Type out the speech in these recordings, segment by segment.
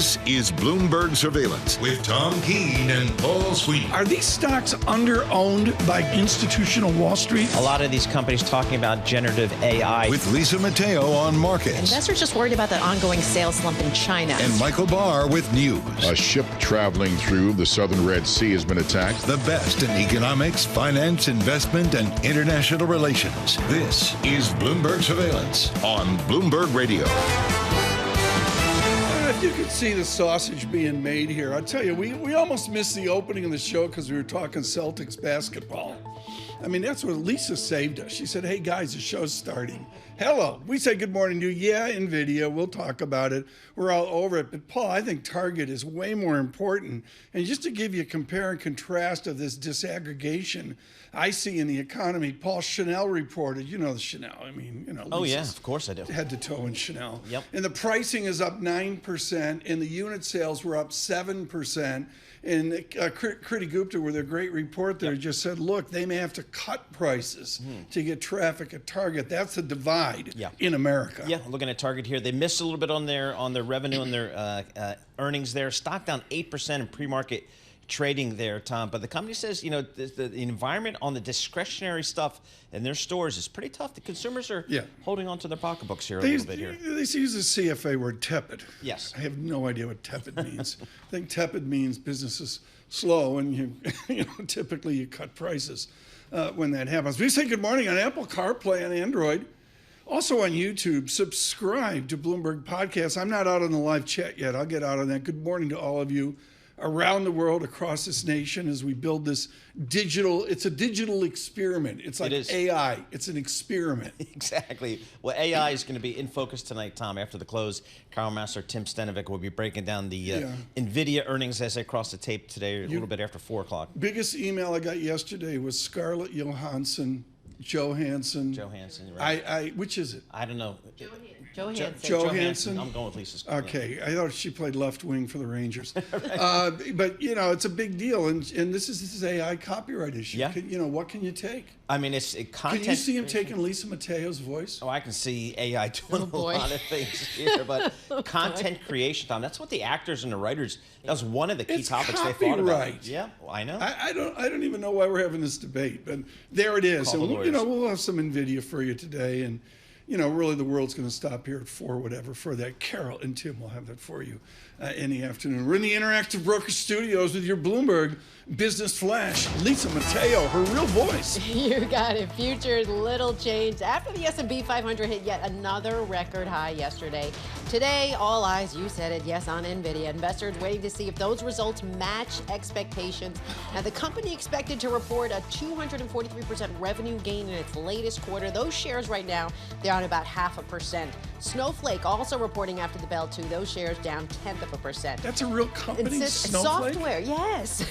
This is Bloomberg Surveillance with Tom Keene and Paul Sweeney. Are these stocks under-owned by institutional Wall Street? A lot of these companies talking about generative AI. With Lisa Mateo on markets. Investors just worried about the ongoing sales slump in China. And Michael Barr with news. A ship traveling through the southern Red Sea has been attacked. The best in economics, finance, investment, and international relations. This is Bloomberg Surveillance on Bloomberg Radio. If you could see the sausage being made here, I tell you, we almost missed the opening of the show because we were talking Celtics basketball. I mean, that's what Lisa saved us. She said, hey, guys, the show's starting. Hello. We say good morning to you. Yeah, Nvidia. We'll talk about it. We're all over it. But, Paul, I think Target is way more important. And just to give you a compare and contrast of this disaggregation I see in the economy, Paul, Chanel reported. You know the Chanel. I mean, you know. Oh, yeah, Lisa's of course I do. head to toe in Chanel. Yep. And the pricing is up 9%, and the unit sales were up 7%. And Kriti Gupta, with a great report there, just said, look, they may have to cut prices to get traffic at Target. That's the divide in America. Yeah, looking at Target here, they missed a little bit on their revenue and their earnings there. Stock down 8% in pre-market trading there, Tom. But the company says, you know, the environment on the discretionary stuff in their stores is pretty tough. The consumers are holding on to their pocketbooks here a little bit here. They use the CFA word tepid. Yes. I have no idea what tepid means. I think tepid means business is slow, and you know, typically you cut prices when that happens. We say good morning on Apple CarPlay and Android. Also on YouTube, subscribe to Bloomberg Podcasts. I'm not out on the live chat yet. I'll get out on that. Good morning to all of you around the world, across this nation, as we build this it's a digital experiment. It's like AI. It's an experiment. Exactly. Well, AI is going to be in focus tonight, Tom, after the close. Carl Master Tim Stenovic will be breaking down the Nvidia earnings as they cross the tape today, a little bit after 4 o'clock. Biggest email I got yesterday was Scarlett Johansson, right? Which is it? I don't know. Johansson. I'm going with Lisa's. Okay, I thought she played left wing for the Rangers. But you know, it's a big deal, and this is AI copyright issue. Yeah. You know, what can you take? I mean, it's content. Can you see him taking Lisa Mateo's voice? Oh, I can see AI doing a lot of things here, but content creation, Tom. That's what the actors and the writers. That was one of the key topics they thought about. Yeah, well, I know. I don't even know why we're having this debate, but there it is. And we'll have some Nvidia for you today, and you know, really the world's going to stop here at 4 whatever for that. Carol and Tim will have that for you in the afternoon. We're in the Interactive Broker Studios with your Bloomberg Business Flash. Lisa Mateo, her real voice. You got it. Futures, little change. After the S&P 500 hit yet another record high yesterday. Today, all eyes, you said it, yes, on Nvidia. Investors waiting to see if those results match expectations. Now, the company expected to report a 243% revenue gain in its latest quarter. Those shares right now, they're on about 0.5%. Snowflake also reporting after the bell, too. Those shares down 0.1%. That's a real company, Snowflake? Software, yes.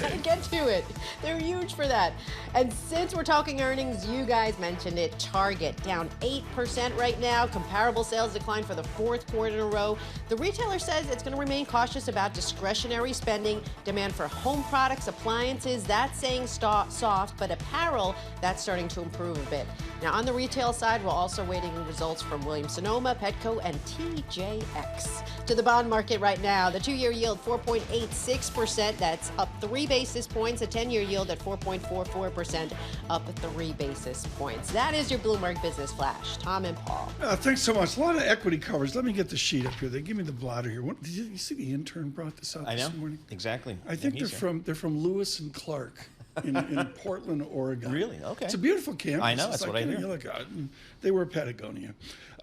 Gotta get to it. They're huge for that. And since we're talking earnings, you guys mentioned it. Target down 8% right now. Comparable sales decline for the 4th quarter in a row. The retailer says it's going to remain cautious about discretionary spending. Demand for home products, appliances, that's saying soft, but apparel, that's starting to improve a bit. Now, on the retail side, we're also waiting results from Williams-Sonoma, Petco, and TJX. To the bond market right now, the 2-year yield 4.86%. That's up 3 basis points. A 10-year yield at 4.44%, up 3 basis points. That is your Bloomberg Business Flash. Tom and Paul. Thanks so much. A lot of equity covers. Let me get the sheet up here. They give me the blotter here. Did you see the intern brought this out this morning? Exactly. I think they're from Lewis and Clark. In Portland, Oregon. Really? Okay. It's a beautiful campus. I know, that's what I hear. Look, they were Patagonia.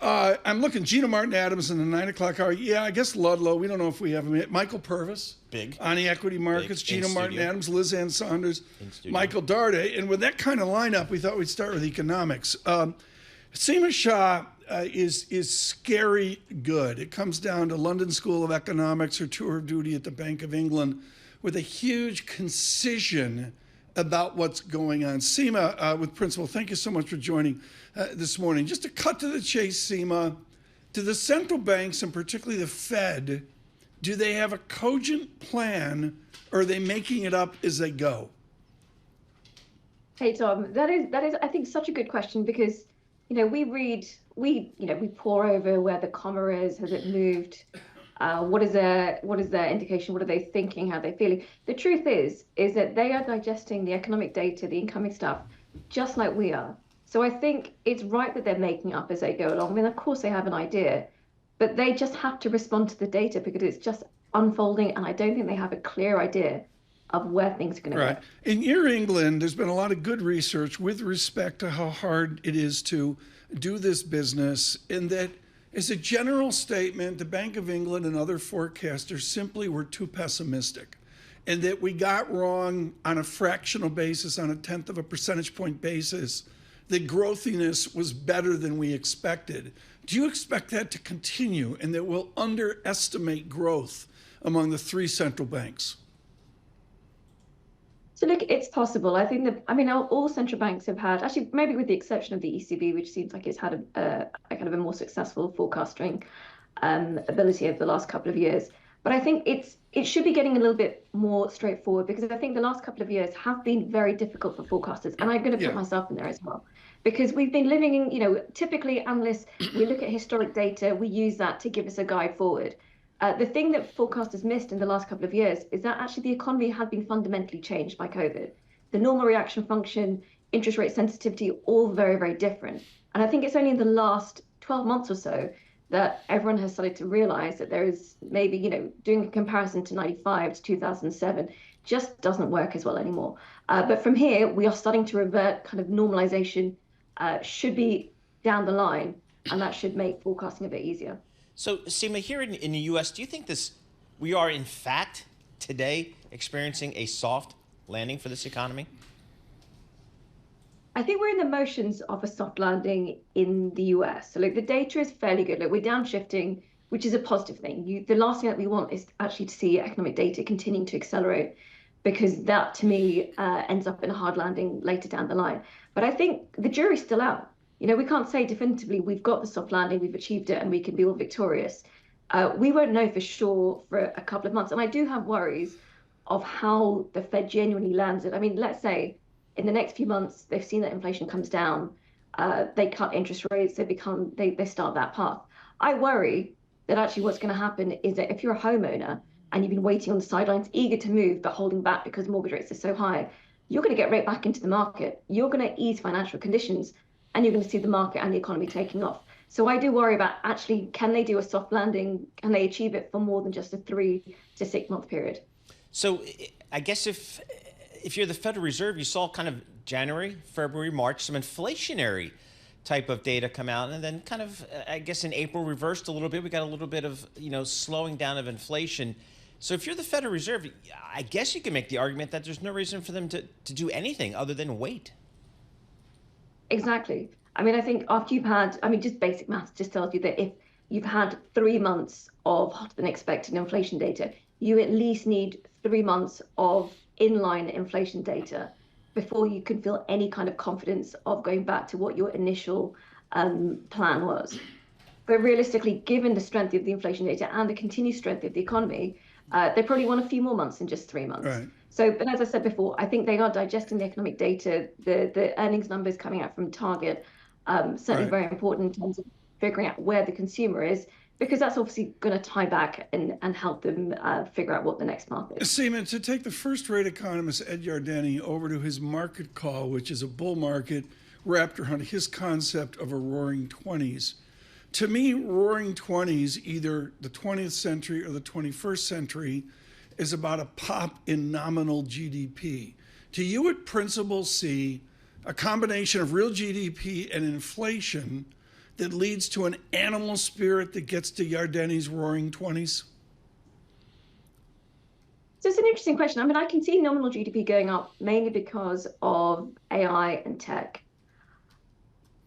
I'm looking, Gina Martin Adams in the 9 o'clock hour. Yeah, I guess Ludlow. We don't know if we have him yet. Michael Purvis. Big. On the equity markets. Gina Martin Adams, Liz Ann Sonders, Michael Darday. And with that kind of lineup, we thought we'd start with economics. Seema Shah is scary good. It comes down to London School of Economics, her tour of duty at the Bank of England, with a huge concision about what's going on. Seema, with Principal, thank you so much for joining this morning. Just to cut to the chase, Seema, do the central banks, and particularly the Fed, do they have a cogent plan, or are they making it up as they go? Hey, Tom, that is, I think, such a good question, because, you know, we pore over where the comma is, has it moved? What is their indication? What are they thinking? How are they feeling? The truth is that they are digesting the economic data, the incoming stuff, just like we are. So I think it's right that they're making up as they go along. I mean, of course they have an idea, but they just have to respond to the data because it's just unfolding, and I don't think they have a clear idea of where things are going to go. In your England, there's been a lot of good research with respect to how hard it is to do this business, and that as a general statement, the Bank of England and other forecasters simply were too pessimistic, and that we got wrong on a fractional basis, on a 1/10 of a percentage point basis, that growthiness was better than we expected. Do you expect that to continue, and that we'll underestimate growth among the three central banks? So look, it's possible. I think that, I mean, all central banks have had, actually, maybe with the exception of the ECB, which seems like it's had a kind of a more successful forecasting ability over the last couple of years. But I think it should be getting a little bit more straightforward, because I think the last couple of years have been very difficult for forecasters. And I'm going to put myself in there as well, because we've been living in, typically analysts, we look at historic data, we use that to give us a guide forward. The thing that forecasters missed in the last couple of years is that actually the economy had been fundamentally changed by COVID. The normal reaction function, interest rate sensitivity, all very, very different. And I think it's only in the last 12 months or so that everyone has started to realize that there is maybe, doing a comparison to 95 to 2007 just doesn't work as well anymore. But from here, we are starting to revert. Kind of normalization should be down the line, and that should make forecasting a bit easier. So, Seema, here in the U.S., do you think we are, in fact, today experiencing a soft landing for this economy? I think we're in the motions of a soft landing in the US. So, the data is fairly good. We're downshifting, which is a positive thing. The last thing that we want is actually to see economic data continuing to accelerate, because that, to me, ends up in a hard landing later down the line. But I think the jury's still out. We can't say definitively we've got the soft landing, we've achieved it, and we can be all victorious. We won't know for sure for a couple of months. And I do have worries of how the Fed genuinely lands it. I mean, let's say in the next few months, they've seen that inflation comes down, they cut interest rates, they start that path. I worry that actually what's going to happen is that if you're a homeowner and you've been waiting on the sidelines, eager to move, but holding back because mortgage rates are so high, you're going to get right back into the market. You're going to ease financial conditions, and you're going to see the market and the economy taking off. So I do worry about actually, can they do a soft landing? Can they achieve it for more than just a 3 to 6 month period? So I guess if you're the Federal Reserve, you saw kind of January, February, March, some inflationary type of data come out, and then kind of, I guess in April, reversed a little bit. We got a little bit of, slowing down of inflation. So if you're the Federal Reserve, I guess you can make the argument that there's no reason for them to do anything other than wait. Exactly. I mean, I think after you've had, just basic maths just tells you that if you've had 3 months of hotter than expected inflation data, you at least need 3 months of inline inflation data before you can feel any kind of confidence of going back to what your initial plan was. But realistically, given the strength of the inflation data and the continued strength of the economy, they probably want a few more months than just 3 months. Right. So, but as I said before, I think they are digesting the economic data. The earnings numbers coming out from Target, certainly very important in terms of figuring out where the consumer is, because that's obviously going to tie back and help them figure out what the next market is. Seema, to take the first-rate economist Ed Yardeni over to his market call, which is a bull market wrapped around his concept of a roaring 20s. To me, roaring 20s, either the 20th century or the 21st century, is about a pop in nominal GDP. Do you at principle see a combination of real GDP and inflation that leads to an animal spirit that gets to Yardeni's roaring 20s? So it's an interesting question. I mean, I can see nominal GDP going up mainly because of AI and tech.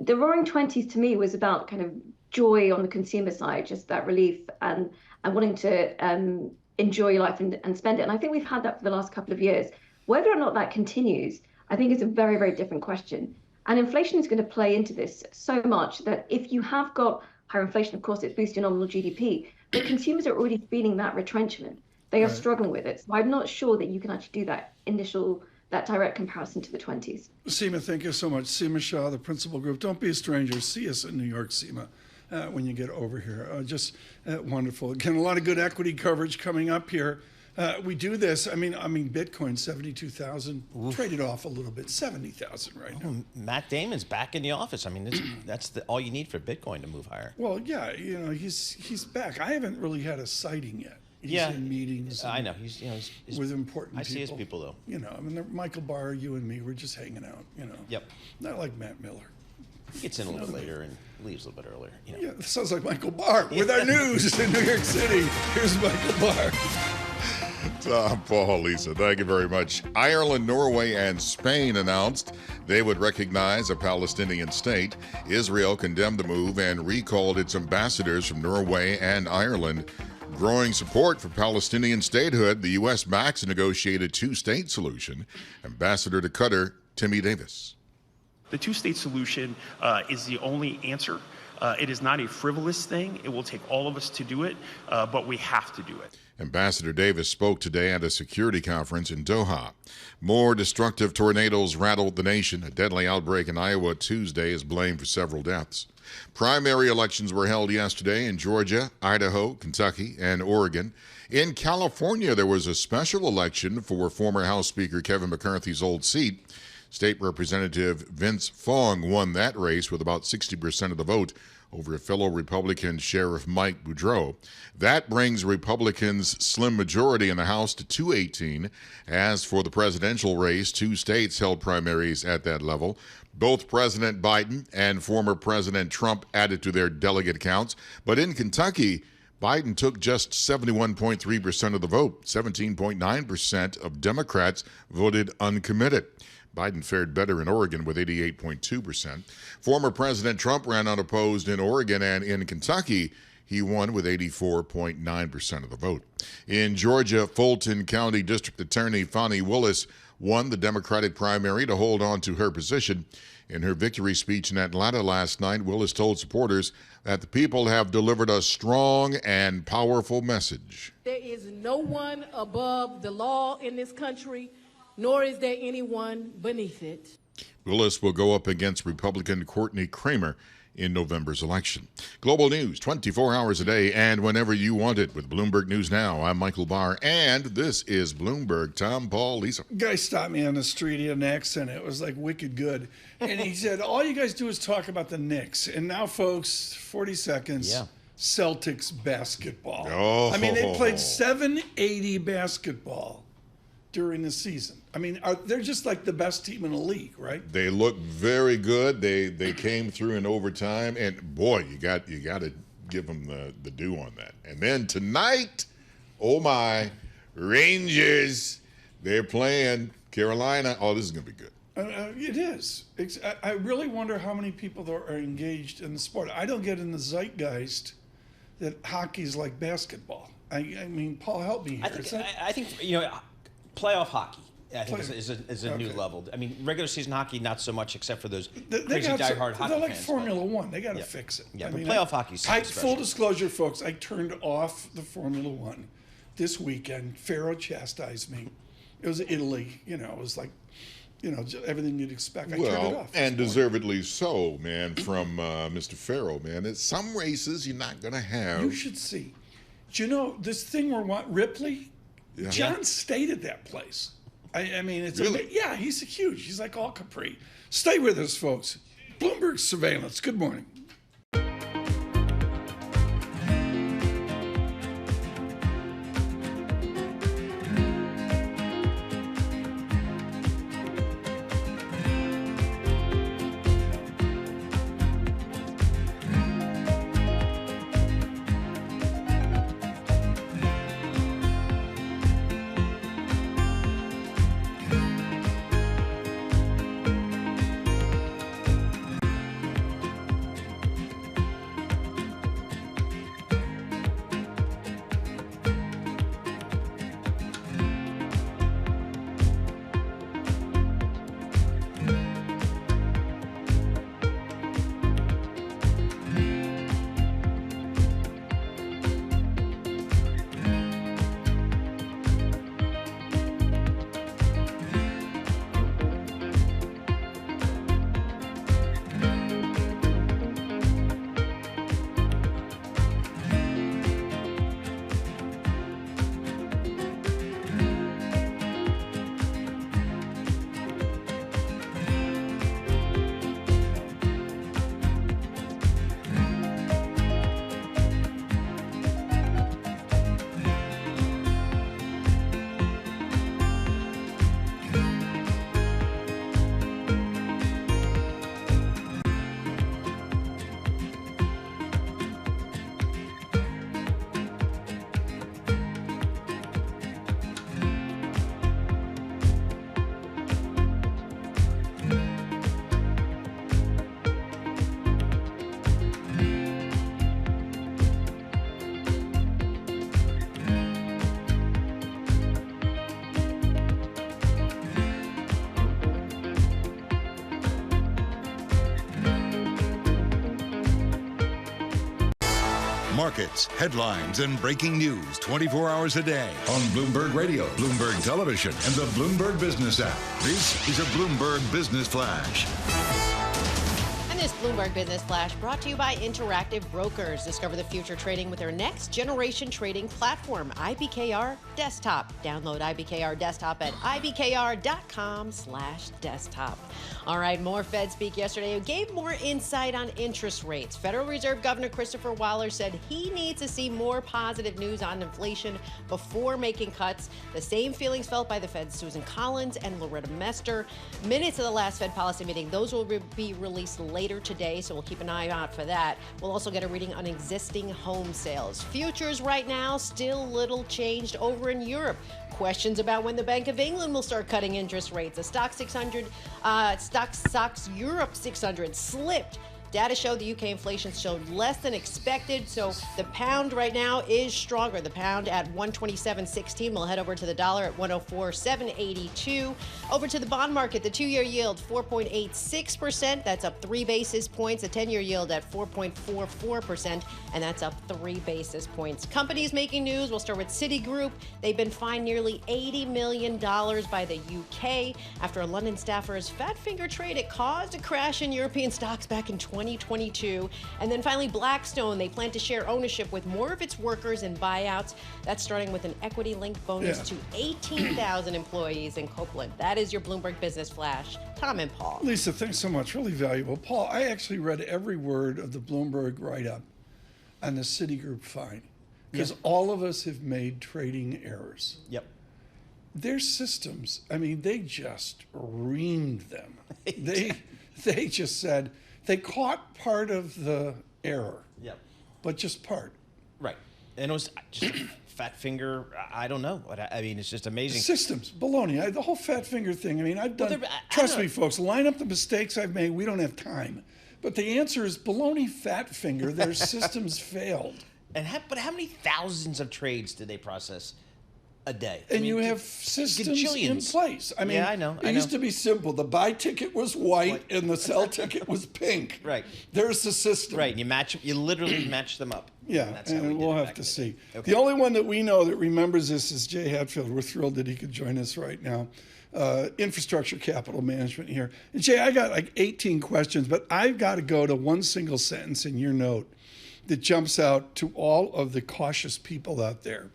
The roaring 20s to me was about kind of joy on the consumer side, just that relief and wanting to enjoy life and spend it. And I think we've had that for the last couple of years. Whether or not that continues, I think is a very, very different question. And inflation is going to play into this so much that if you have got higher inflation, of course, it's boosting nominal GDP, but consumers are already feeling that retrenchment. They are struggling with it. So I'm not sure that you can actually do that direct comparison to the 20s. Seema, thank you so much. Seema Shah, the Principal Group. Don't be a stranger. See us in New York, Seema. when you get over here. Just wonderful. Again, a lot of good equity coverage coming up here. We do this. I mean, Bitcoin 72,000 traded off a little bit, 70,000 right now. Matt Damon's back in the office. I mean, that's all you need for Bitcoin to move higher. Well, yeah, he's back. I haven't really had a sighting yet. He's in meetings. I know he's with important people. I see his people though. Michael Barr, you and me, we're just hanging out. Yep. Not like Matt Miller. He gets in a little bit later and leaves a little bit earlier. Yeah, it sounds like Michael Barr with our news in New York City. Here's Michael Barr. Tom, Paul, Lisa, thank you very much. Ireland, Norway, and Spain announced they would recognize a Palestinian state. Israel condemned the move and recalled its ambassadors from Norway and Ireland. Growing support for Palestinian statehood, the U.S. backs a negotiated two-state solution. Ambassador to Qatar, Timmy Davis. The two-state solution is the only answer. It is not a frivolous thing. It will take all of us to do it, but we have to do it. Ambassador Davis spoke today at a security conference in Doha. More destructive tornadoes rattled the nation. A deadly outbreak in Iowa Tuesday is blamed for several deaths. Primary elections were held yesterday in Georgia, Idaho, Kentucky, and Oregon. In California, there was a special election for former House Speaker Kevin McCarthy's old seat. State Representative Vince Fong won that race with about 60% of the vote over fellow Republican Sheriff Mike Boudreau. That brings Republicans' slim majority in the House to 218. As for the presidential race, two states held primaries at that level. Both President Biden and former President Trump added to their delegate counts. But in Kentucky, Biden took just 71.3% of the vote. 17.9% of Democrats voted uncommitted. Biden fared better in Oregon with 88.2%. Former President Trump ran unopposed in Oregon, and in Kentucky, he won with 84.9% of the vote. In Georgia, Fulton County District Attorney Fani Willis won the Democratic primary to hold on to her position. In her victory speech in Atlanta last night, Willis told supporters that the people have delivered a strong and powerful message. There is no one above the law in this country, nor is there anyone beneath it. Willis will go up against Republican Courtney Kramer in November's election. Global news 24 hours a day and whenever you want it with Bloomberg News Now. I'm Michael Barr, and this is Bloomberg. Tom, Paul, Lisa. Guy stopped me on the street. He had an accent. It was like wicked good. And he said, all you guys do is talk about the Knicks. And now, folks, 40 seconds. Yeah. Celtics basketball. Oh. I mean, they played 780 basketball during the season. I mean, they're just like the best team in the league, right? They look very good. They came through in overtime, and boy, you got to give them the due on that. And then tonight, oh my, Rangers, they're playing Carolina. Oh, this is gonna be good. It is. I really wonder how many people are engaged in the sport. I don't get in the zeitgeist that hockey's like basketball. I mean, Paul, help me here. I think playoff hockey. I think is a new level. I mean, regular season hockey, not so much, except for those crazy diehard hockey fans. They're like Formula One. They got to fix it. Yeah, but playoff hockey's full disclosure, folks, I turned off the Formula One this weekend. Pharaoh chastised me. It was Italy. It was like, everything you'd expect. I turned it off. And deservedly so, man, from Mr. Farrell, man. It's some races you're not going to have. You should see. Do you know this thing where Ripley? Yeah. John stayed at that place. I mean, it's really? Yeah, he's huge. He's like all Capri. Stay with us, folks. Bloomberg Surveillance. Good morning. Markets, headlines, and breaking news 24 hours a day on Bloomberg Radio, Bloomberg Television, and the Bloomberg Business app. This is a Bloomberg Business Flash. And this Bloomberg Business Flash brought to you by Interactive Brokers. Discover the future trading with their next generation trading platform, IBKR Desktop. Download IBKR Desktop at ibkr.com/desktop. All right, more Fed speak yesterday. It gave more insight on interest rates. Federal Reserve Governor Christopher Waller said he needs to see more positive news on inflation before making cuts. The same feelings felt by the Fed's Susan Collins and Loretta Mester. Minutes of the last Fed policy meeting, those will be released later today, so we'll keep an eye out for that. We'll also get a reading on existing home sales. Futures right now, still little changed over in Europe. Questions about when the Bank of England will start cutting interest rates. The Stock 600, Stocks Europe 600 slipped. Data showed the UK inflation showed less than expected, so the pound right now is stronger. The pound at 127.16. We'll head over to the dollar at 104.782. Over to the bond market, the 2-year yield 4.86%. That's up 3 basis points. The 10-year yield at 4.44%, and that's up 3 basis points. Companies making news. We'll start with Citigroup. They've been fined nearly $80 million by the UK after a London staffer's fat finger trade. It caused a crash in European stocks back in 2022. And then finally, Blackstone, they plan to share ownership with more of its workers in buyouts. That's starting with an equity-linked bonus to 18,000 employees in Copeland. That is your Bloomberg Business Flash. Tom and Paul. Lisa, thanks so much. Really valuable. Paul, I actually read every word of the Bloomberg write-up on the Citigroup fine because all of us have made trading errors. Yep. Their systems, I mean, they just reamed them. They just said, they caught part of the error. Yep. But just part. Right. And it was just a fat finger. I don't know. I mean, it's just amazing. Systems, baloney. The whole fat finger thing. I mean, I've done, trust me, folks, line up the mistakes I've made. We don't have time. But the answer is baloney, fat finger. Their systems failed. But how many thousands of trades did they process a day? And you have systems in place. I mean, yeah, I know. It used to be simple. The buy ticket was white and the sell ticket was pink. Right. There's the system. Right. You literally match them up. Yeah, and we'll have to see. Okay. The only one that we know that remembers this is Jay Hatfield. We're thrilled that he could join us right now. Infrastructure capital management here. And Jay, I got like 18 questions, but I've got to go to one single sentence in your note that jumps out to all of the cautious people out there.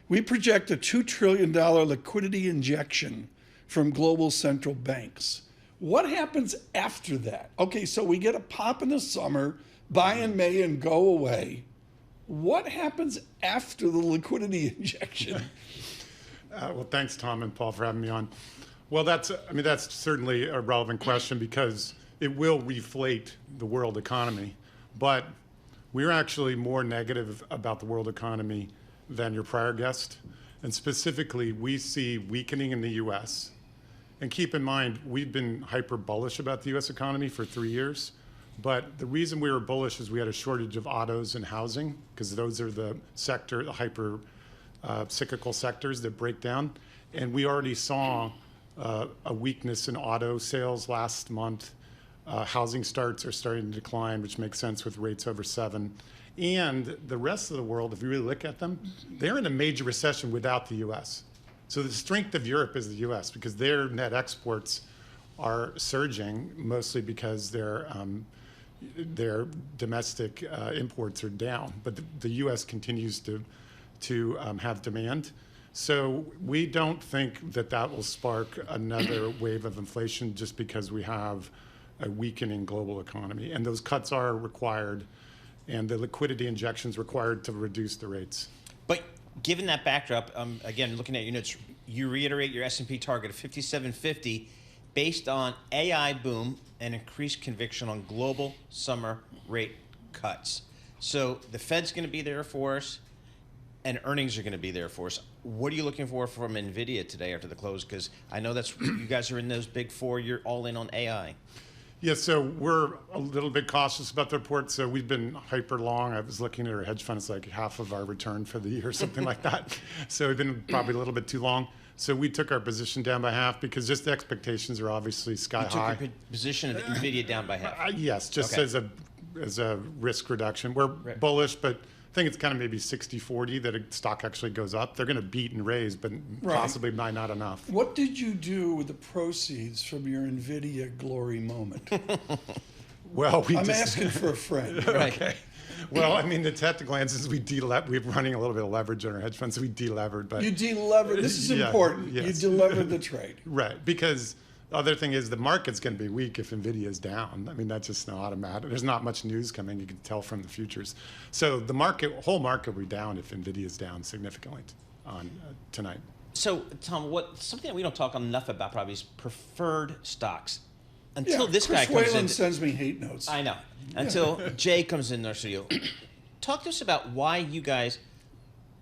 We project a $2 trillion liquidity injection from global central banks. What happens after that? Okay, so we get a pop in the summer, buy in May and go away. What happens after the liquidity injection? Well, thanks, Tom and Paul, for having me on. Well, that's certainly a relevant question because it will reflate the world economy. But we're actually more negative about the world economy than your prior guest. And specifically, we see weakening in the U.S. And keep in mind, we've been hyper bullish about the U.S. economy for 3 years. But the reason we were bullish is we had a shortage of autos and housing, because those are the hyper cyclical sectors that break down. And we already saw a weakness in auto sales last month. Housing starts are starting to decline, which makes sense with rates over 7. And the rest of the world, if you really look at them, they're in a major recession without the U.S. So the strength of Europe is the U.S. because their net exports are surging, mostly because their domestic imports are down. But the U.S. continues to have demand. So we don't think that will spark another wave of inflation just because we have a weakening global economy. And those cuts are required, and the liquidity injections required to reduce the rates. But given that backdrop, again, looking at your notes, you reiterate your S&P target of 5750 based on AI boom and increased conviction on global summer rate cuts. So the Fed's going to be there for us, and earnings are going to be there for us. What are you looking for from Nvidia today after the close? Because I know that's you guys are in those big four. You're all in on AI. Yeah, so we're a little bit cautious about the report. So we've been hyper long. I was looking at our hedge fund. It's like half of our return for the year, something like that. So we've been probably a little bit too long. So we took our position down by half because just the expectations are obviously sky high. You took your position of Nvidia down by half. Yes, just okay. as a risk reduction. We're bullish, but think it's kind of maybe 60-40 that a stock actually goes up. They're going to beat and raise, but possibly not enough. What did you do with the proceeds from your Nvidia glory moment? Well, I'm asking for a friend. Okay. Well, I mean, the technical answer is we're running a little bit of leverage on our hedge funds, so we delevered. But you delevered. This is important. Yes. You delevered the trade. Right, because the other thing is the market's going to be weak if Nvidia is down. I mean, that's just not automatic. There's not much news coming. You can tell from the futures. So the whole market will be down if Nvidia is down significantly on tonight. So, Tom, something that we don't talk enough about probably is preferred stocks. Until this Chris guy comes in. Whalen sends me hate notes. I know. Until Jay comes in our studio. Talk to us about why you guys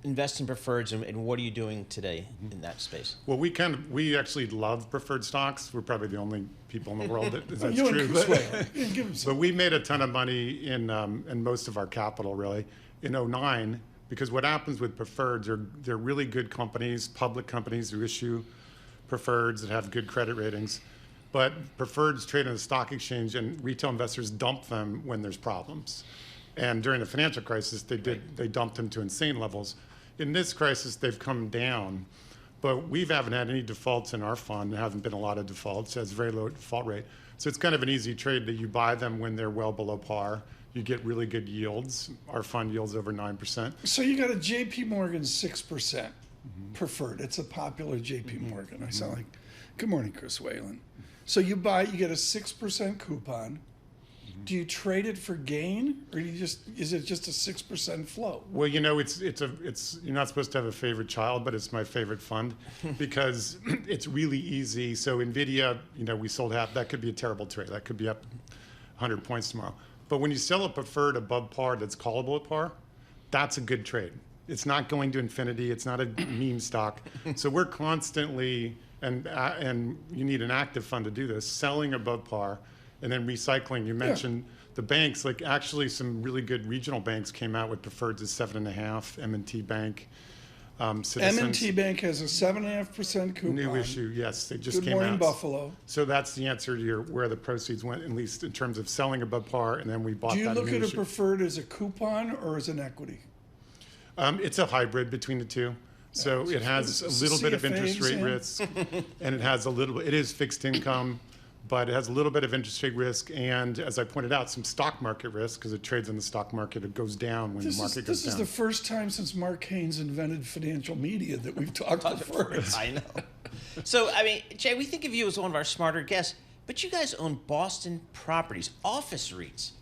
invest in preferreds and what are you doing today in that space? Well, we actually love preferred stocks. We're probably the only people in the world that's you true. And Chris Whalen. But we made a ton of money in most of our capital really in 2009 because what happens with preferreds they're really good companies, public companies who issue preferreds that have good credit ratings. But preferreds trade on the stock exchange, and retail investors dump them when there's problems. And during the financial crisis, they dumped them to insane levels. In this crisis, they've come down, but we haven't had any defaults in our fund. There haven't been a lot of defaults. It has a very low default rate. So it's kind of an easy trade that you buy them when they're well below par. You get really good yields. Our fund yields over 9%. So you got a JP Morgan 6% preferred. It's a popular JP Morgan. I sound like, good morning, Chris Whalen. So you get a 6% coupon. Do you trade it for gain, or is it just a 6% flow? Well, you know, it's you're not supposed to have a favorite child, but it's my favorite fund because it's really easy. So Nvidia, we sold half. That could be a terrible trade. That could be up 100 points tomorrow. But when you sell a preferred above par that's callable at par, that's a good trade. It's not going to infinity. It's not a meme stock. So we're constantly. And you need an active fund to do this, selling above par and then recycling. You mentioned the banks, like actually some really good regional banks came out with preferreds at 7.5, M&T Bank, Citizens. M&T Bank has a 7.5% coupon. New issue, yes, they just came out. Good morning, Buffalo. So that's the answer to where the proceeds went, at least in terms of selling above par, and then we bought that new issue. Do you look at a preferred as a coupon or as an equity? It's a hybrid between the two. So it has a little bit of interest rate risk, and it is fixed income, but it has a little bit of interest rate risk, and as I pointed out, some stock market risk because it trades in the stock market. It goes down when the market goes down. This is the first time since Mark Haynes invented financial media that we've talked preferreds. I know. So, I mean, Jay, we think of you as one of our smarter guests, but you guys own Boston Properties, office REITs.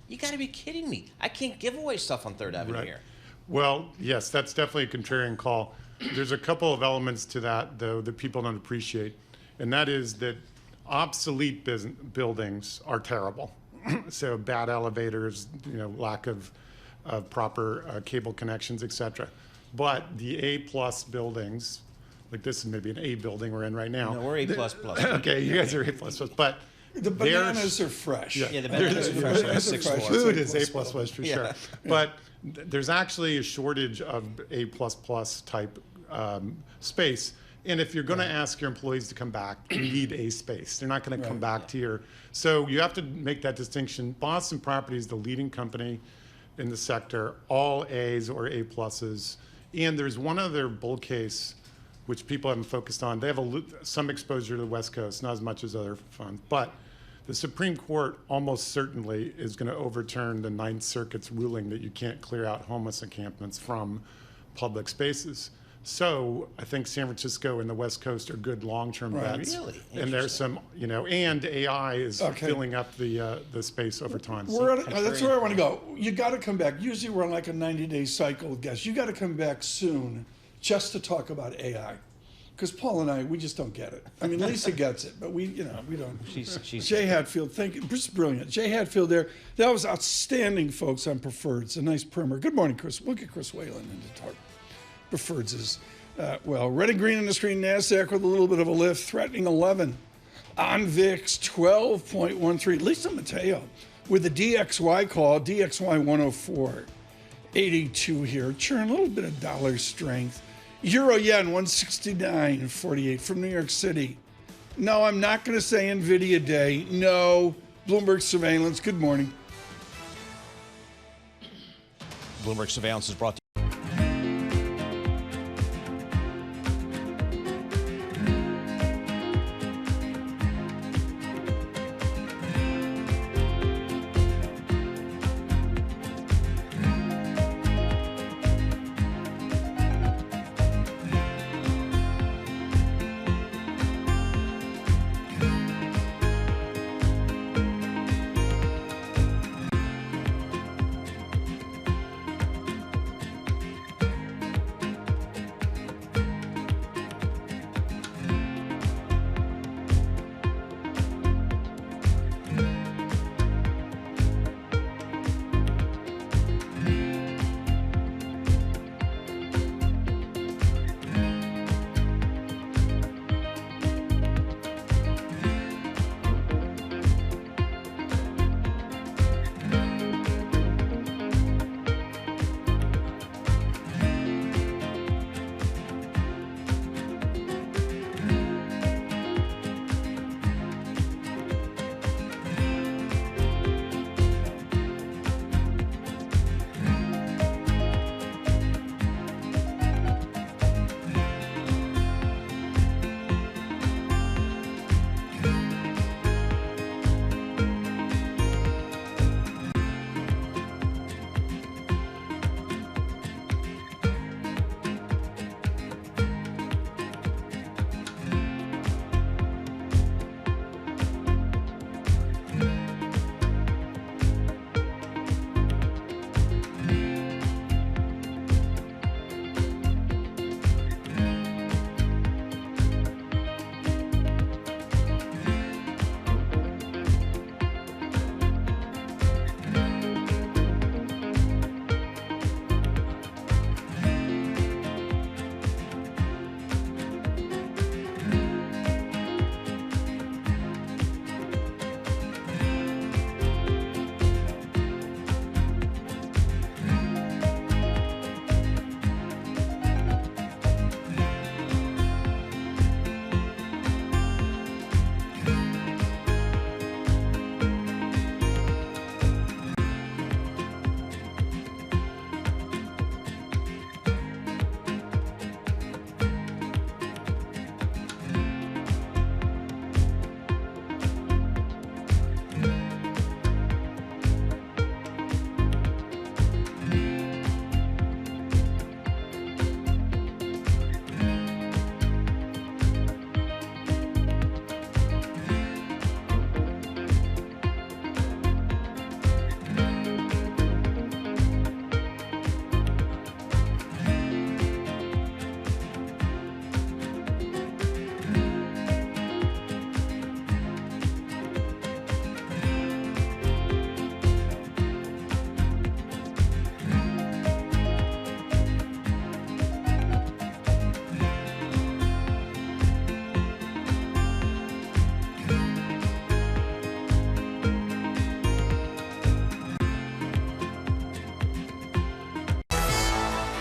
You got to be kidding me. I can't give away stuff on 3rd Avenue here. Well, yes, that's definitely a contrarian call. There's a couple of elements to that, though, that people don't appreciate, and that is that obsolete buildings are terrible. So bad elevators, lack of proper cable connections, etc. But the A+ buildings, like this is maybe an A building we're in right now. No, we're A++. Okay, you guys are A++, but the bananas are fresh. Yeah, the bananas are fresh. On the 6th floor. Food is A++ for sure. But there's actually a shortage of A++ type space. And if you're going to ask your employees to come back, you need a space. They're not going to come back to your. So you have to make that distinction. Boston Properties, the leading company in the sector, all A's or A+. And there's one other bull case which people haven't focused on. They have some exposure to the West Coast, not as much as other funds. But the Supreme Court almost certainly is going to overturn the Ninth Circuit's ruling that you can't clear out homeless encampments from public spaces. So I think San Francisco and the West Coast are good long-term bets. Really? And there's some, and AI is filling up the space over time. That's where I want to go. You got to come back. Usually we're on like a 90-day cycle, guys. You got to come back soon just to talk about AI. Because Paul and I, we just don't get it. I mean, Lisa gets it, but we don't. She's Jay Hatfield, thank you. This is brilliant. Jay Hatfield there. That was outstanding, folks, on preferreds. A nice primer. Good morning, Chris. We'll get Chris Whalen in to talk. Preferreds is, red and green in the screen. NASDAQ with a little bit of a lift, threatening 11. On VIX, 12.13. Lisa Mateo with the DXY call, DXY 104.82 here. Churn, a little bit of dollar strength. Euro yen 169.48 from New York City. No, I'm not going to say Nvidia day. No, Bloomberg surveillance. Good morning. Bloomberg Surveillance is brought to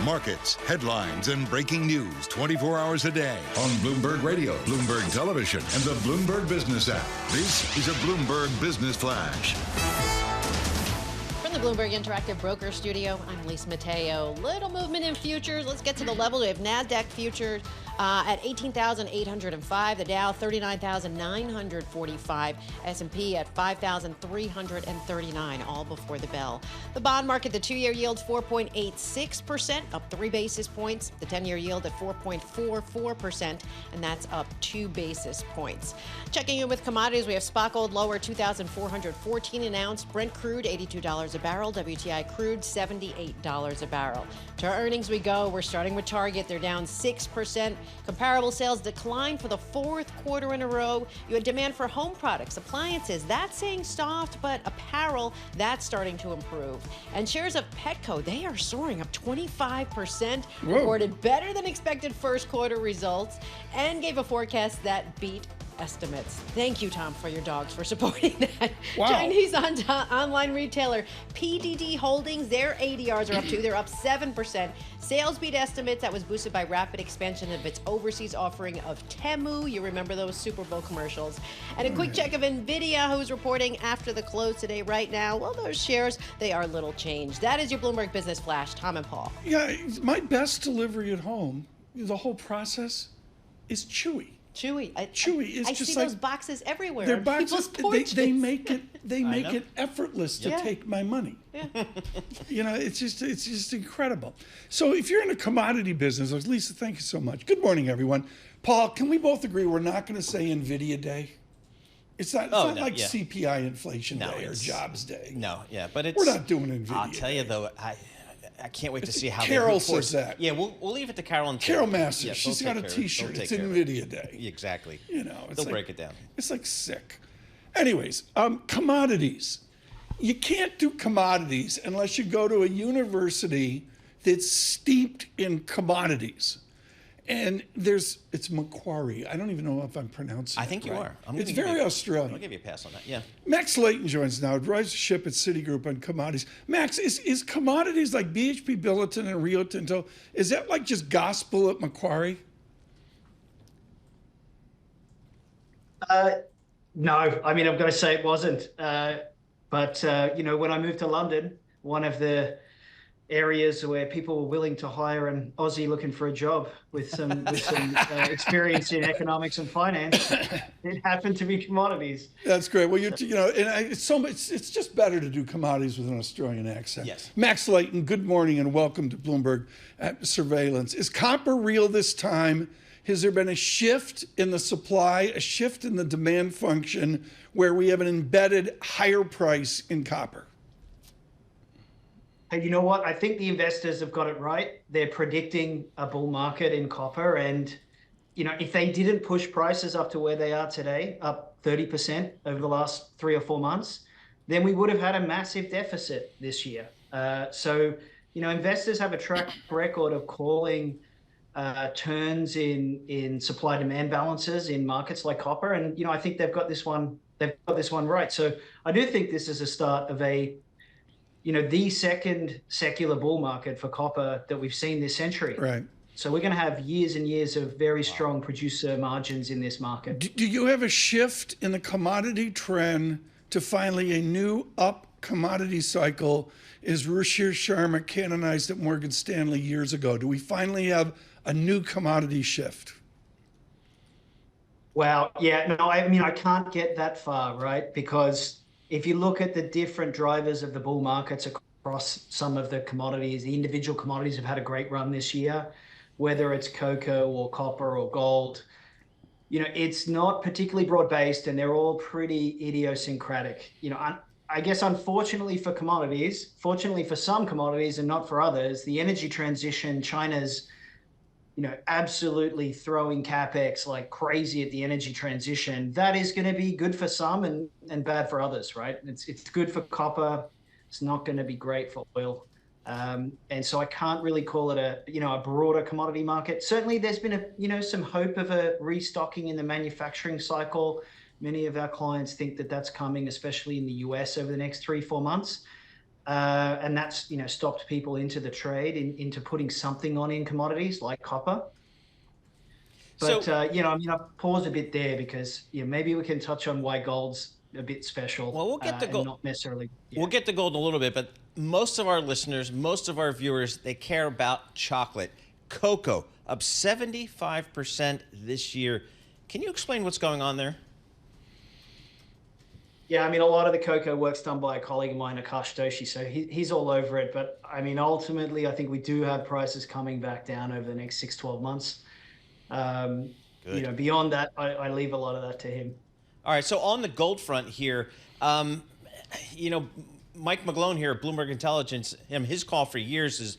Markets, headlines, and breaking news 24 hours a day on Bloomberg Radio, Bloomberg Television, and the Bloomberg Business app. This is a Bloomberg Business Flash. From the Bloomberg Interactive Broker Studio, I'm Lisa Mateo. Little movement in futures. Let's get to the level. We have NASDAQ futures at 18,805. The Dow, 39,945. S&P at 5,339, all before the bell. The bond market, the 2-year yield, 4.86%, up 3 basis points. The 10-year yield at 4.44%, and that's up 2 basis points. Checking in with commodities, we have spot gold lower, 2,414 an ounce. Brent crude, $82 a barrel. WTI crude, $78 a barrel. To our earnings we go. We're starting with Target. They're down 6%. Comparable sales declined for the 4th quarter in a row. You had demand for home products, appliances, that's staying soft, but apparel, that's starting to improve. And shares of Petco, they are soaring up 25%, reported better than expected 1st quarter results, and gave a forecast that beat estimates. Thank you, Tom, for your dogs for supporting that. Wow. Chinese online retailer PDD Holdings, their ADRs are up too. They're up 7%. Sales beat estimates. That was boosted by rapid expansion of its overseas offering of Temu. You remember those Super Bowl commercials. And a quick check of Nvidia, who's reporting after the close today. Right now, well, those shares, they are little changed. That is your Bloomberg Business Flash. Tom and Paul. Yeah, my best delivery at home, the whole process, is Chewy. Chewy. Chewy is I just see like those boxes everywhere. their on boxes. people's porches. They make it effortless to Yeah. take my money. Yeah. It's just incredible. So if you're in a commodity business, Lisa, thank you so much. Good morning, everyone. Paul, can we both agree we're not going to say Nvidia Day? It's not like CPI inflation day or jobs day. No, yeah, but it's we're not doing Nvidia. I'll tell you though, I can't wait to see how Carol says that. Yeah, we'll leave it to Carol and Carol Masters. Yeah, she's got a T-shirt. It's Nvidia Day. Exactly. They'll break it down. It's like sick. Anyways, commodities. You can't do commodities unless you go to a university that's steeped in commodities. And it's Macquarie. I don't even know if I'm pronouncing it. I think you are. It's very Australian. I'll give you a pass on that. Yeah. Max Layton joins now, drives a ship at Citigroup on commodities. Max, is commodities like BHP Billiton and Rio Tinto, is that like just gospel at Macquarie? No, I mean, I'm going to say it wasn't. But when I moved to London, one of the areas where people were willing to hire an Aussie looking for a job with some experience in economics and finance, it happened to be commodities. That's great. Well, it's just better to do commodities with an Australian accent. Yes. Max Layton, good morning and welcome to Bloomberg Surveillance. Is copper real this time? Has there been a shift in the supply, a shift in the demand function where we have an embedded higher price in copper? Hey, you know what? I think the investors have got it right. They're predicting a bull market in copper. And, if they didn't push prices up to where they are today, up 30% over the last 3 or 4 months, then we would have had a massive deficit this year. Investors have a track record of calling turns in supply-demand balances in markets like copper. And, I think they've got this one right. So I do think this is a start of the second secular bull market for copper that we've seen this century. Right. So we're going to have years and years of very strong producer margins in this market. Do you have a shift in the commodity trend to finally a new up commodity cycle? Is Ruchir Sharma canonized at Morgan Stanley years ago? Do we finally have a new commodity shift? Wow. Yeah. No, I can't get that far, right? Because if you look at the different drivers of the bull markets across some of the commodities, the individual commodities have had a great run this year, whether it's cocoa or copper or gold. It's not particularly broad-based and they're all pretty idiosyncratic. I guess unfortunately for commodities, fortunately for some commodities and not for others, the energy transition, China's absolutely throwing capex like crazy at the energy transition. That is going to be good for some and bad for others, right? It's good for copper. It's not going to be great for oil. And so I can't really call it a broader commodity market. Certainly there's been some hope of a restocking in the manufacturing cycle. Many of our clients think that that's coming, especially in the US over the next 3-4 months. And that's, stopped people into the trade, into putting something on in commodities like copper. But, I'll pause a bit there because maybe we can touch on why gold's a bit special. Well, we'll get to gold. Not necessarily. Yeah. We'll get to gold in a little bit, but most of our listeners, most of our viewers, they care about chocolate. Cocoa, up 75% this year. Can you explain what's going on there? Yeah, a lot of the cocoa work's done by a colleague of mine, Akash Doshi, so he's all over it. But, ultimately, I think we do have prices coming back down over the next 6-12 months. Beyond that, I leave a lot of that to him. All right, so on the gold front here, Mike McGlone here at Bloomberg Intelligence, his call for years is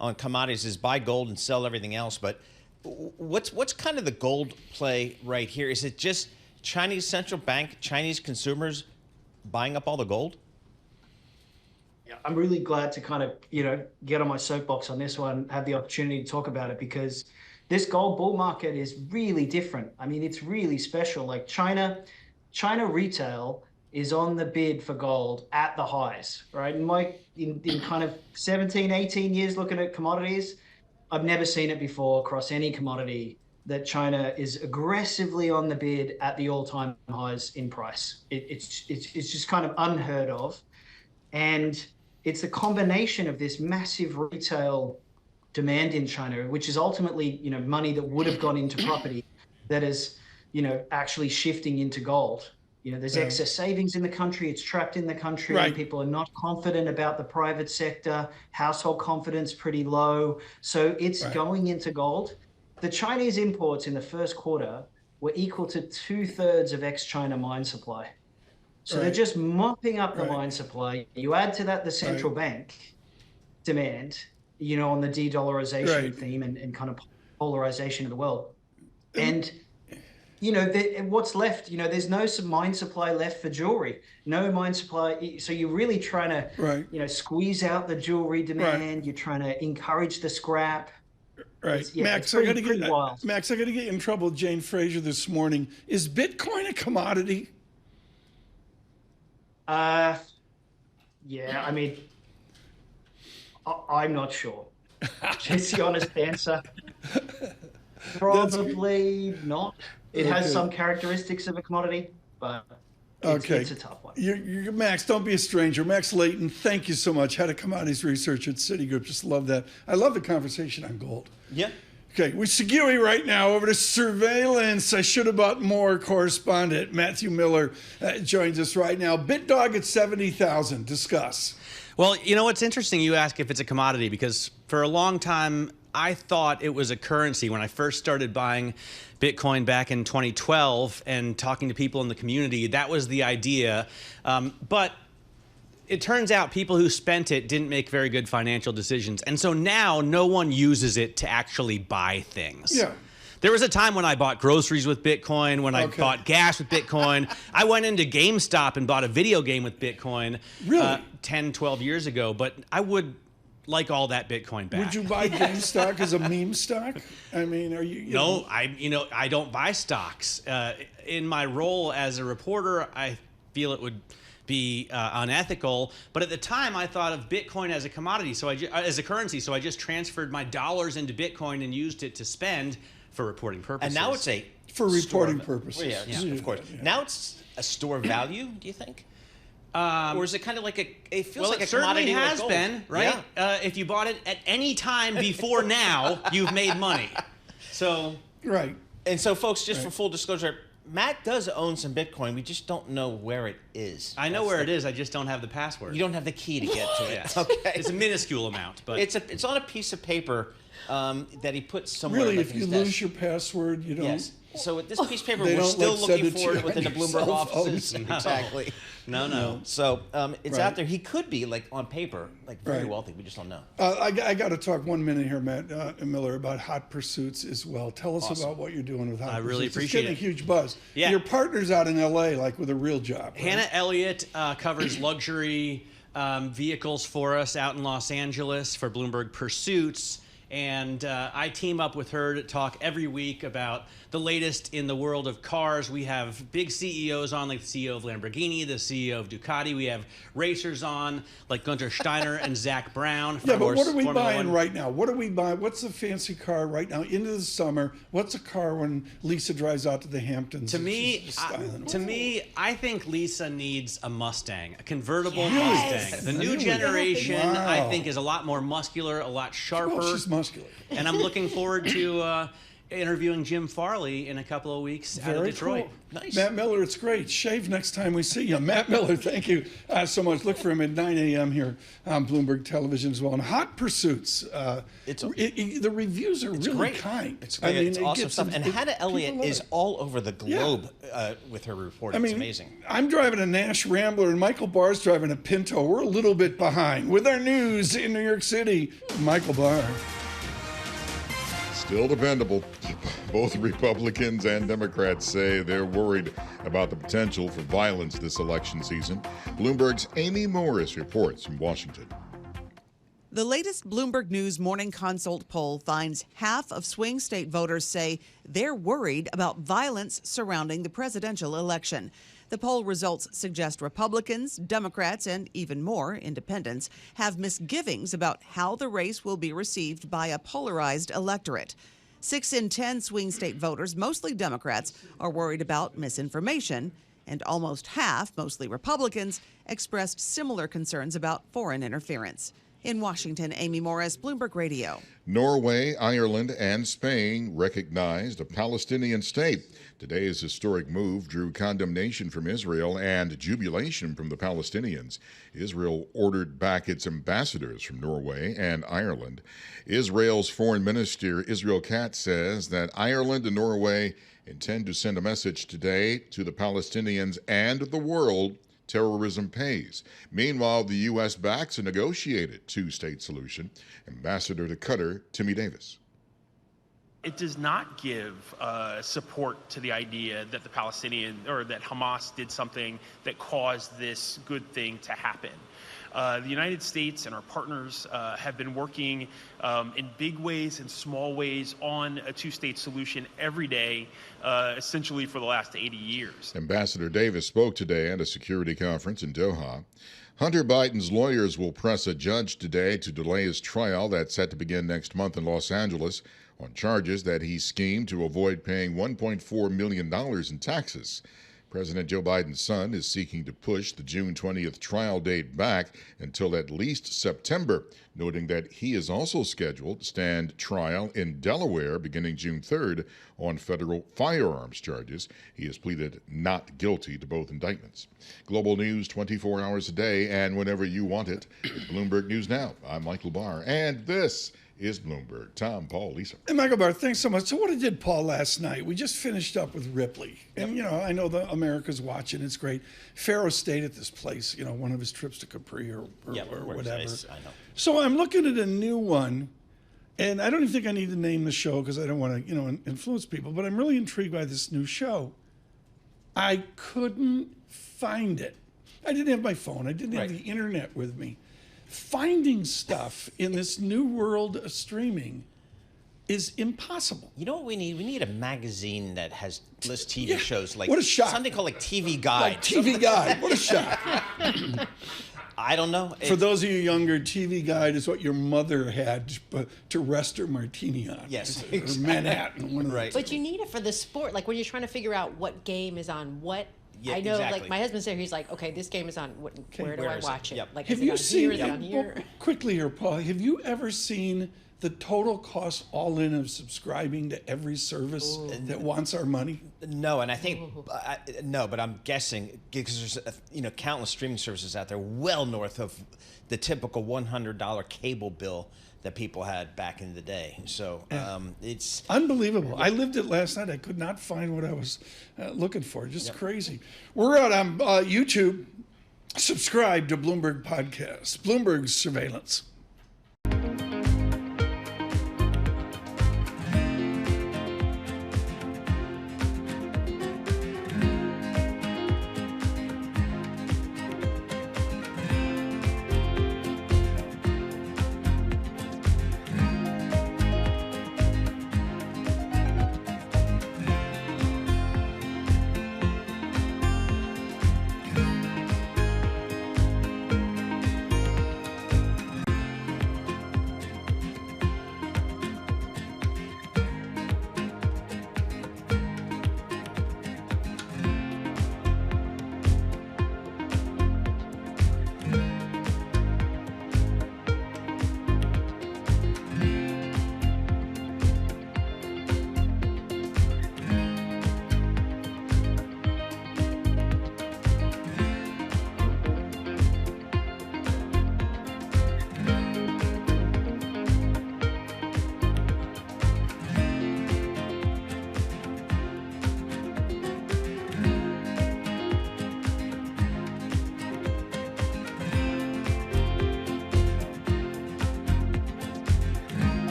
on commodities is buy gold and sell everything else. But what's kind of the gold play right here? Is it just Chinese central bank, Chinese consumers buying up all the gold? Yeah, I'm really glad to kind of, get on my soapbox on this one, have the opportunity to talk about it because, this gold bull market is really different. I mean, it's really special. Like China retail is on the bid for gold at the highs, right? In kind of 17, 18 years looking at commodities, I've never seen it before across any commodity that China is aggressively on the bid at the all-time highs in price. It's just kind of unheard of. And it's a combination of this massive retail demand in China, which is ultimately, money that would have gone into property that is, actually shifting into gold. There's excess savings in the country. It's trapped in the country. Right. People are not confident about the private sector. Household confidence pretty low. So it's going into gold. The Chinese imports in the first quarter were equal to 2/3 of ex-China mine supply. So they're just mopping up the mine supply. You add to that the central bank demand, on the de-dollarization theme and kind of polarization of the world. And what's left, there's no mine supply left for jewelry, no mine supply. So you're really trying to, squeeze out the jewelry demand. You're trying to encourage the scrap. Right. Max, I got to get you in trouble with Jane Fraser this morning. Is Bitcoin a commodity? Yeah, I mean, I'm not sure. Just the honest answer. Probably not. It has some characteristics of a commodity, but it's a tough one. You're Max, don't be a stranger. Max Layton, thank you so much. Head of Commodities Research at Citigroup. Just love that. I love the conversation on gold. Yeah. Okay, we're Segui right now. Over to surveillance. I should have bought more. Correspondent Matthew Miller joins us right now. BitDog at 70,000. Discuss. Well, what's interesting, you ask if it's a commodity, because for a long time, I thought it was a currency when I first started buying Bitcoin back in 2012 and talking to people in the community. That was the idea. But it turns out people who spent it didn't make very good financial decisions. And so now no one uses it to actually buy things. Yeah. There was a time when I bought groceries with Bitcoin, when I bought gas with Bitcoin. I went into GameStop and bought a video game with Bitcoin 10, 12 years ago. But I would like all that Bitcoin back. Would you buy GameStop as a meme stock? I mean, are you? No, I don't buy stocks. In my role as a reporter, I feel it would be unethical. But at the time, I thought of Bitcoin as a commodity, as a currency. So I just transferred my dollars into Bitcoin and used it to spend for reporting purposes. And now it's for reporting purposes. Well, yeah, of course. Yeah. Now it's a store of value. Do you think? Or is it kind of like it feels like a commodity? Well, it certainly has like been, right? Yeah. If you bought it at any time before now, you've made money. So. Right. And so, folks, just for full disclosure, Matt does own some Bitcoin. We just don't know where it is. I know where it is. I just don't have the password. You don't have the key to get to it. Yes. Okay. It's a minuscule amount, but it's on a piece of paper that he puts somewhere. Really, like if you lose your password, you don't. Yes. So this piece of paper, we're still looking for it within the Bloomberg offices. Exactly. No. So it's out there. He could be on paper, very wealthy. We just don't know. I got to talk 1 minute here, Matt Miller, about Hot Pursuits as well. Tell us about what you're doing with Hot Pursuits. I really appreciate it. It's getting a huge buzz. Yeah. Your partner's out in L.A. with a real job. Right? Hannah Elliott covers luxury vehicles for us out in Los Angeles for Bloomberg Pursuits. And I team up with her to talk every week about the latest in the world of cars. We have big CEOs on, like the CEO of Lamborghini, the CEO of Ducati. We have racers on, like Gunter Steiner and Zach Brown. Yeah, but what are we buying right now? What are we buying? What's the fancy car right now into the summer? What's a car when Lisa drives out to the Hamptons? To me, I think Lisa needs a Mustang, a convertible Mustang. The new generation, I think, is a lot more muscular, a lot sharper. Well, she's muscular. And I'm looking forward to interviewing Jim Farley in a couple of weeks out of Detroit. Cool. Nice. Matt Miller, it's great. Shave next time we see you. Matt Miller, thank you so much. Look for him at 9 a.m. here on Bloomberg Television as well. And Hot Pursuits, the reviews are really great. Kind. It's awesome stuff. And Hannah Elliott is all over the globe with her reporting. It's amazing. I'm driving a Nash Rambler and Michael Barr's driving a Pinto. We're a little bit behind. With our news in New York City, Michael Barr. Still dependable. Both Republicans and Democrats say they're worried about the potential for violence this election season. Bloomberg's Amy Morris reports from Washington. The latest Bloomberg News Morning Consult poll finds half of swing state voters say they're worried about violence surrounding the presidential election. The poll results suggest Republicans, Democrats, and even more independents have misgivings about how the race will be received by a polarized electorate. 6 in 10 swing state voters, mostly Democrats, are worried about misinformation, and almost half, mostly Republicans, expressed similar concerns about foreign interference. In Washington, Amy Morris, Bloomberg Radio. Norway, Ireland, and Spain recognized a Palestinian state. Today's historic move drew condemnation from Israel and jubilation from the Palestinians. Israel ordered back its ambassadors from Norway and Ireland. Israel's Foreign Minister Israel Katz says that Ireland and Norway intend to send a message today to the Palestinians and the world: terrorism pays. Meanwhile, the U.S. backs a negotiated two-state solution. Ambassador to Qatar, Timmy Davis. It does not give support to the idea that the Palestinian or that Hamas did something that caused this good thing to happen. The United States and our partners have been working in big ways and small ways on a two-state solution every day, essentially for the last 80 years. Ambassador Davis spoke today at a security conference in Doha. Hunter Biden's lawyers will press a judge today to delay his trial that's set to begin next month in Los Angeles on charges that he schemed to avoid paying $1.4 million in taxes. President Joe Biden's son is seeking to push the June 20th trial date back until at least September, noting that he is also scheduled to stand trial in Delaware beginning June 3rd on federal firearms charges. He has pleaded not guilty to both indictments. Global news 24 hours a day and whenever you want it. Bloomberg News Now. I'm Michael Barr, and this is Bloomberg. Tom, Paul, Lisa. And Michael Barr, thanks so much. So what did Paul last night? We just finished up with Ripley. And, I know the America's watching. It's great. Pharaoh stayed at this place, one of his trips to Capri or whatever. Nice. I know. So I'm looking at a new one, and I don't even think I need to name the show because I don't want to, influence people, but I'm really intrigued by this new show. I couldn't find it. I didn't have my phone. I didn't have the internet with me. Finding stuff in this new world of streaming is impossible. You know what we need? We need a magazine that has lists TV shows like what a shock. Something called like TV Guide. Like TV Guide. What a shock. I don't know. For those of you younger, TV Guide is what your mother had to rest her martini on. Yes, or Manhattan. Right. But you need it for the sport, like when you're trying to figure out what game is on what. Yeah, I know, exactly. like my husband said, he's like, okay, this game is on. Where do I watch it? Yep. Like, Have is it you on seen? here? Is it on here? Well, quickly here, Paul. Have you ever seen the total cost all in of subscribing to every service that wants our money? No, and I think no, but I'm guessing because there's countless streaming services out there well north of the typical $100 cable bill that people had back in the day. So it's unbelievable. I lived it last night. I could not find what I was looking for. Just crazy. We're out on YouTube. Subscribe to Bloomberg Podcast, Bloomberg's Surveillance.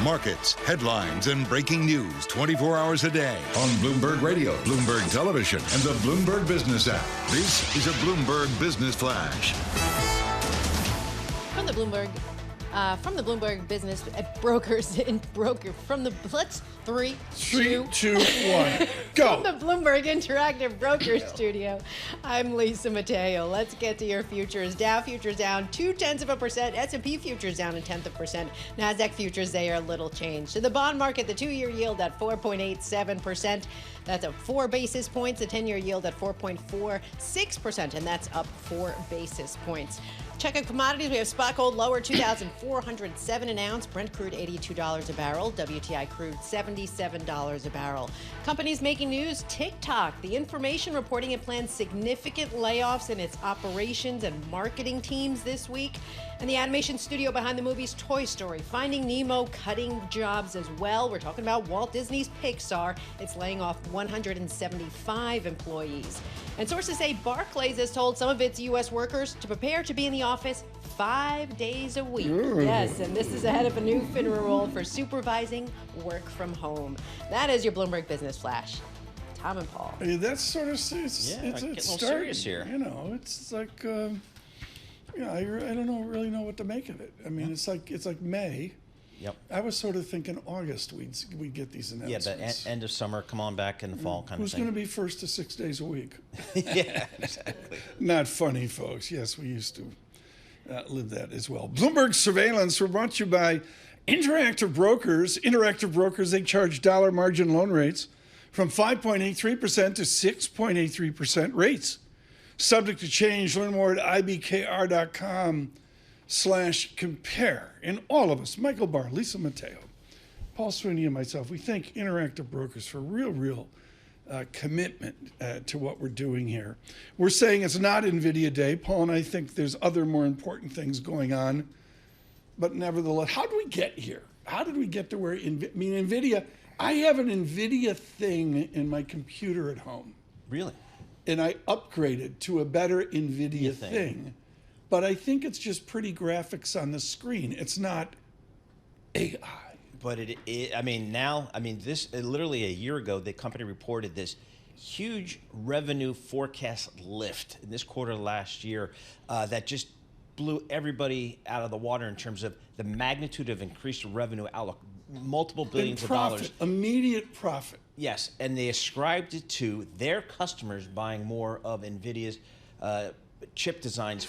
Markets, headlines, and breaking news 24 hours a day on Bloomberg Radio, Bloomberg Television, and the Bloomberg Business app. This is a Bloomberg Business Flash. From the Bloomberg Business Brokers in Broker from the let's 3, 2, 1, go. From the Bloomberg Interactive Broker Studio, I'm Lisa Mateo. Let's get to your futures. Dow futures down 0.2%. S&P futures down 0.1%. Nasdaq futures, they are a little changed. To the bond market, the 2-year yield at 4.87%. That's up 4 basis points. The 10-year yield at 4.46%, and that's up 4 basis points. Check out commodities. We have spot gold lower, $2,407 an ounce. Brent crude, $82 a barrel. WTI crude, $77 a barrel. Companies making news. TikTok, the information reporting it plans significant layoffs in its operations and marketing teams this week. And the animation studio behind the movies Toy Story, Finding Nemo, cutting jobs as well. We're talking about Walt Disney's Pixar. It's laying off 175 employees. And sources say Barclays has told some of its U.S. workers to prepare to be in the office 5 days a week. Yes, and this is ahead of a new FINRA rule for supervising work from home. That is your Bloomberg Business Flash. Tom and Paul. That's sort of it's getting a little starting, serious here. You know, it's like I don't really know what to make of it. I mean, it's like May. Yep. I was sort of thinking August we'd get these announcements. Yeah, the end of summer, come on back in the fall kind of Who's thing. going to be first to 6 days a week? Yeah, exactly. Not funny, folks. Yes, we used to live that as well. Bloomberg Surveillance were brought to you by Interactive Brokers. Interactive Brokers, they charge dollar margin loan rates from 5.83% to 6.83% rates. Subject to change. Learn more at ibkr.com/compare. And all of us, Michael Barr, Lisa Mateo, Paul Sweeney, and myself, we thank Interactive Brokers for real commitment to what we're doing here. We're saying it's not NVIDIA Day. Paul and I think there's other more important things going on. But nevertheless, how did we get here? How did we get to where, NVIDIA, I have an NVIDIA thing in my computer at home. Really? And I upgraded to a better NVIDIA thing. But I think it's just pretty graphics on the screen. It's not AI. But this literally a year ago, the company reported this huge revenue forecast lift in this quarter last year that just blew everybody out of the water in terms of the magnitude of increased revenue outlook, multiple billions of dollars. Immediate profit. Yes, and they ascribed it to their customers buying more of NVIDIA's chip designs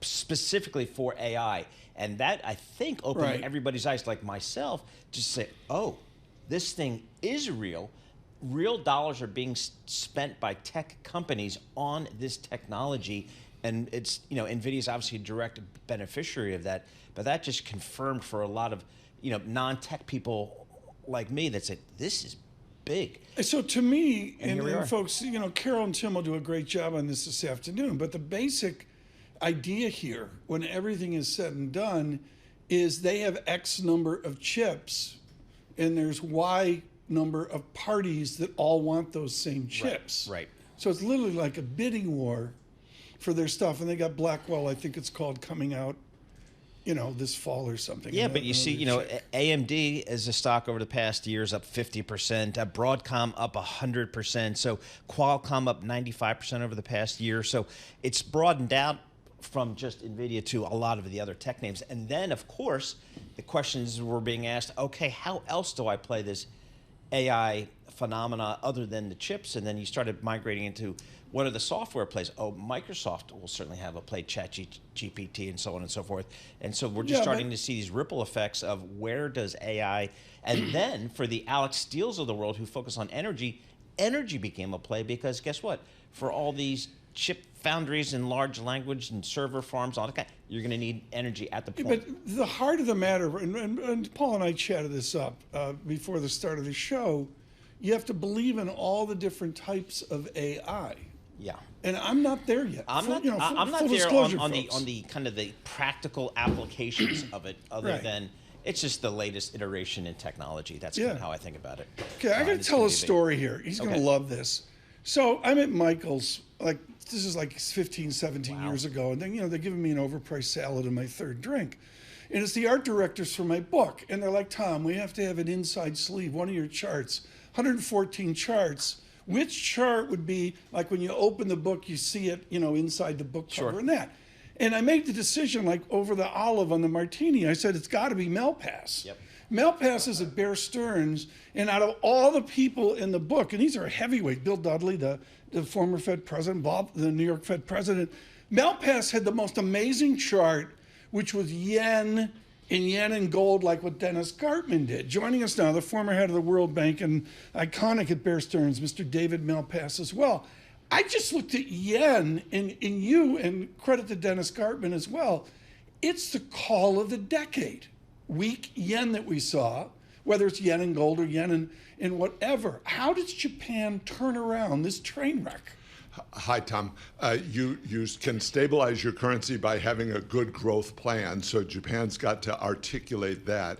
specifically for AI. And that, I think, opened everybody's eyes, like myself, to say, oh, this thing is real. Real dollars are being spent by tech companies on this technology. And it's, NVIDIA's obviously a direct beneficiary of that. But that just confirmed for a lot of, non-tech people like me that said, this is big. So to me, and folks, Carol and Tim will do a great job on this afternoon. But the basic idea here, when everything is said and done, is they have X number of chips and there's Y number of parties that all want those same chips. Right. So it's literally like a bidding war for their stuff. And they got Blackwell, I think it's called, coming out, this fall or something. Yeah, but you see, AMD as a stock over the past year is up 50%, Broadcom up 100%, so Qualcomm up 95% over the past year. So it's broadened out from just NVIDIA to a lot of the other tech names. And then, of course, the questions were being asked, okay, how else do I play this AI phenomena other than the chips? And then you started migrating into what are the software plays? Oh, Microsoft will certainly have a play, ChatGPT and so on and so forth. And so we're just starting to see these ripple effects of where does AI, and then for the Alex Steeles of the world who focus on energy became a play because guess what? For all these chip foundries and large language and server farms, all that kind, you're going to need energy at the point. But the heart of the matter, and Paul and I chatted this up before the start of the show, you have to believe in all the different types of AI. Yeah. And I'm not there yet. I'm not there on the kind of the practical applications of it, other than it's just the latest iteration in technology. That's kind of how I think about it. Okay, I got to tell a story here. He's going to love this. So I'm at Michael's, this is like 15, 17 years ago, and then, they're giving me an overpriced salad and my third drink. And it's the art directors for my book. And they're like, Tom, we have to have an inside sleeve, one of your charts, 114 charts. Which chart would be like when you open the book, you see it, inside the book cover and that. And I made the decision, like over the olive on the martini, I said, it's got to be Malpass. Yep. Malpass is at Bear Stearns, and out of all the people in the book, and these are heavyweight, Bill Dudley, the former Fed president, Bob, the New York Fed president, Malpass had the most amazing chart, which was yen and gold, like what Dennis Gartman did. Joining us now, the former head of the World Bank and iconic at Bear Stearns, Mr. David Malpass as well. I just looked at yen, and you, and credit to Dennis Gartman as well, it's the call of the decade. Weak yen that we saw, whether it's yen and gold or yen and whatever. How does Japan turn around this train wreck? Hi, Tom. You can stabilize your currency by having a good growth plan, so Japan's got to articulate that.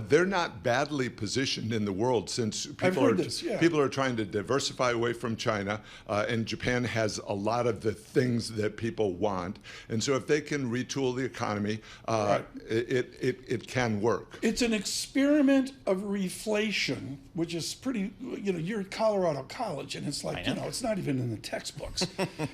They're not badly positioned in the world since people are trying to diversify away from China, and Japan has a lot of the things that people want. And so if they can retool the economy, it can work. It's an experiment of reflation, which is pretty, you're at Colorado College, and it's like, it's not even in the textbooks.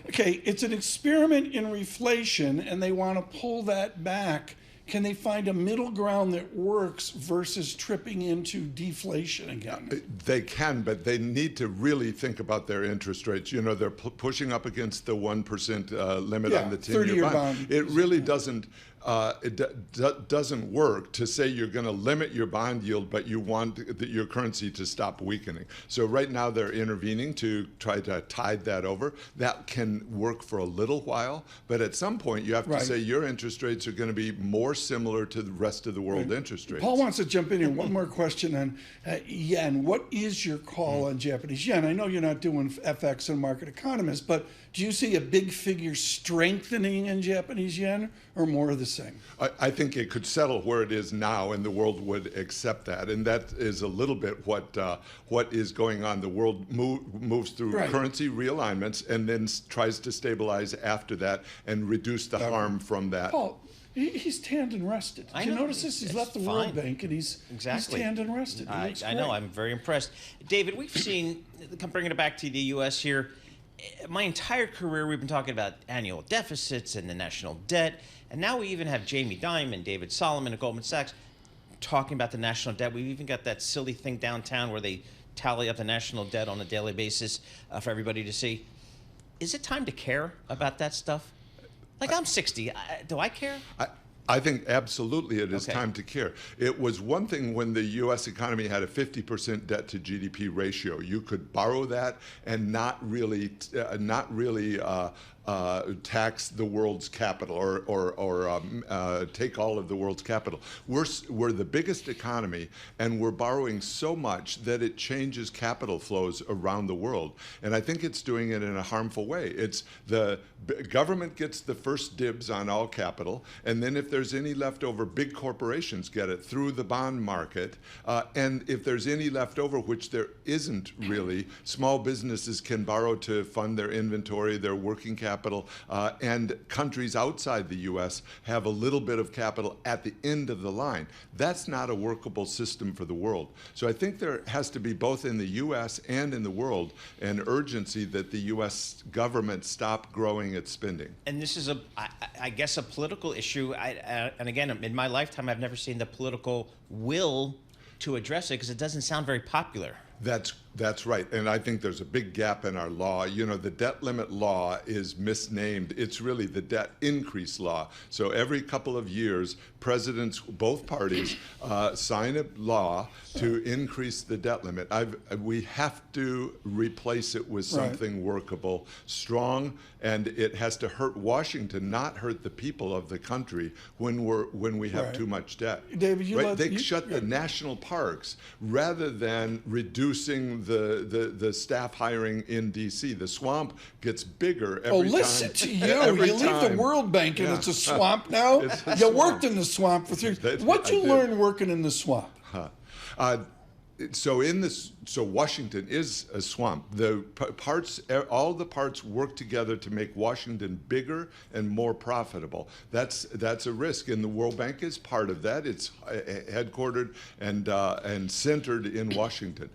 Okay, it's an experiment in reflation, and they want to pull that back. Can they find a middle ground that works versus tripping into deflation again? They can, but they need to really think about their interest rates. They're pushing up against the 1% limit on the 10-year bond. It really doesn't. Doesn't work to say you're going to limit your bond yield, but you want your currency to stop weakening. So right now they're intervening to try to tide that over. That can work for a little while, but at some point you have to say your interest rates are going to be more similar to the rest of the world interest rates. Paul wants to jump in here. One more question on yen. What is your call on Japanese yen? I know you're not doing FX and market economists, but do you see a big figure strengthening in Japanese yen or more of the same? I think it could settle where it is now, and the world would accept that. And that is a little bit what is going on. The world moves through currency realignments and then tries to stabilize after that and reduce the harm from that. Paul, he's tanned and rested. Did you notice this? He's left the World Bank, and he's tanned and rested. I know. I'm very impressed. David, we've seen, bringing it back to the U.S. here, my entire career, we've been talking about annual deficits and the national debt, and now we even have Jamie Dimon, David Solomon at Goldman Sachs talking about the national debt. We've even got that silly thing downtown where they tally up the national debt on a daily basis for everybody to see. Is it time to care about that stuff? Like, I'm 60. Do I care? I think absolutely it is time to care. It was one thing when the U.S. economy had a 50% debt to GDP ratio. You could borrow that and not really tax the world's capital or take all of the world's capital. We're the biggest economy, and we're borrowing so much that it changes capital flows around the world. And I think it's doing it in a harmful way. It's the government gets the first dibs on all capital, and then if there's any left over, big corporations get it through the bond market. And if there's any left over, which there isn't really, small businesses can borrow to fund their inventory, their working capital, and countries outside the U.S. have a little bit of capital at the end of the line. That's not a workable system for the world. So I think there has to be, both in the U.S. and in the world, an urgency that the U.S. government stop growing its spending. And this is, I guess, a political issue. And again, in my lifetime, I've never seen the political will to address it because it doesn't sound very popular. That's right. And I think there's a big gap in our law. The debt limit law is misnamed. It's really the debt increase law. So every couple of years, presidents, both parties, sign a law to increase the debt limit. We have to replace it with something workable, strong, and it has to hurt Washington, not hurt the people of the country when we have too much debt. David, they shut the national parks rather than reducing the staff hiring in D.C. The swamp gets bigger every time. Oh, listen to you. You leave the World Bank and it's a swamp now? You worked in the swamp for 3 years. What'd you learn working in the swamp? So Washington is a swamp. All the parts work together to make Washington bigger and more profitable. That's a risk, and the World Bank is part of that. It's headquartered and centered in Washington.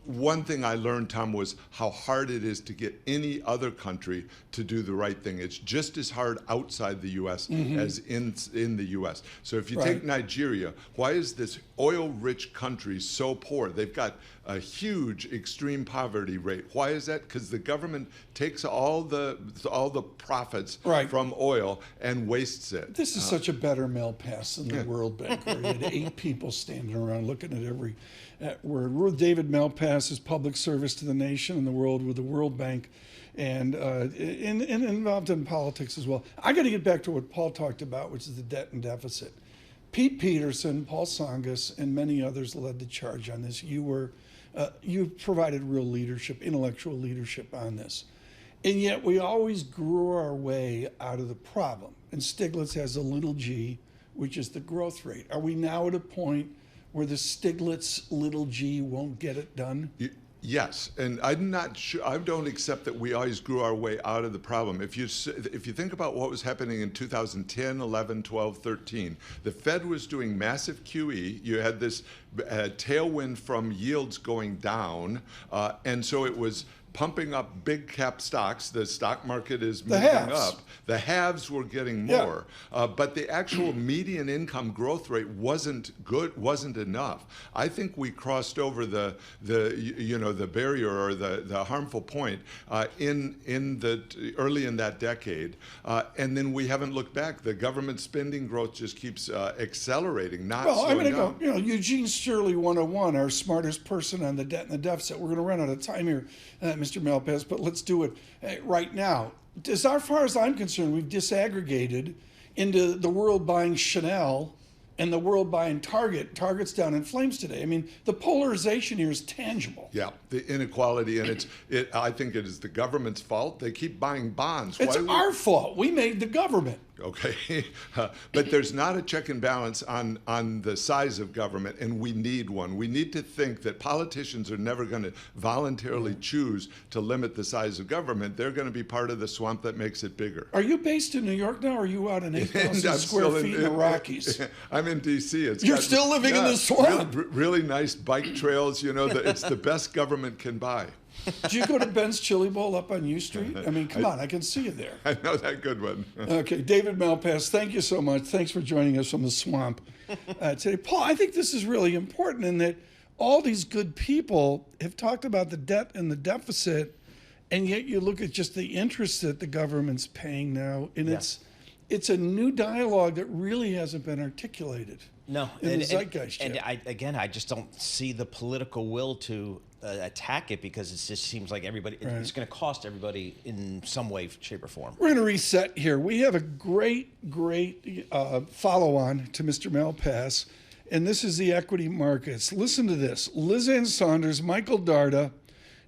One thing I learned, Tom, was how hard it is to get any other country to do the right thing. It's just as hard outside the U.S. as in the U.S. So if you take Nigeria, why is this oil-rich country so poor? They've got a huge extreme poverty rate. Why is that? Because the government takes all the profits from oil and wastes it. This is such a better Malpass than the World Bank, where you had 8 people standing around looking at every word. We're with David Malpass, is public service to the nation and the world with the World Bank, and involved in politics as well. I got to get back to what Paul talked about, which is the debt and deficit. Pete Peterson, Paul Tsongas, and many others led the charge on this. You provided real leadership, intellectual leadership on this. And yet we always grew our way out of the problem. And Stiglitz has a little g, which is the growth rate. Are we now at a point where the Stiglitz little g won't get it done? Yes, and I'm not sure. I don't accept that we always grew our way out of the problem. If you think about what was happening in 2010, 11, 12, 13, the Fed was doing massive QE. You had this tailwind from yields going down, and so it was pumping up big cap stocks. The stock market is moving up. The haves were getting more, but the actual median income growth rate wasn't enough. I think we crossed over the barrier or the harmful point early in that decade, and then we haven't looked back. The government spending growth just keeps accelerating, not slowing down. Eugene Shirley 101, our smartest person on the debt and the deficit. We're going to run out of time here, Mr. Malpass, but let's do it right now. As far as I'm concerned, we've disaggregated into the world buying Chanel and the world buying Target. Target's down in flames today. I mean, the polarization here is tangible. Yeah, the inequality, and I think it is the government's fault. They keep buying bonds. It's our fault. We made the government. Okay, but there's not a check and balance on the size of government, and we need one. We need to think that politicians are never going to voluntarily choose to limit the size of government. They're going to be part of the swamp that makes it bigger. Are you based in New York now, or are you out in 8,000 square feet in the Rockies? I'm in D.C. You're still living in the swamp. Really nice bike trails. It's the best government can buy. Did you go to Ben's Chili Bowl up on U Street? I mean, come on, I can see you there. I know that good one. Okay, David Malpass, thank you so much. Thanks for joining us from the swamp today. Paul, I think this is really important in that all these good people have talked about the debt and the deficit, and yet you look at just the interest that the government's paying now, and it's a new dialogue that really hasn't been articulated. No, in the zeitgeist. And I just don't see the political will to attack it, because it just seems like it's going to cost everybody in some way, shape, or form. We're going to reset here. We have a great follow-on to Mr. Malpass, and this is the equity markets. Listen to this. Ann Sonders, Michael Darda,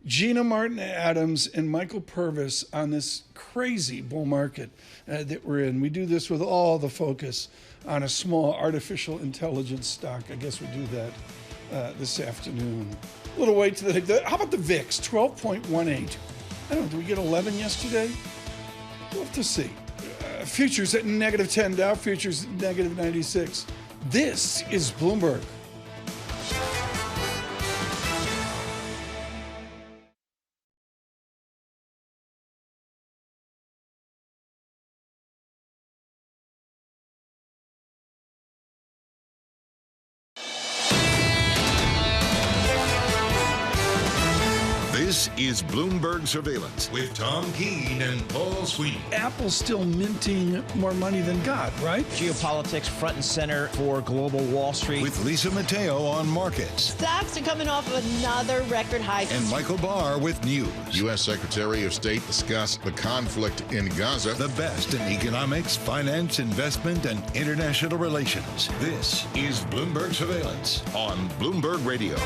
Gina Martin-Adams, and Michael Purvis on this crazy bull market that we're in. We do this with all the focus on a small artificial intelligence stock. I guess we'll do that this afternoon. A little wait to how about the VIX, 12.18? I don't know, did we get 11 yesterday? We'll have to see. Futures at -10, Dow futures -96. This is Bloomberg. This is Bloomberg Surveillance with Tom Keene and Paul Sweeney. Apple's still minting more money than God, right? Geopolitics front and center for global Wall Street. With Lisa Mateo on markets. Stocks are coming off of another record high. And Michael Barr with news. U.S. Secretary of State discussed the conflict in Gaza. The best in economics, finance, investment, and international relations. This is Bloomberg Surveillance on Bloomberg Radio.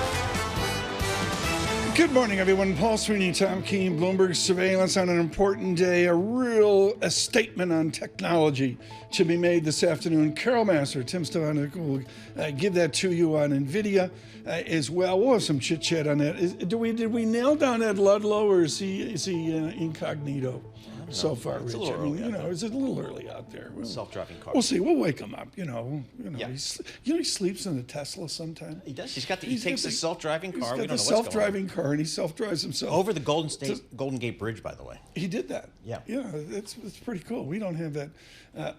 Good morning, everyone. Paul Sweeney, Tom Keene, Bloomberg surveillance on an important day. A statement on technology to be made this afternoon. Carol Massar, Tim Stefanik will give that to you on Nvidia as well. We'll have some chit chat on that. Did we nail down Ed Ludlow, or is he incognito so far, Rich? It's a little early is it a little early out there? Self-driving car. We'll see. We'll wake him up. Yeah. He sleeps in a Tesla sometime. He does. He takes the self-driving car. He's We got don't the know what's going on. self-driving car, and he self-drives himself Over the Golden Gate Bridge, by the way. He did that. Yeah. Yeah, it's pretty cool. We don't have that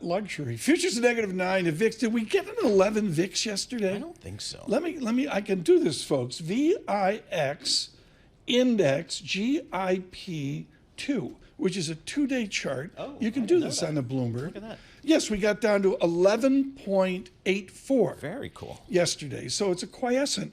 luxury. Futures a -9. The VIX. Did we get an 11 VIX yesterday? I don't think so. Let me. I can do this, folks. VIX index GIP2, which is a 2-day chart. Oh, you can I do didn't know this that. on the Bloomberg. Look at that. Yes, we got down to 11.84. Very cool. Yesterday. So it's a quiescent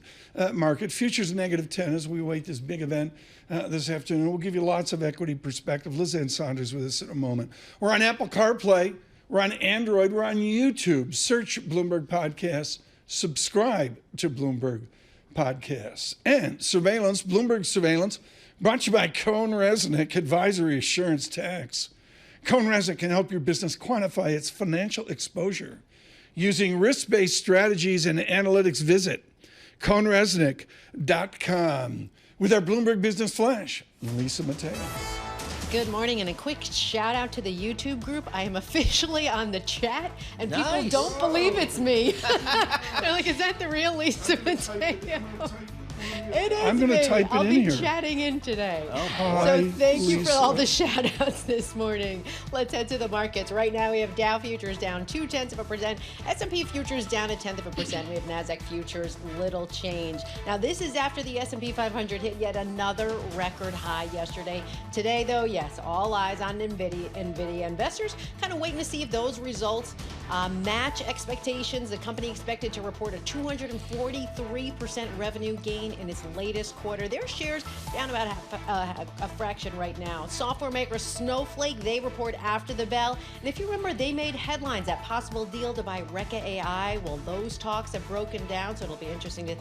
market. Futures -10 as we wait this big event this afternoon. We'll give you lots of equity perspective. Ann Sonders with us in a moment. We're on Apple CarPlay. We're on Android. We're on YouTube. Search Bloomberg Podcasts. Subscribe to Bloomberg Podcasts. And surveillance, Bloomberg Surveillance, brought to you by Cohn Resnick Advisory Assurance Tax. Cohn Resnick can help your business quantify its financial exposure using risk-based strategies and analytics. Visit cohnresnick.com. With our Bloomberg Business Flash, Lisa Mateo. Good morning, and a quick shout out to the YouTube group. I am officially on the chat, and people Nice. don't believe it's me. They're like, is that the real Lisa Mateo? It is. I'm gonna type it I'll in be here. chatting in today. Hi, So thank you for Lisa. all the shout outs this morning. Let's head to the markets. Right now we have Dow futures down 0.2%, S&P futures down 0.1%. We have NASDAQ futures little change. Now this is after the S&P 500 hit yet another record high yesterday. Today though, yes, all eyes on Nvidia. Investors kind of waiting to see if those results match expectations. The company expected to report a 243% revenue gain in its latest quarter. Their shares down about a fraction right now. Software maker Snowflake, they report after the bell. And if you remember, they made headlines, that possible deal to buy Reka AI. Well, those talks have broken down, so it'll be interesting to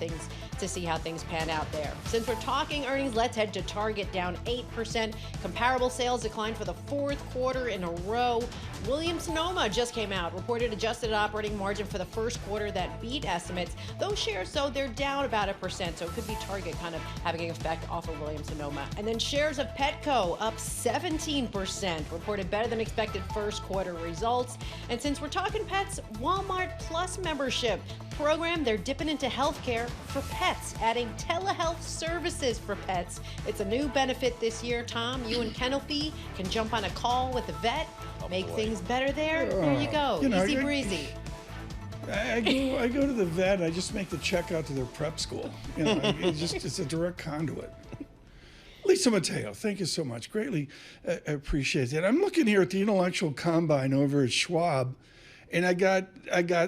see how things pan out there. Since we're talking earnings, let's head to Target, down 8%. Comparable sales declined for the fourth quarter in a row. Williams-Sonoma just came out, reported adjusted operating margin for the first quarter that beat estimates. Those shares, though, they're down about 1%, so it could be Target kind of having an effect off of Williams-Sonoma. And then shares of Petco up 17%, reported better than expected first quarter results. And since we're talking pets, Walmart Plus membership program, they're dipping into healthcare for pets, adding telehealth services for pets. It's a new benefit this year. Tom, you and Kennelfie can jump on a call with a vet, make things better there. There you go. Easy breezy. I go to the vet. I just make the check out to their prep school. It's a direct conduit. Lisa Mateo, thank you so much. Greatly appreciate that. I'm looking here at the intellectual combine over at Schwab, and I got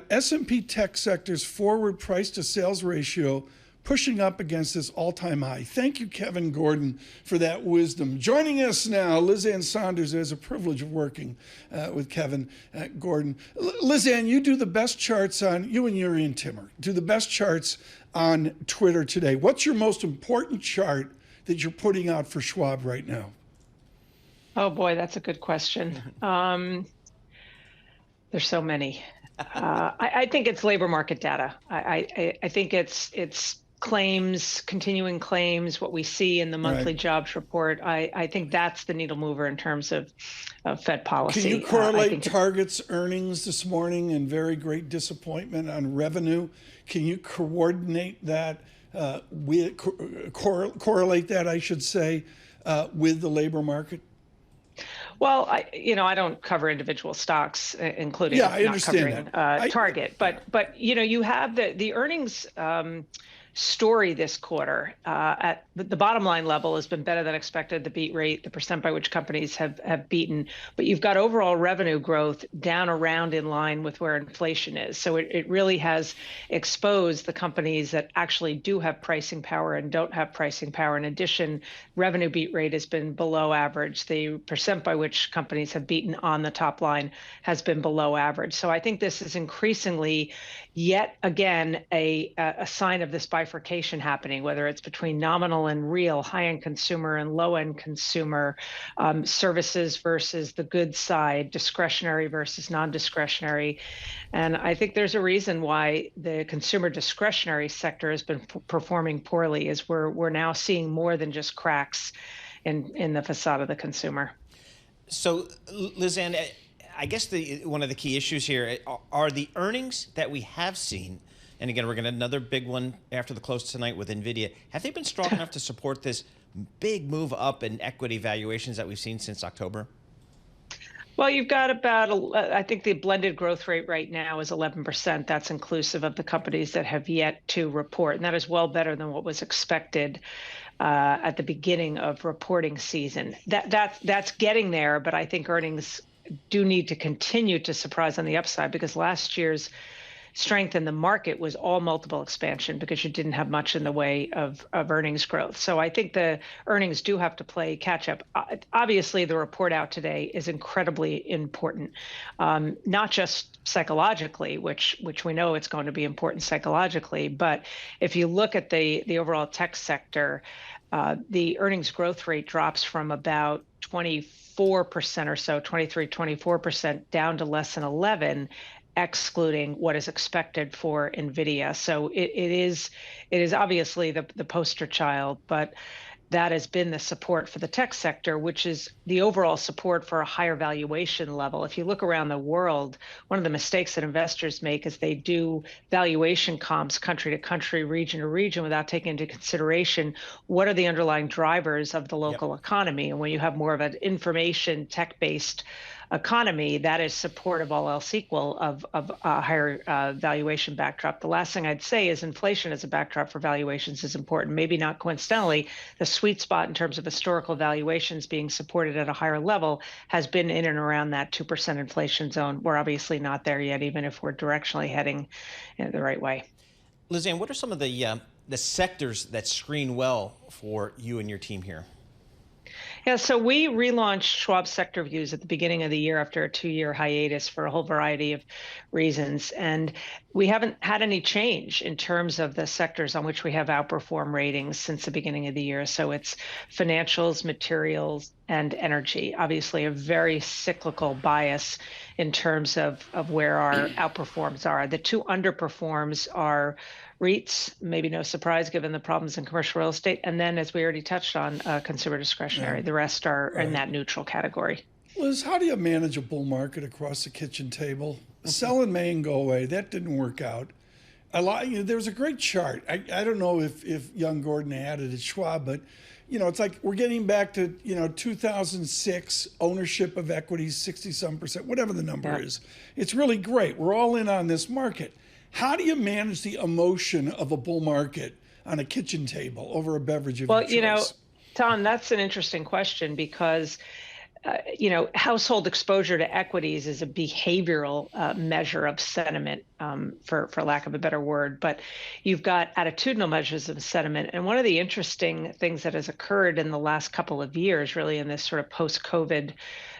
S&P tech sector's forward price to sales ratio pushing up against this all-time high. Thank you, Kevin Gordon, for that wisdom. Joining us now, Ann Sonders. It has a privilege of working with Kevin Gordon. Ann, you do the best charts you and Yuri and Timmer do the best charts on Twitter today. What's your most important chart that you're putting out for Schwab right now? Oh boy, that's a good question. There's so many. I think it's labor market data. I think it's claims, continuing claims, what we see in the monthly jobs report. I think that's the needle mover in terms of Fed policy. Can you correlate Target's earnings this morning and very great disappointment on revenue? Can you coordinate that, correlate that, I should say, with the labor market? Well, I don't cover individual stocks, including I understand covering Target, but you have the earnings story this quarter at the bottom line level has been better than expected. The beat rate, the percent by which companies have beaten, but you've got overall revenue growth down around in line with where inflation is. So it really has exposed the companies that actually do have pricing power and don't have pricing power. In addition, revenue beat rate has been below average. The percent by which companies have beaten on the top line has been below average. So I think this is increasingly yet again a sign of this bifurcation bifurcation happening, whether it's between nominal and real, high-end consumer and low-end consumer, services versus the goods side, discretionary versus non-discretionary. And I think there's a reason why the consumer discretionary sector has been performing poorly, is we're now seeing more than just cracks in the facade of the consumer. So, Lizanne, I guess one of the key issues here are the earnings that we have seen, and again, we're going to another big one after the close tonight with Nvidia. Have they been strong enough to support this big move up in equity valuations that we've seen since October? Well, you've got about, I think the blended growth rate right now is 11%. That's inclusive of the companies that have yet to report. And that is well better than what was expected at the beginning of reporting season. That's getting there, but I think earnings do need to continue to surprise on the upside, because last year's strength in the market was all multiple expansion because you didn't have much in the way of earnings growth. So I think the earnings do have to play catch up. Obviously, the report out today is incredibly important, not just psychologically, which we know it's going to be important psychologically, but if you look at the overall tech sector, the earnings growth rate drops from about 24% or so, 23, 24% down to less than 11, excluding what is expected for Nvidia. So it is obviously the poster child, but that has been the support for the tech sector, which is the overall support for a higher valuation level. If you look around the world, one of the mistakes that investors make is they do valuation comps country to country, region to region, without taking into consideration what are the underlying drivers of the local economy. And when you have more of an information tech-based economy, that is supportive, all else equal, of a higher valuation backdrop. The last thing I'd say is inflation as a backdrop for valuations is important. Maybe not coincidentally, the sweet spot in terms of historical valuations being supported at a higher level has been in and around that 2% inflation zone. We're obviously not there yet, even if we're directionally heading in the right way. Lizanne, what are some of the sectors that screen well for you and your team here? Yeah, so we relaunched Schwab Sector Views at the beginning of the year after a 2-year hiatus for a whole variety of reasons. And we haven't had any change in terms of the sectors on which we have outperform ratings since the beginning of the year. So it's financials, materials, and energy. Obviously, a very cyclical bias in terms of where our outperforms are. The two underperforms are REITs, maybe no surprise given the problems in commercial real estate, and then, as we already touched on, consumer discretionary. The rest are in that neutral category. Liz, how do you manage a bull market across the kitchen table? Sell in May and go away. That didn't work out. There was a great chart. I don't know if young Gordon had it at Schwab, but it's like we're getting back to 2006 ownership of equities, 60-some%, whatever the number is. It's really great. We're all in on this market. How do you manage the emotion of a bull market on a kitchen table over a beverage of your choice? Tom, that's an interesting question because, household exposure to equities is a behavioral measure of sentiment, for lack of a better word. But you've got attitudinal measures of sentiment. And one of the interesting things that has occurred in the last couple of years, really in this sort of post-COVID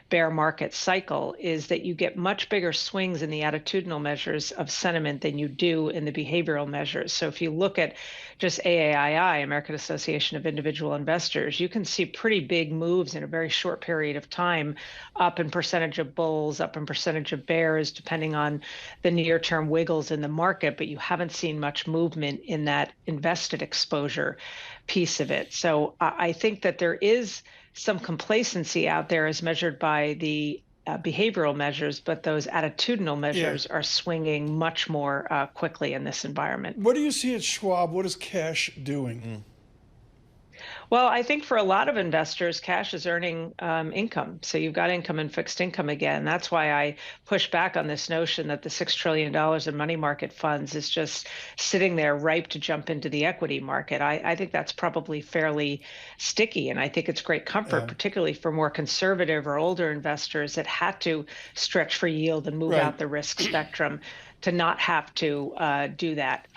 bear market cycle, is that you get much bigger swings in the attitudinal measures of sentiment than you do in the behavioral measures. So if you look at just AAII, American Association of Individual Investors, you can see pretty big moves in a very short period of time, up in percentage of bulls, up in percentage of bears, depending on the near-term wiggles in the market, but you haven't seen much movement in that invested exposure piece of it. So I think that there is some complacency out there as measured by the behavioral measures, but those attitudinal measures are swinging much more quickly in this environment. What do you see at Schwab? What is cash doing? Well, I think for a lot of investors, cash is earning income. So you've got income and fixed income again. That's why I push back on this notion that the $6 trillion in money market funds is just sitting there ripe to jump into the equity market. I think that's probably fairly sticky. And I think it's great comfort, particularly for more conservative or older investors that had to stretch for yield and move out the risk spectrum, to not have to do that.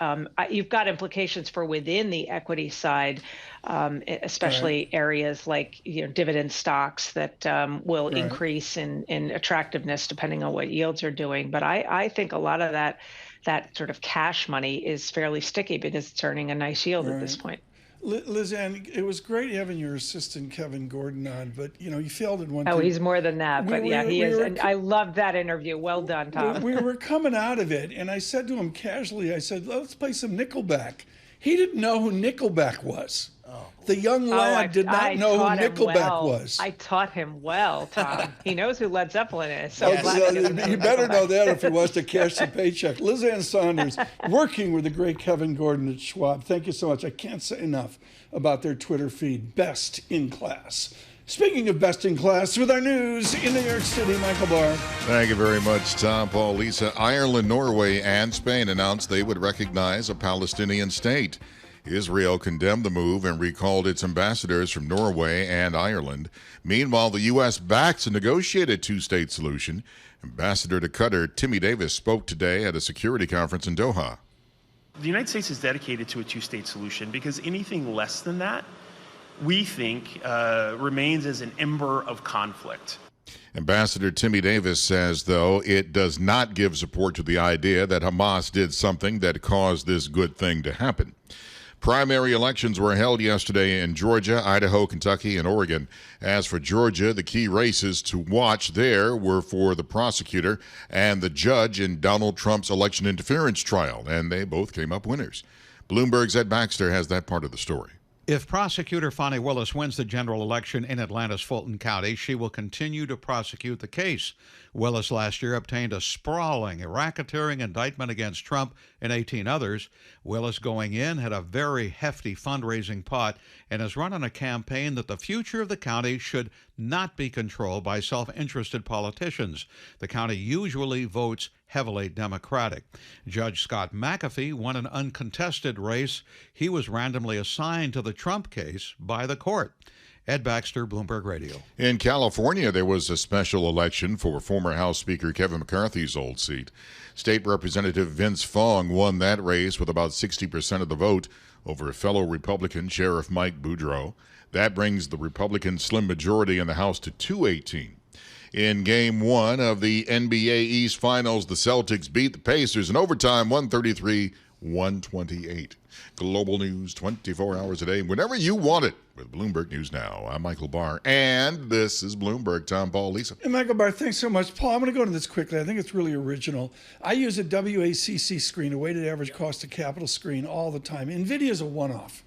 You've got implications for within the equity side, especially areas like dividend stocks that will increase in attractiveness depending on what yields are doing. But I think a lot of that that sort of cash money is fairly sticky because it's earning a nice yield at this point. Liz Ann, it was great having your assistant Kevin Gordon on, but you failed in one thing. Oh, he's more than that, but he is. And I loved that interview. Well done, Tom. We were coming out of it, and I said to him casually, I said, let's play some Nickelback. He didn't know who Nickelback was. The young lad did not know who Nickelback was. I taught him well, Tom. He knows who Led Zeppelin is. So he better know that if he wants to cash the paycheck. Liz Ann Sonders, working with the great Kevin Gordon at Schwab. Thank you so much. I can't say enough about their Twitter feed. Best in class. Speaking of best in class, with our news in New York City, Michael Barr. Thank you very much, Tom, Paul, Lisa. Ireland, Norway, and Spain announced they would recognize a Palestinian state. Israel condemned the move and recalled its ambassadors from Norway and Ireland. Meanwhile, the U.S. backs a negotiated two-state solution. Ambassador to Qatar, Timmy Davis, spoke today at a security conference in Doha. The United States is dedicated to a two-state solution because anything less than that, we think, remains as an ember of conflict. Ambassador Timmy Davis says, though, it does not give support to the idea that Hamas did something that caused this good thing to happen. Primary elections were held yesterday in Georgia, Idaho, Kentucky, and Oregon. As for Georgia, the key races to watch there were for the prosecutor and the judge in Donald Trump's election interference trial, and they both came up winners. Bloomberg's Ed Baxter has that part of the story. If prosecutor Fani Willis wins the general election in Atlanta's Fulton County, she will continue to prosecute the case. Willis last year obtained a sprawling racketeering indictment against Trump and 18 others. Willis, going in, had a very hefty fundraising pot and is running a campaign that the future of the county should not be controlled by self-interested politicians. The county usually votes heavily Democratic. Judge Scott McAfee won an uncontested race. He was randomly assigned to the Trump case by the court. Ed Baxter, Bloomberg Radio. In California, there was a special election for former House Speaker Kevin McCarthy's old seat. State Representative Vince Fong won that race with about 60% of the vote over fellow Republican Sheriff Mike Boudreau. That brings the Republican slim majority in the House to 218. In Game 1 of the NBA East Finals, the Celtics beat the Pacers in overtime, 133-128. Global news 24 hours a day, whenever you want it, with Bloomberg News Now. I'm Michael Barr, and this is Bloomberg. Tom, Paul, Lisa. And Michael Barr, thanks so much. Paul, I'm going to go into this quickly. I think it's really original. I use a WACC screen, a weighted average cost of capital screen, all the time. Nvidia is a one-off.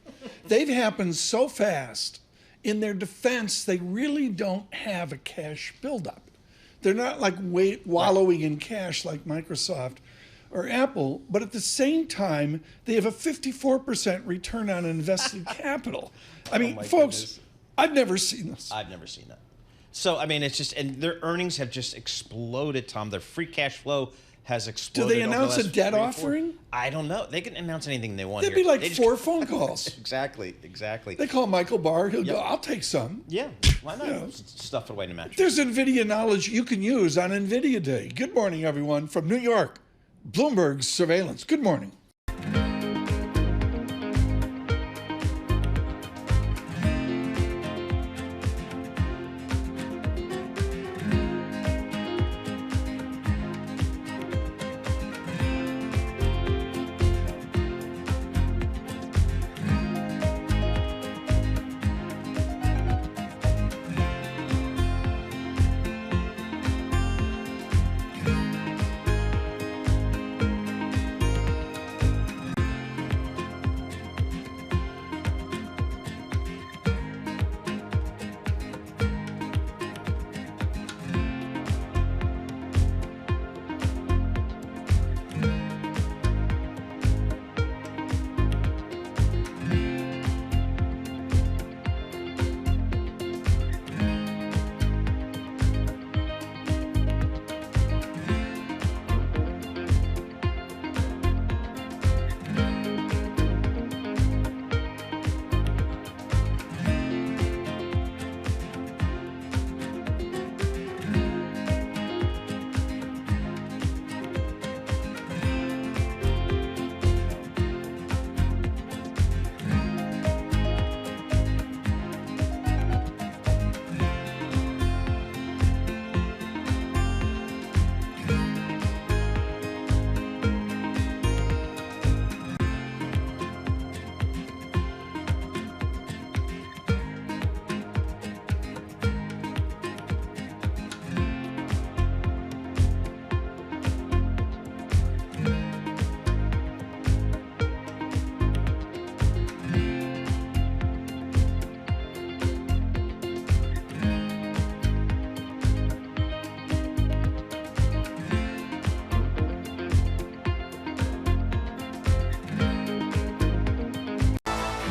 They've happened so fast. In their defense, they really don't have a cash buildup. They're not like wallowing in cash like Microsoft or Apple, but at the same time, they have a 54% return on invested capital. I mean, folks, goodness. I've never seen this. I've never seen that. So, I mean, it's just, and their earnings have just exploded, Tom. Their free cash flow has exploded. Do they announce a debt offering? I don't know. They can announce anything they want. There'd be like 4 phone calls. Exactly. They call Michael Barr. He'll go, I'll take some. Yeah, why not? Stuff it away in a mattress. There's NVIDIA knowledge you can use on NVIDIA Day. Good morning, everyone, from New York. Bloomberg Surveillance. Good morning.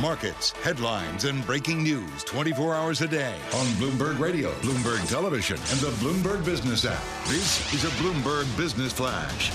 Markets, headlines, and breaking news 24 hours a day on Bloomberg Radio, Bloomberg Television, and the Bloomberg Business app. This is a Bloomberg Business Flash.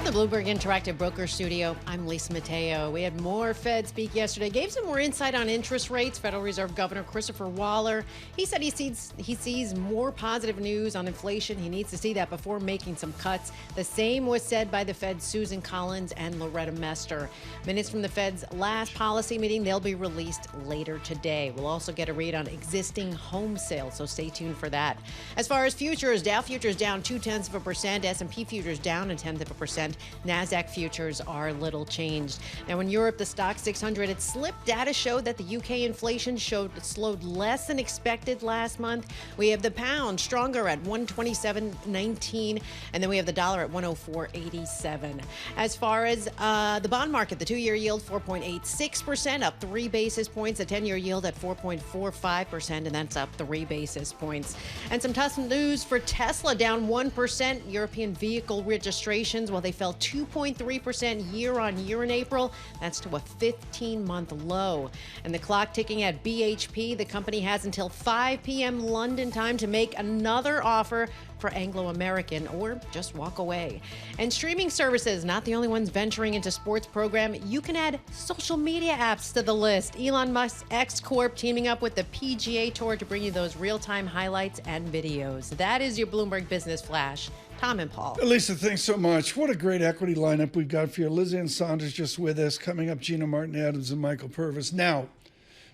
The Bloomberg Interactive Broker Studio, I'm Lisa Mateo. We had more Fed speak yesterday, gave some more insight on interest rates. Federal Reserve Governor Christopher Waller, he said he sees more positive news on inflation. He needs to see that before making some cuts. The same was said by the Fed's Susan Collins and Loretta Mester. Minutes from the Fed's last policy meeting, they'll be released later today. We'll also get a read on existing home sales, so stay tuned for that. As far as futures, Dow futures down 0.2%, S&P futures down 0.1%. NASDAQ futures are little changed. Now in Europe, the stock 600, it slipped. Data showed that the UK inflation slowed less than expected last month. We have the pound stronger at 127.19, and then we have the dollar at 104.87. As far as the bond market, the 2-year yield 4.86%, up 3 basis points. The 10-year yield at 4.45%, and that's up 3 basis points. And some tough news for Tesla, down 1%. European vehicle registrations, well, they fell 2.3% year on year in April. That's to a 15-month low. And the clock ticking at BHP. The company has until 5 p.m. London time to make another offer for Anglo American, or just walk away. And streaming services, not the only ones venturing into sports program. You can add social media apps to the list. Elon Musk's X Corp teaming up with the PGA Tour to bring you those real-time highlights and videos. That is your Bloomberg Business Flash. Tom and Paul. Lisa, thanks so much. What a great equity lineup we've got for you. Ann Sonders just with us. Coming up, Gina Martin-Adams and Michael Purvis. Now,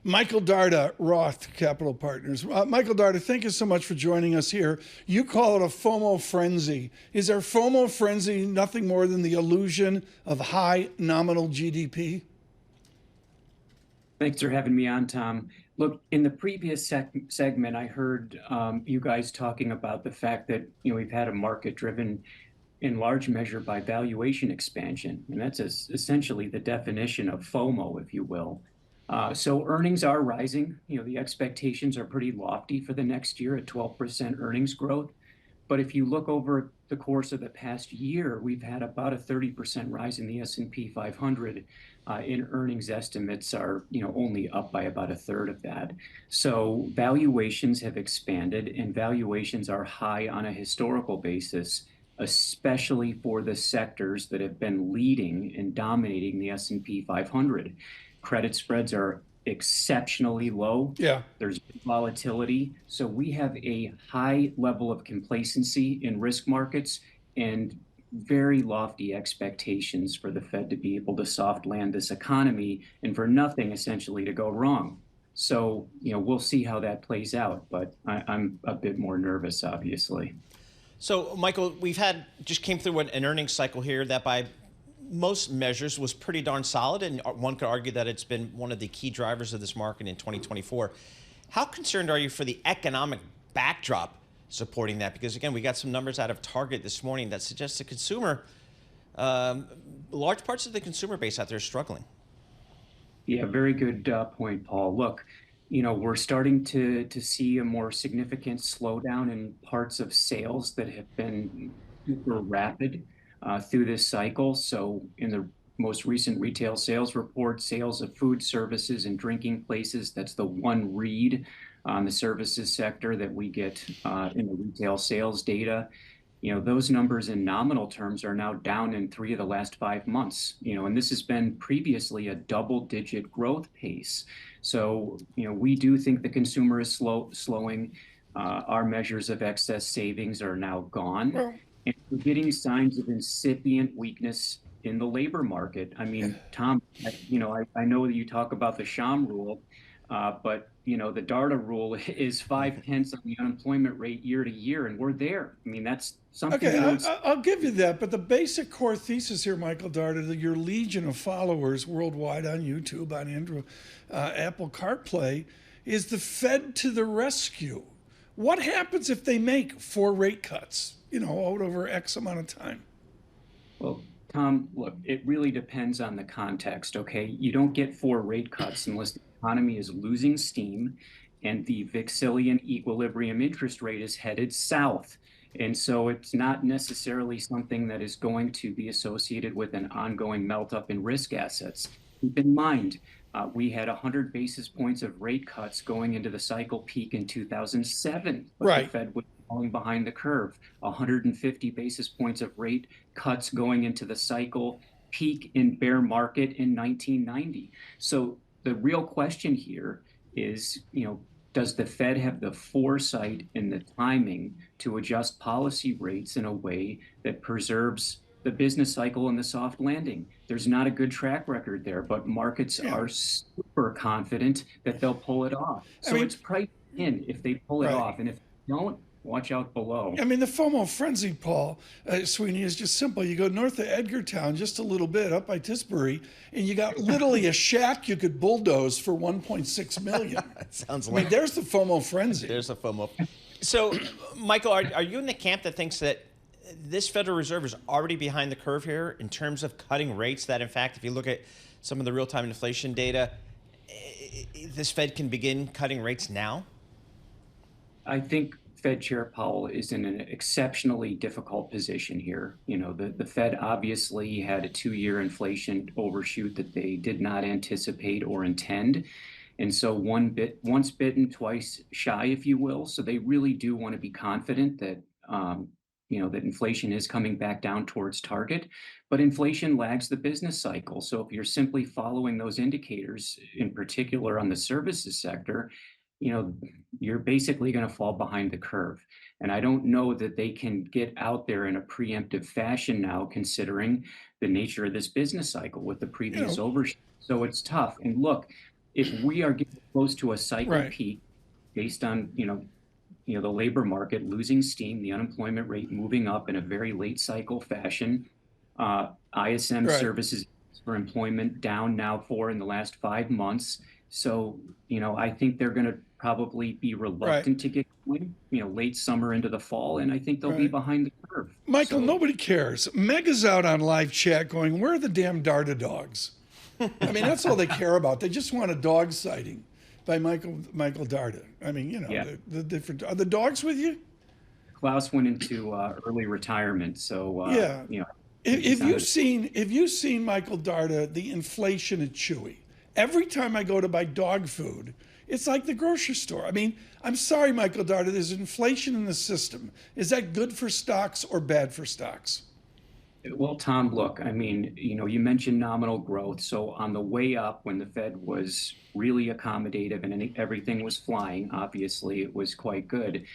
Michael Darda, Roth Capital Partners. Michael Darda, thank you so much for joining us here. You call it a FOMO frenzy. Is our FOMO frenzy nothing more than the illusion of high nominal GDP? Thanks for having me on, Tom. Look, in the previous segment, I heard you guys talking about the fact that we've had a market driven in large measure by valuation expansion, and that's essentially the definition of FOMO, if you will. So earnings are rising. The expectations are pretty lofty for the next year at 12% earnings growth. But if you look over the course of the past year, we've had about a 30% rise in the S&P 500. In earnings estimates are only up by about a third of that. So valuations have expanded, and valuations are high on a historical basis, especially for the sectors that have been leading and dominating the S&P 500. Credit spreads are exceptionally low. Yeah. There's volatility. So we have a high level of complacency in risk markets and very lofty expectations for the Fed to be able to soft land this economy and for nothing essentially to go wrong. So, we'll see how that plays out, but I'm a bit more nervous, obviously. So, Michael, just came through an earnings cycle here that by most measures was pretty darn solid, and one could argue that it's been one of the key drivers of this market in 2024. How concerned are you for the economic backdrop supporting that? Because again, we got some numbers out of Target this morning that suggest the consumer, large parts of the consumer base out there are struggling. Yeah, very good point, Paul. Look, we're starting to see a more significant slowdown in parts of sales that have been super rapid through this cycle. So in the most recent retail sales report, sales of food services and drinking places, that's the one read on the services sector that we get in the retail sales data. Those numbers in nominal terms are now down in 3 of the last 5 months, and this has been previously a double-digit growth pace. So, we do think the consumer is slowing. Our measures of excess savings are now gone. Well, and we're getting signs of incipient weakness in the labor market. I mean, Tom, I know that you talk about the Sham rule, but the Darda rule is 5/10 on the unemployment rate year to year, and we're there. I mean, that's something. Okay, I'll give you that, but the basic core thesis here, Michael Darda, that your legion of followers worldwide on YouTube, on Android, Apple CarPlay, is the Fed to the rescue. What happens if they make 4 rate cuts, out over X amount of time? Well, Tom, look, it really depends on the context, okay? You don't get 4 rate cuts unless the economy is losing steam and the Vixillian equilibrium interest rate is headed south. And so it's not necessarily something that is going to be associated with an ongoing melt up in risk assets. keep in mind, we had 100 basis points of rate cuts going into the cycle peak in 2007. But right. The Fed was falling behind the curve. 150 basis points of rate cuts going into the cycle peak in bear market in 1990. So the real question here is, does the Fed have the foresight and the timing to adjust policy rates in a way that preserves the business cycle and the soft landing? There's not a good track record there, but markets are super confident that they'll pull it off. So it's priced in if they pull it off. And if they don't, watch out below. I mean, the FOMO frenzy, Paul, Sweeney, is just simple. You go north of Edgartown just a little bit up by Tisbury, and you got literally a shack you could bulldoze for $1.6 million. Sounds like. I mean, there's the FOMO frenzy. There's the FOMO. So, Michael, are you in the camp that thinks that this Federal Reserve is already behind the curve here in terms of cutting rates? That, in fact, if you look at some of the real-time inflation data, this Fed can begin cutting rates now? I think Fed Chair Powell is in an exceptionally difficult position here. The Fed obviously had a 2-year inflation overshoot that they did not anticipate or intend. And so once bitten, twice shy, if you will. So they really do want to be confident that, that inflation is coming back down towards target. But inflation lags the business cycle. So if you're simply following those indicators, in particular on the services sector, you're basically going to fall behind the curve. And I don't know that they can get out there in a preemptive fashion now, considering the nature of this business cycle with the previous overshoot. So it's tough. And look, if we are getting close to a cycle peak based on, the labor market losing steam, the unemployment rate moving up in a very late cycle fashion, ISM services for employment down now in the last 5 months. So, I think they're going to probably be reluctant to get going, late summer into the fall, and I think they'll be behind the curve. Michael, nobody cares. Mega's out on live chat going, where are the damn Darda dogs? I mean, that's all they care about. They just want a dog sighting by Michael Darda. I mean, the different. Are the dogs with you? Klaus went into early retirement, so If you've seen Michael Darda, the inflation at Chewy. Every time I go to buy dog food, it's like the grocery store. I mean, I'm sorry, Michael Darda, there's inflation in the system. Is that good for stocks or bad for stocks? Well, Tom, look, I mean, you mentioned nominal growth. So on the way up, when the Fed was really accommodative and everything was flying, obviously it was quite good.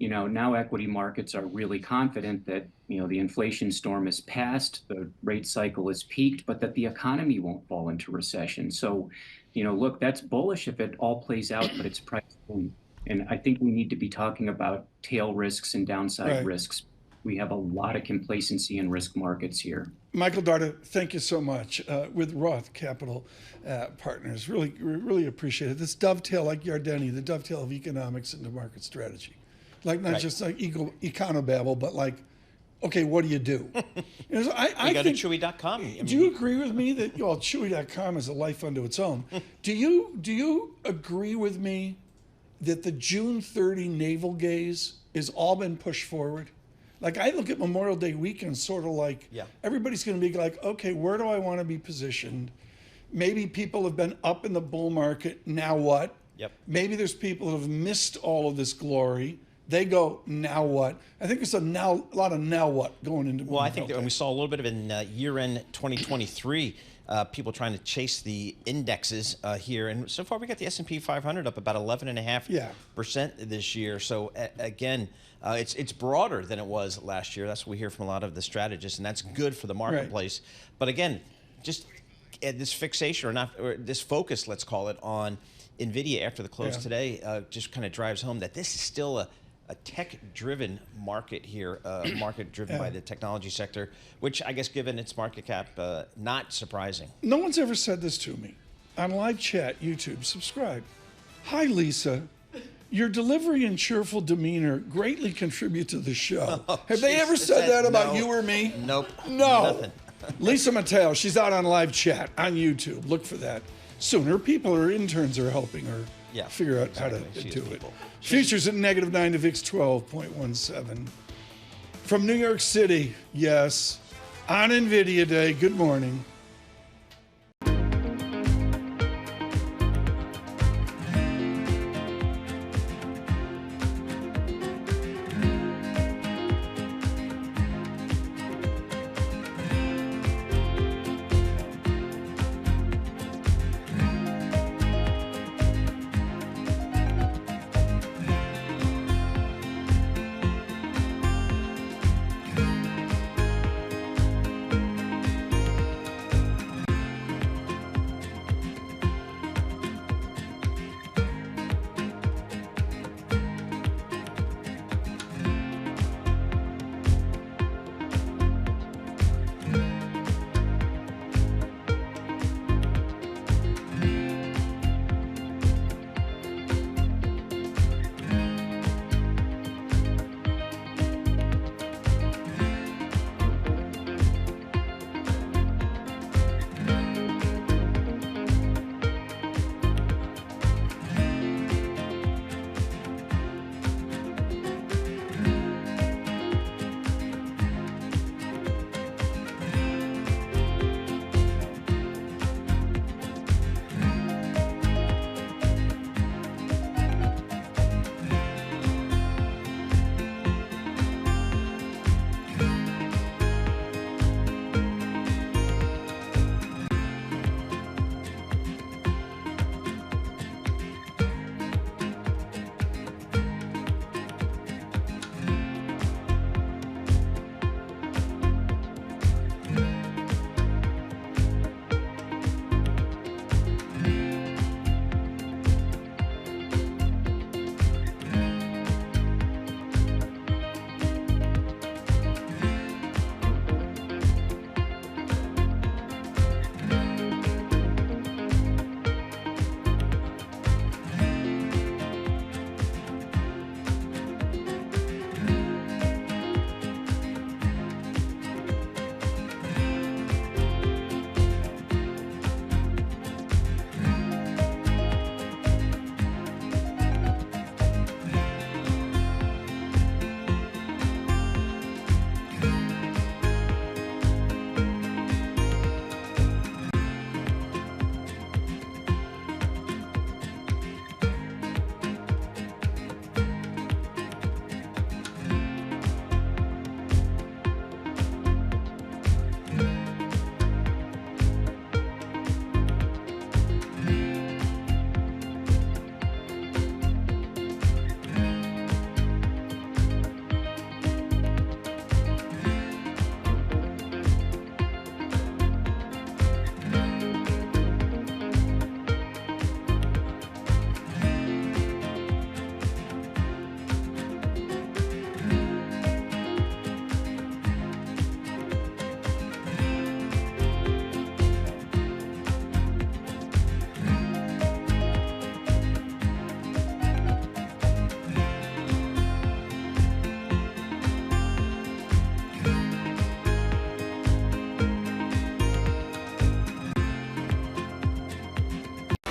Now equity markets are really confident that, the inflation storm is past, the rate cycle is peaked, but that the economy won't fall into recession. So, look, that's bullish if it all plays out, but it's priced in. And I think we need to be talking about tail risks and downside risks. We have a lot of complacency in risk markets here. Michael Darda, thank you so much. With Roth Capital Partners, really appreciate it. This dovetail like Yardeni, the dovetail of economics into market strategy. Like not just like econobabble, but like, okay, what do you do? I go to Chewy.com. Do you agree with me that Chewy.com is a life unto its own? Do you agree with me that the June 30 navel gaze has all been pushed forward? Like I look at Memorial Day weekend sort of like everybody's going to be like, okay, where do I want to be positioned? Maybe people have been up in the bull market. Now what? Maybe there's people who have missed all of this glory. They go, now what? I think there's a lot of now what going into. Well, I think we saw a little bit of in year-end 2023, people trying to chase the indexes here, and so far we got the S&P 500 up about 11.5% this year. So again, it's broader than it was last year. That's what we hear from a lot of the strategists, and that's good for the marketplace. But again, just this fixation or this focus, let's call it, on Nvidia after the close today just kind of drives home that this is still a tech-driven market here, market driven by the technology sector, which I guess given its market cap, not surprising. No one's ever said this to me. On live chat, YouTube, subscribe. Hi, Lisa. Your delivery and cheerful demeanor greatly contribute to the show. Have they ever said that about you or me? Nope. No. Nothing. Lisa Mateo, she's out on live chat on YouTube. Look for that. Soon her people, her interns are helping her figure out how to do it. Futures at -9 to VIX 12.17. From New York City, yes, on NVIDIA Day, good morning.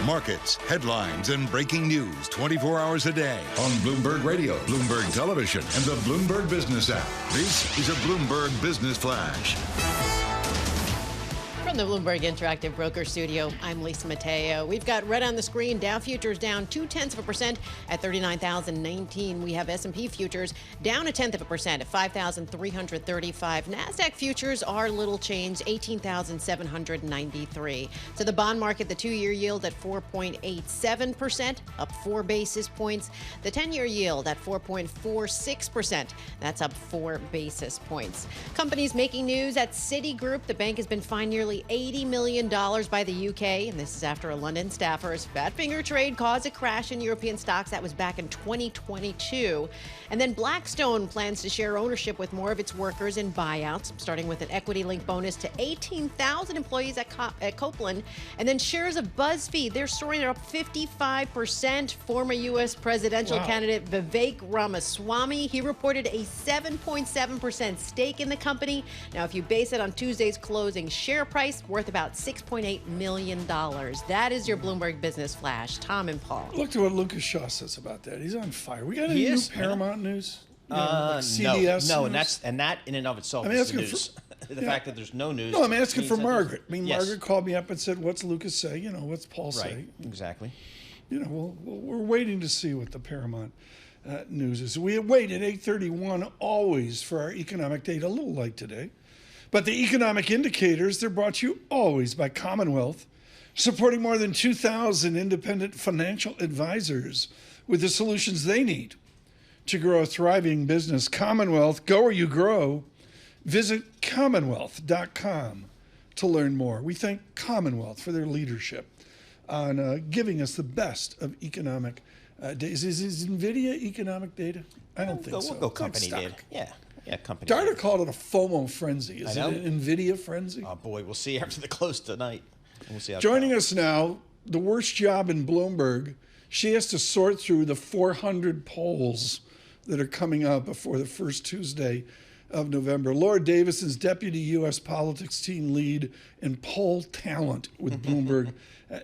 markets, headlines, and breaking news 24 hours a day on Bloomberg Radio, Bloomberg Television, and the Bloomberg Business app. This is a Bloomberg Business Flash. From the Bloomberg Interactive Broker Studio, I'm Lisa Mateo. We've got red on the screen. Dow futures down 0.2% at 39,019. We have S&P futures down 0.1% at 5,335. Nasdaq futures are little changed, 18,793. So the bond market, the 2-year yield at 4.87%, up 4 basis points. The 10-year yield at 4.46%. That's up 4 basis points. Companies making news at Citigroup. The bank has been fined nearly $80 million by the UK, and this is after a London staffer's fat finger trade caused a crash in European stocks. That was back in 2022. And then Blackstone plans to share ownership with more of its workers in buyouts, starting with an equity-linked bonus to 18,000 employees at Copeland. And then shares of BuzzFeed, their story, they're up 55%. Former U.S. presidential candidate Vivek Ramaswamy, he reported a 7.7% stake in the company. Now, if you base it on Tuesday's closing share price, worth about $6.8 million. That is your Bloomberg Business Flash. Tom and Paul. Look to what Lucas Shaw says about that. He's on fire. We got any new Paramount news? Like CBS no, news? and that in and of itself is the news. The fact that there's no news. No, I'm asking for Margaret. Yes. Margaret called me up and said, "What's Lucas say? What's Paul say?" Right. Exactly. We're waiting to see what the Paramount news is. We wait at 8:31 always for our economic data. A little light today. But the economic indicators, they're brought to you always by Commonwealth, supporting more than 2,000 independent financial advisors with the solutions they need to grow a thriving business. Commonwealth, go where you grow. Visit commonwealth.com to learn more. We thank Commonwealth for their leadership on giving us the best of economic data. Is Nvidia economic data? I don't think so. We'll go company data. Yeah, company. Darter called it a FOMO frenzy. Is it an Nvidia frenzy? Oh, boy, we'll see after the close tonight. We'll see how Joining us now, the worst job in Bloomberg. She has to sort through the 400 polls that are coming up before the first Tuesday of November. Laura Davison's Deputy U.S. Politics Team Lead and Poll Talent with Bloomberg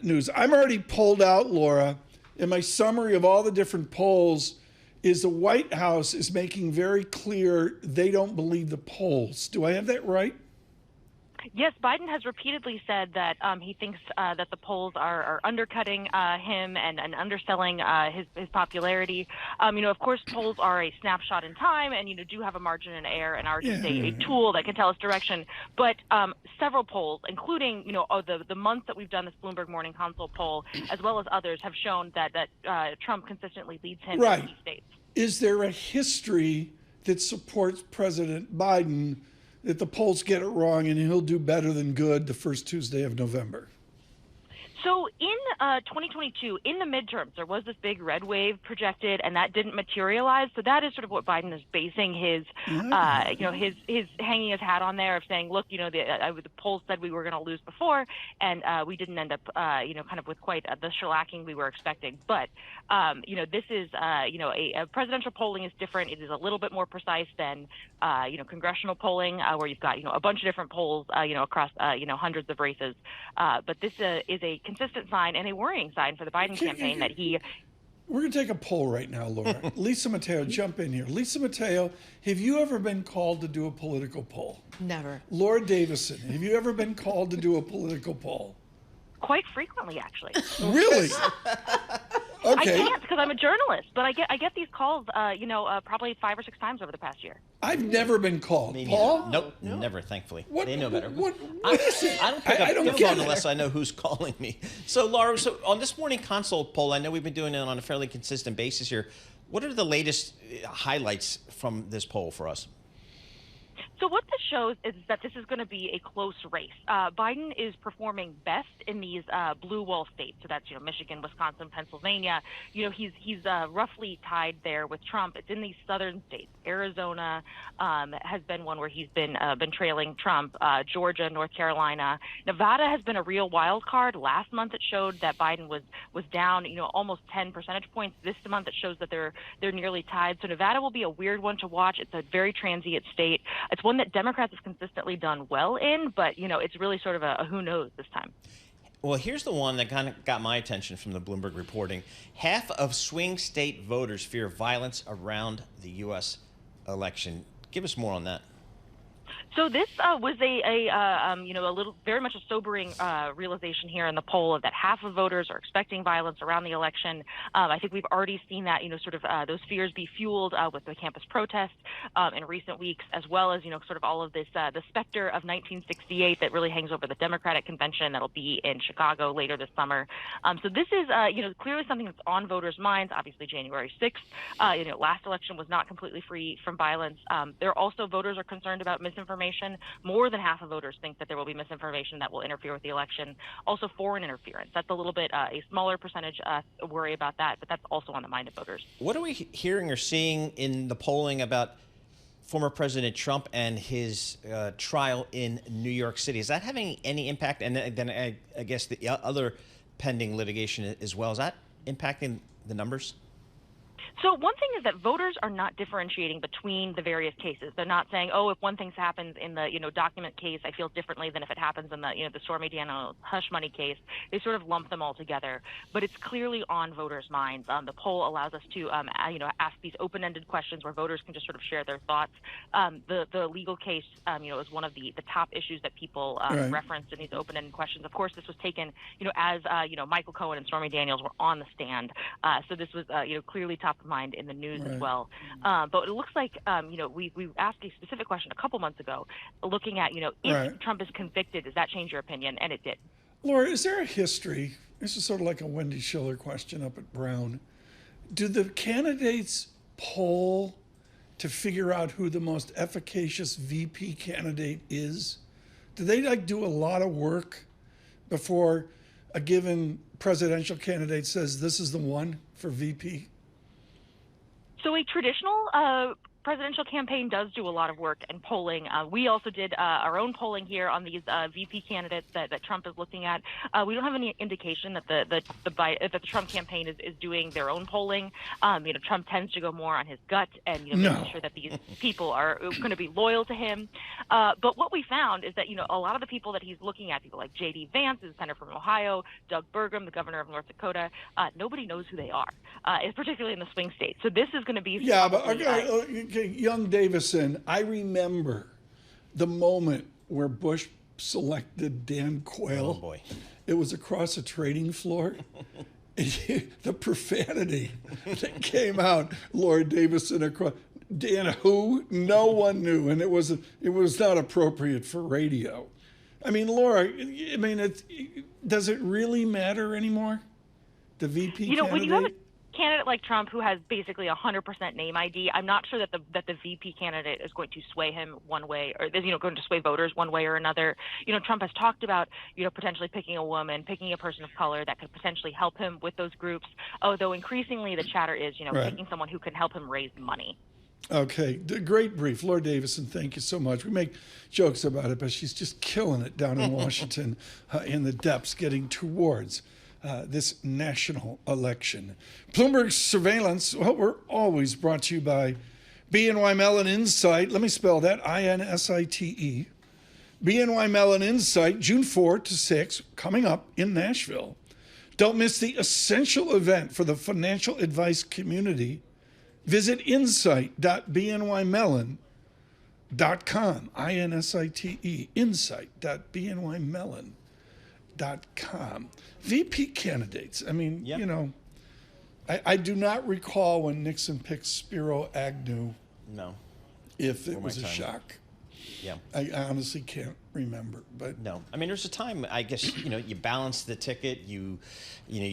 News. I'm already polled out, Laura. In my summary of all the different polls, is the White House is making very clear they don't believe the polls. Do I have that right? Yes, Biden has repeatedly said that he thinks that the polls are undercutting him and underselling his popularity. Of course, polls are a snapshot in time and, do have a margin in error and are just a tool that can tell us direction. But several polls, including, the months that we've done this Bloomberg Morning Consult poll, as well as others, have shown that Trump consistently leads him in key states. Is there a history that supports President Biden that the polls get it wrong and he'll do better than good the first Tuesday of November? So in 2022, in the midterms, there was this big red wave projected, and that didn't materialize. So that is sort of what Biden is basing his, his hanging his hat on there of saying, look, the polls said we were going to lose before, and we didn't end up, kind of with quite the shellacking we were expecting. But, this is, a presidential polling is different. It is a little bit more precise than, congressional polling, where you've got, a bunch of different polls, across, hundreds of races. But this is a consistent sign and a worrying sign for the Biden campaign that he... We're going to take a poll right now, Laura. Lisa Mateo, jump in here. Lisa Mateo, have you ever been called to do a political poll? Never. Laura Davison, have you ever been called to do a political poll? Quite frequently, actually. Really? Okay. I can't because I'm a journalist, but I get these calls, probably 5 or 6 times over the past year. I've never been called. Paul? Nope, never, thankfully. They know better. What is it? I don't pick up the phone unless I know who's calling me. So, Laura, on this morning consult poll, I know we've been doing it on a fairly consistent basis here. What are the latest highlights from this poll for us? So what this shows is that this is going to be a close race. Biden is performing best in these blue wall states. So that's, Michigan, Wisconsin, Pennsylvania. He's roughly tied there with Trump. It's in these southern states. Arizona has been one where he's been trailing Trump. Georgia, North Carolina. Nevada has been a real wild card. Last month it showed that Biden was down, almost 10 percentage points. This month it shows that they're nearly tied. So Nevada will be a weird one to watch. It's a very transient state. It's one that Democrats have consistently done well in, but, it's really sort of a who knows this time. Well, here's the one that kind of got my attention from the Bloomberg reporting. Half of swing state voters fear violence around the U.S. election. Give us more on that. So this was a little very much a sobering realization here in the poll of that half of voters are expecting violence around the election. I think we've already seen that, those fears be fueled with the campus protests in recent weeks, as well as, sort of all of this, the specter of 1968 that really hangs over the Democratic convention that'll be in Chicago later this summer. So this is, clearly something that's on voters' minds. Obviously, January 6th, last election was not completely free from violence. Voters are concerned about misinformation. More than half of voters think that there will be misinformation that will interfere with the election. Also, foreign interference. That's a little bit a smaller percentage worry about that, but that's also on the mind of voters. What are we hearing or seeing in the polling about former President Trump and his trial in New York City? Is that having any impact? And then I guess the other pending litigation as well. Is that impacting the numbers? So one thing is that voters are not differentiating between the various cases. They're not saying, oh, if one thing happens in the document case, I feel differently than if it happens in the the Stormy Daniels hush money case. They sort of lump them all together. But it's clearly on voters' minds. The poll allows us to ask these open-ended questions where voters can just sort of share their thoughts. The legal case is one of the top issues that people referenced in these open-ended questions. Of course, this was taken as Michael Cohen and Stormy Daniels were on the stand. So this was clearly top of mind in the news as well. But it looks like we asked a specific question a couple months ago, looking at if Trump is convicted, does that change your opinion? And it did. Laura, is there a history? This is sort of like a Wendy Schiller question up at Brown. Do the candidates poll to figure out who the most efficacious VP candidate is? Do they do a lot of work before a given presidential candidate says this is the one for VP? So a traditional presidential campaign does do a lot of work and polling. We also did our own polling here on these VP candidates that Trump is looking at. We don't have any indication that the Trump campaign is doing their own polling. Trump tends to go more on his gut and making sure that these people are going to be loyal to him. But what we found is that a lot of the people that he's looking at, people like J.D. Vance, the senator from Ohio, Doug Burgum, the governor of North Dakota, nobody knows who they are, particularly in the swing states. So this is going to be young Davison, I remember the moment where Bush selected Dan Quayle. Oh boy. It was across a trading floor. The profanity that came out, Laura Davison, across Dan who? No one knew, and it was not appropriate for radio. I mean, Laura, does it really matter anymore? The VP candidate? When you have a candidate like Trump who has basically 100% name ID, I'm not sure that the VP candidate is going to sway him one way or going to sway voters one way or another. Trump has talked about potentially picking a woman, picking a person of color that could potentially help him with those groups. Although increasingly the chatter is picking someone who can help him raise money. Okay, great brief. Laura Davison, thank you so much. We make jokes about it, but she's just killing it down in Washington in the depths, getting towards this national election. Bloomberg Surveillance, we're always brought to you by BNY Mellon Insight. Let me spell that, INSITE. BNY Mellon Insight, June 4 to 6, coming up in Nashville. Don't miss the essential event for the financial advice community. Visit insight.bnymellon.com, INSITE, insight.bnymellon.com. VP candidates. I do not recall when Nixon picked Spiro Agnew. No. If it was a shock. Yeah. I honestly can't remember, but no. There's a time, I guess, you balance the ticket, you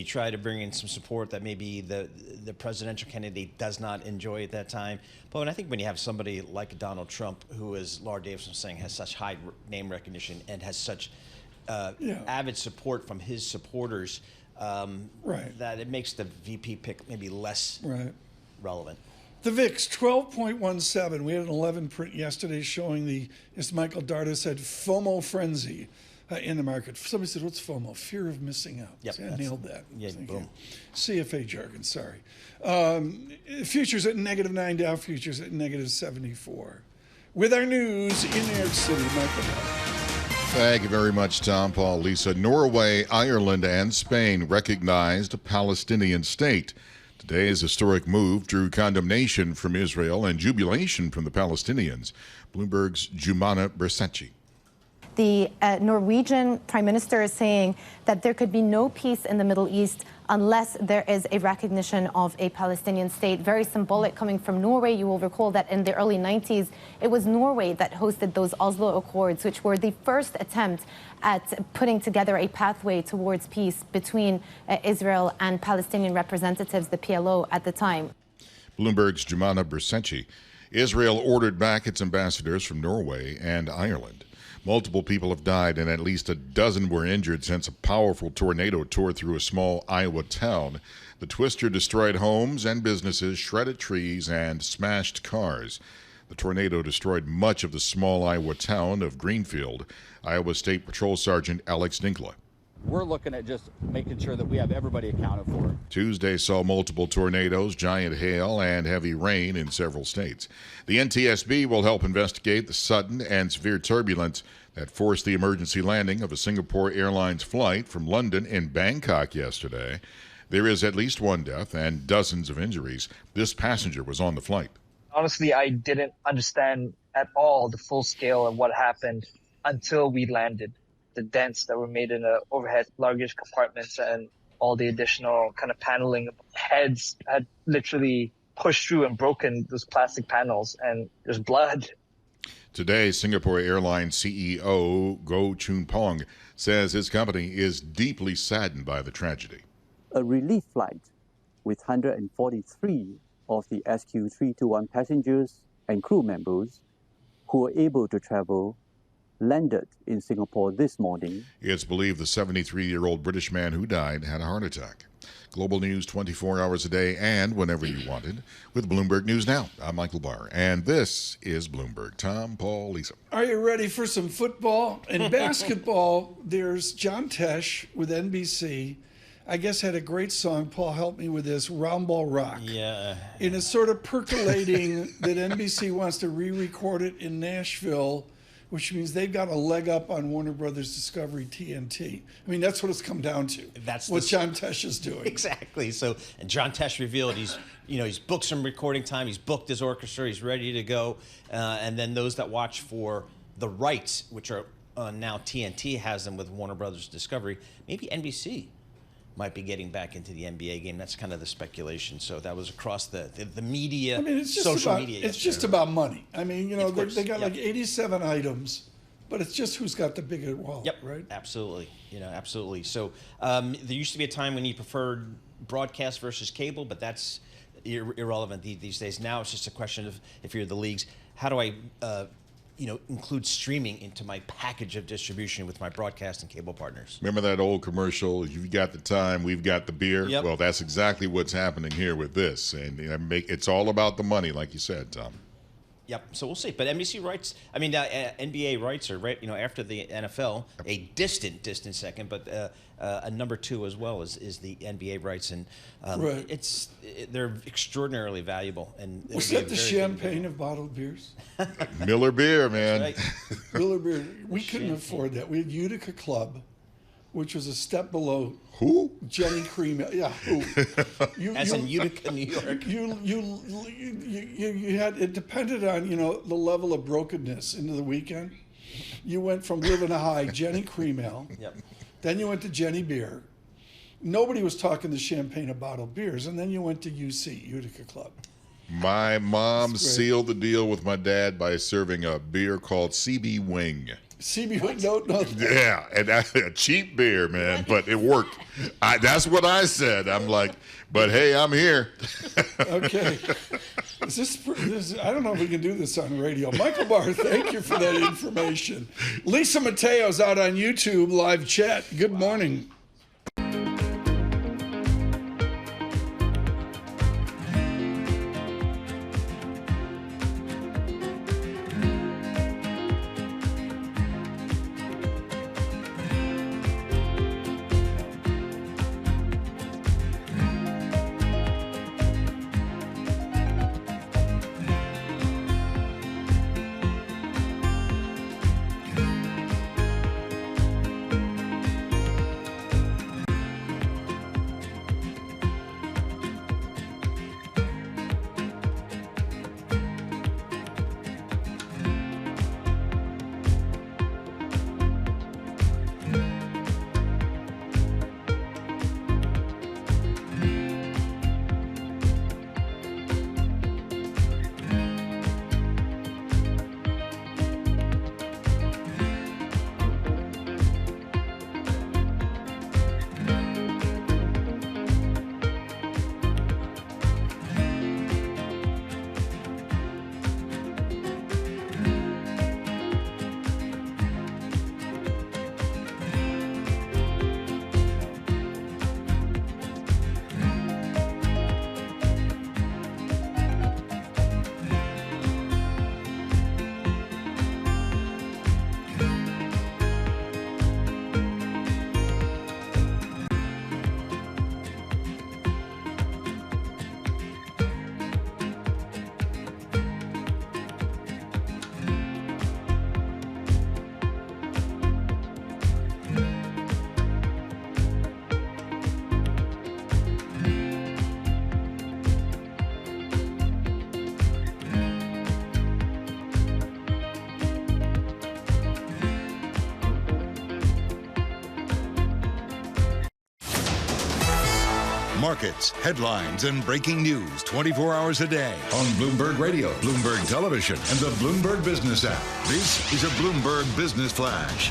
try to bring in some support that maybe the presidential candidate does not enjoy at that time. But I think when you have somebody like Donald Trump, who, as Laura Davison was saying, has such high name recognition and has such avid support from his supporters, that it makes the VP pick maybe less relevant. The VIX, 12.17. We had an 11 print yesterday showing as Michael Darda said, FOMO frenzy in the market. Somebody said, what's FOMO? Fear of missing out. Yep, See, I nailed that. Yeah, boom. CFA jargon, sorry. Futures at -9, Dow futures at -74. With our news in New York City, Michael Darda. Thank you very much, Tom, Paul, Lisa. Norway, Ireland, and Spain recognized a Palestinian state. Today's historic move drew condemnation from Israel and jubilation from the Palestinians. Bloomberg's Jumana Bersachi. The Norwegian prime minister is saying that there could be no peace in the Middle East unless there is a recognition of a Palestinian state. Very symbolic coming from Norway. You will recall that in the early 90s, it was Norway that hosted those Oslo Accords, which were the first attempt at putting together a pathway towards peace between Israel and Palestinian representatives, the PLO, at the time. Bloomberg's Jumana Bersachi. Israel ordered back its ambassadors from Norway and Ireland. Multiple people have died and at least a dozen were injured since a powerful tornado tore through a small Iowa town. The twister destroyed homes and businesses, shredded trees, and smashed cars. The tornado destroyed much of the small Iowa town of Greenfield. Iowa State Patrol Sergeant Alex Dinkla. We're looking at just making sure that we have everybody accounted for. Tuesday saw multiple tornadoes, giant hail, and heavy rain in several states. The NTSB will help investigate the sudden and severe turbulence that forced the emergency landing of a Singapore Airlines flight from London in Bangkok yesterday. There is at least one death and dozens of injuries. This passenger was on the flight. Honestly, I didn't understand at all the full scale of what happened until we landed. The dents that were made in the overhead luggage compartments and all the additional kind of paneling. Heads had literally pushed through and broken those plastic panels, and there's blood. Today, Singapore Airlines CEO Goh Choon Pong says his company is deeply saddened by the tragedy. A relief flight with 143 of the SQ321 passengers and crew members who were able to travel landed in Singapore this morning. It's believed the 73-year-old British man who died had a heart attack. Global news 24 hours a day and whenever you wanted with Bloomberg News Now. I'm Michael Barr, and this is Bloomberg. Tom, Paul, Lisa. Are you ready for some football? In basketball, there's John Tesh with NBC. I guess had a great song, Paul, help me with this, Round Ball Rock. Yeah. And it's sort of percolating that NBC wants to re-record it in Nashville, which means they've got a leg up on Warner Brothers Discovery TNT. I mean, that's what it's come down to. That's what John Tesh is doing. Exactly. So, and John Tesh revealed he's booked some recording time. He's booked his orchestra. He's ready to go. And then those that watch for the rights, which are now TNT has them with Warner Brothers Discovery, maybe NBC might be getting back into the NBA game. That's kind of the speculation. So that was across the media, I mean, it's just social about, media. It's just about money. I mean, they got Yep. like 87 items, but it's just who's got the bigger wallet, Yep, right? absolutely. Absolutely. So there used to be a time when you preferred broadcast versus cable, but that's irrelevant these days. Now it's just a question of, if you're the leagues, how do I include streaming into my package of distribution with my broadcast and cable partners? Remember that old commercial, you've got the time, we've got the beer? Yep. Well, that's exactly what's happening here with this. And it's all about the money, like you said, Tom. Yep. So we'll see. But NBC rights, NBA rights are right. After the NFL, a distant second, but a number two as well is the NBA rights, and right. They're extraordinarily valuable. And Was that the champagne of bottled beers? Miller beer, man. Right. Miller beer. We couldn't afford that. We had Utica Club, which was a step below. Who? Jenny Cream. Yeah, who? As in Utica, New York. You had, it depended on, the level of brokenness into the weekend. You went from living a high, Jenny Cream Ale. Yep. Then you went to Jenny Beer. Nobody was talking the champagne of bottled beers. And then you went to UC, Utica Club. My mom sealed the deal with my dad by serving a beer called CB Wing. CB Wing? No. Yeah, and a cheap beer, man, but it worked. That's what I said. I'm like, but hey, I'm here. Okay. I don't know if we can do this on radio. Michael Barr, thank you for that information. Lisa Mateo's out on YouTube live chat. Good morning. Markets, headlines, and breaking news 24 hours a day on Bloomberg Radio, Bloomberg Television, and the Bloomberg Business app. This is a Bloomberg Business Flash.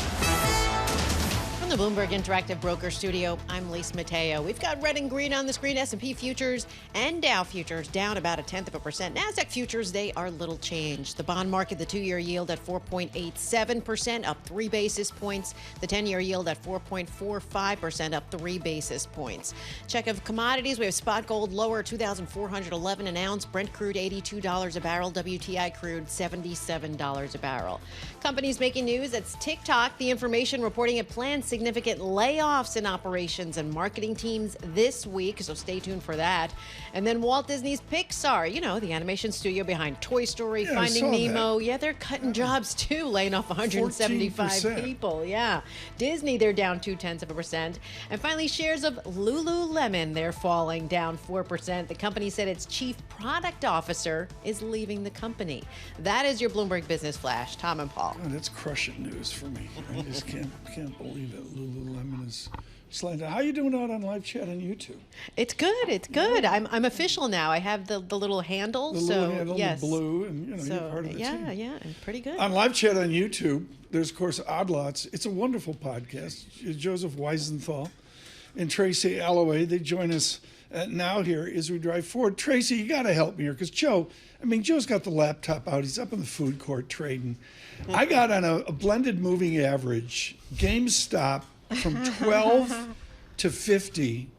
From the Bloomberg Interactive Broker Studio, I'm Lise Mateo. We've got red and green on the screen. S&P futures and Dow futures down about 0.1%. NASDAQ futures, they are little changed. The bond market, the 2-year yield at 4.87%, up 3 basis points. The 10-year yield at 4.45%, up 3 basis points. Check of commodities. We have spot gold lower, $2,411 an ounce. Brent crude, $82 a barrel. WTI crude, $77 a barrel. Companies making news. It's TikTok. The information reporting it plans significant layoffs in operations and marketing teams this week, so stay tuned for that. And then Walt Disney's Pixar, you know, the animation studio behind Toy Story, Finding Nemo. Yeah, they're cutting jobs too, laying off 175 14%. people. Yeah. Disney, they're down 0.2%. And finally, shares of Lululemon, they're falling down 4%. The company said its chief product officer is leaving the company. That is your Bloomberg Business Flash. Tom and Paul. Oh, that's crushing news for me. I just can't believe it. Lululemon is sliding down. How you doing out on live chat on YouTube? It's good. It's good. I'm official now. I have the little handle. The so little handle, yes. the blue, and you're part of the team. Yeah, and pretty good. On live chat on YouTube, there's of course Odd Lots. It's a wonderful podcast. Joseph Weisenthal and Tracy Alloway, they join us now here as we drive forward. Tracy, you got to help me here because Joe's got the laptop out. He's up in the food court trading. I got on a blended moving average, GameStop from 12 to 50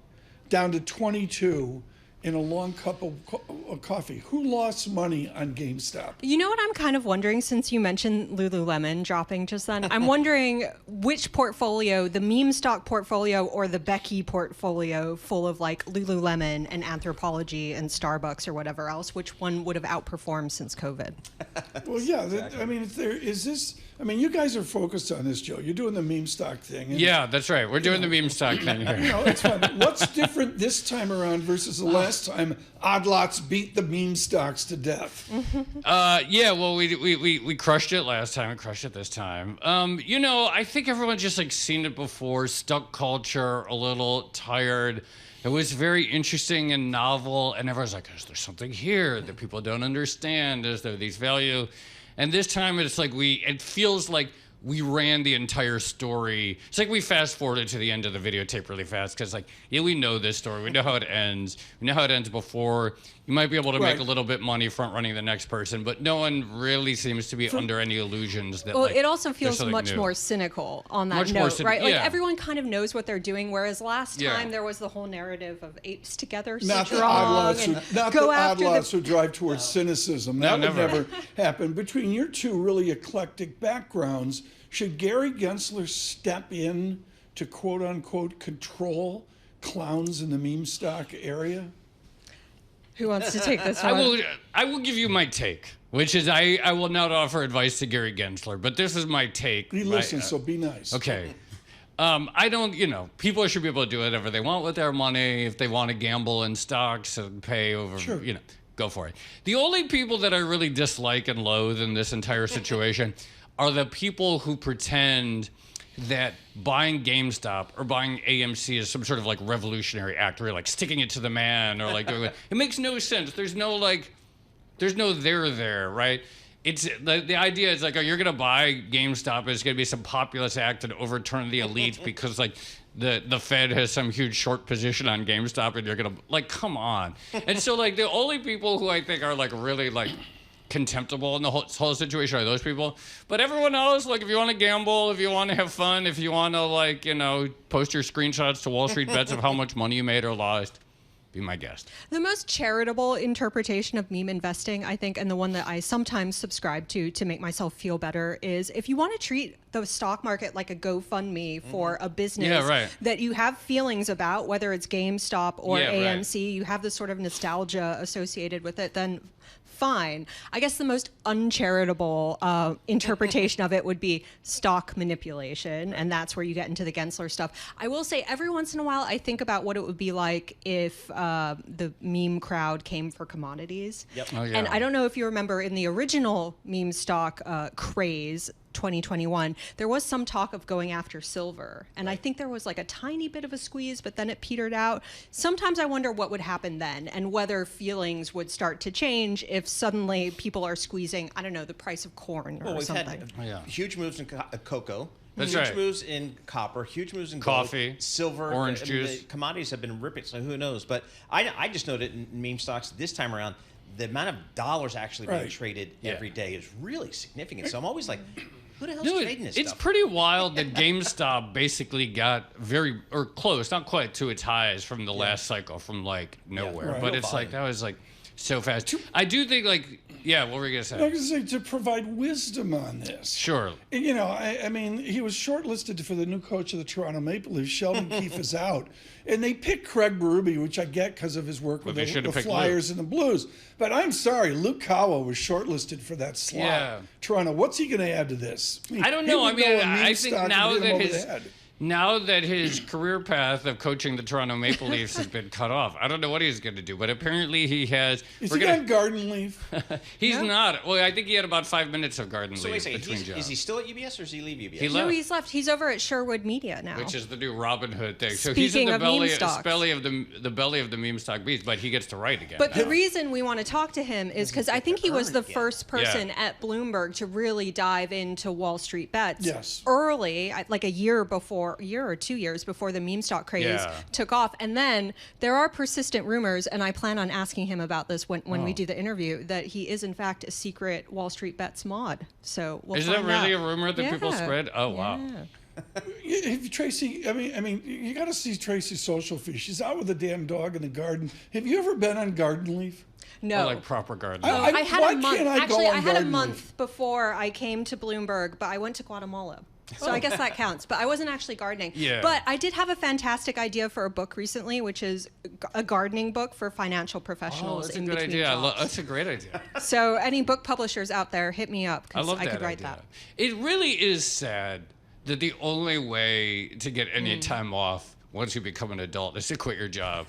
down to 22 in a long cup of coffee. Who lost money on GameStop? You know what I'm kind of wondering, since you mentioned Lululemon dropping just then, I'm wondering which portfolio, the meme stock portfolio or the Becky portfolio full of like Lululemon and Anthropology and Starbucks or whatever else, which one would have outperformed since COVID? Well, yeah, you guys are focused on this, Joe. You're doing the meme stock thing. Yeah, that's right. We're doing the meme stock thing here. It's fun. What's different this time around versus the last time Odd Lots beat the meme stocks to death? We crushed it last time. We crushed it this time. I think everyone's just like seen it before. Stuck culture, a little tired. It was very interesting and novel, and everyone's like, is there something here that people don't understand? Is there these value? And this time it feels like we ran the entire story. It's like we fast forwarded to the end of the videotape really fast because we know this story. We know how it ends. We know how it ends before. You might be able to make a little bit money front running the next person, but no one really seems to be under any illusions that it also feels much more cynical on that note, right? Like everyone kind of knows what they're doing, whereas last time there was the whole narrative of apes together not the odd lots who drive towards cynicism. That would never happen. Between your two really eclectic backgrounds, should Gary Gensler step in to quote unquote control clowns in the meme stock area? Who wants to take this one? I will give you my take, which is I will not offer advice to Gary Gensler, but this is my take. He listens, so be nice. Okay. I don't, people should be able to do whatever they want with their money. If they want to gamble in stocks and pay over, go for it. The only people that I really dislike and loathe in this entire situation are the people who pretend that buying GameStop or buying AMC is some sort of revolutionary act, or sticking it to the man, or doing it. It makes no sense. There's no there, right? It's the idea is you're gonna buy GameStop, it's gonna be some populist act and overturn the elite because the Fed has some huge short position on GameStop, and you're gonna come on. And so the only people who I think are really contemptible in the whole situation are those people. But everyone else, if you want to gamble, if you want to have fun, if you want to post your screenshots to Wall Street bets of how much money you made or lost, be my guest. The most charitable interpretation of meme investing, I think, and the one that I sometimes subscribe to make myself feel better, is if you want to treat the stock market like a GoFundMe for a business that you have feelings about, whether it's GameStop or AMC, you have this sort of nostalgia associated with it, then fine. I guess the most uncharitable interpretation of it would be stock manipulation, and that's where you get into the Gensler stuff. I will say every once in a while I think about what it would be like if the meme crowd came for commodities. Yep. Oh, yeah. And I don't know if you remember in the original meme stock craze, 2021, there was some talk of going after silver. And I think there was like a tiny bit of a squeeze, but then it petered out. Sometimes I wonder what would happen then and whether feelings would start to change if suddenly people are squeezing, I don't know, the price of corn or something. We've had huge moves in cocoa. That's huge right. moves in copper, huge moves in coffee, gold, silver, orange juice. The commodities have been ripping, so who knows? But I just noted in meme stocks this time around, the amount of dollars actually being traded every day is really significant. So I'm always like, who the hell's trading this It's stuff? pretty wild that GameStop basically got very, or close, not quite to its highs from the last cycle, from like nowhere. But it's like, that was like so fast. I do think like, what were you going to say? I was going to say, to provide wisdom on this. Sure. You know, I mean, he was shortlisted for the new coach of the Toronto Maple Leafs. Sheldon Keefe is out. And they picked Craig Berube, which I get because of his work with the Flyers and the Blues. But I'm sorry, Luke Kawa was shortlisted for that slot. Yeah. Toronto, what's he going to add to this? I don't know. I mean, I think now that his career path of coaching the Toronto Maple Leafs has been cut off, I don't know what he's going to do. But apparently he has. Is he on garden leave? He's not. Well, I think he had about 5 minutes of garden So leave wait a second, between jobs. is he still at UBS or does he leave UBS? He left. No, he's left. He's over at Sherwood Media now. Which is the new Robin Hood thing. So Speaking he's in the of meme belly stocks. of the meme stock beast, but he gets to write again. But the reason we want to talk to him is because I think he was the first person at Bloomberg to really dive into Wall Street bets early, like a year or 2 years before the meme stock craze took off. And then there are persistent rumors, and I plan on asking him about this when we do the interview, that he is in fact a secret Wall Street bets mod. So we'll is find that really out. a rumor that people spread? Oh, wow. Tracy, I mean, you got to see Tracy's social feed. She's out with a damn dog in the garden. Have you ever been on garden leave? No. Like proper garden. I had why a month. can't I Actually, go on I had a garden month leave? before I came to Bloomberg, but I went to Guatemala. So I guess that counts. But I wasn't actually gardening. Yeah. But I did have a fantastic idea for a book recently, which is a gardening book for financial professionals that's in a good between idea. jobs. That's a great idea. So any book publishers out there, hit me up I because love I that could write idea. that. It really is sad that the only way to get any time off once you become an adult is to quit your job.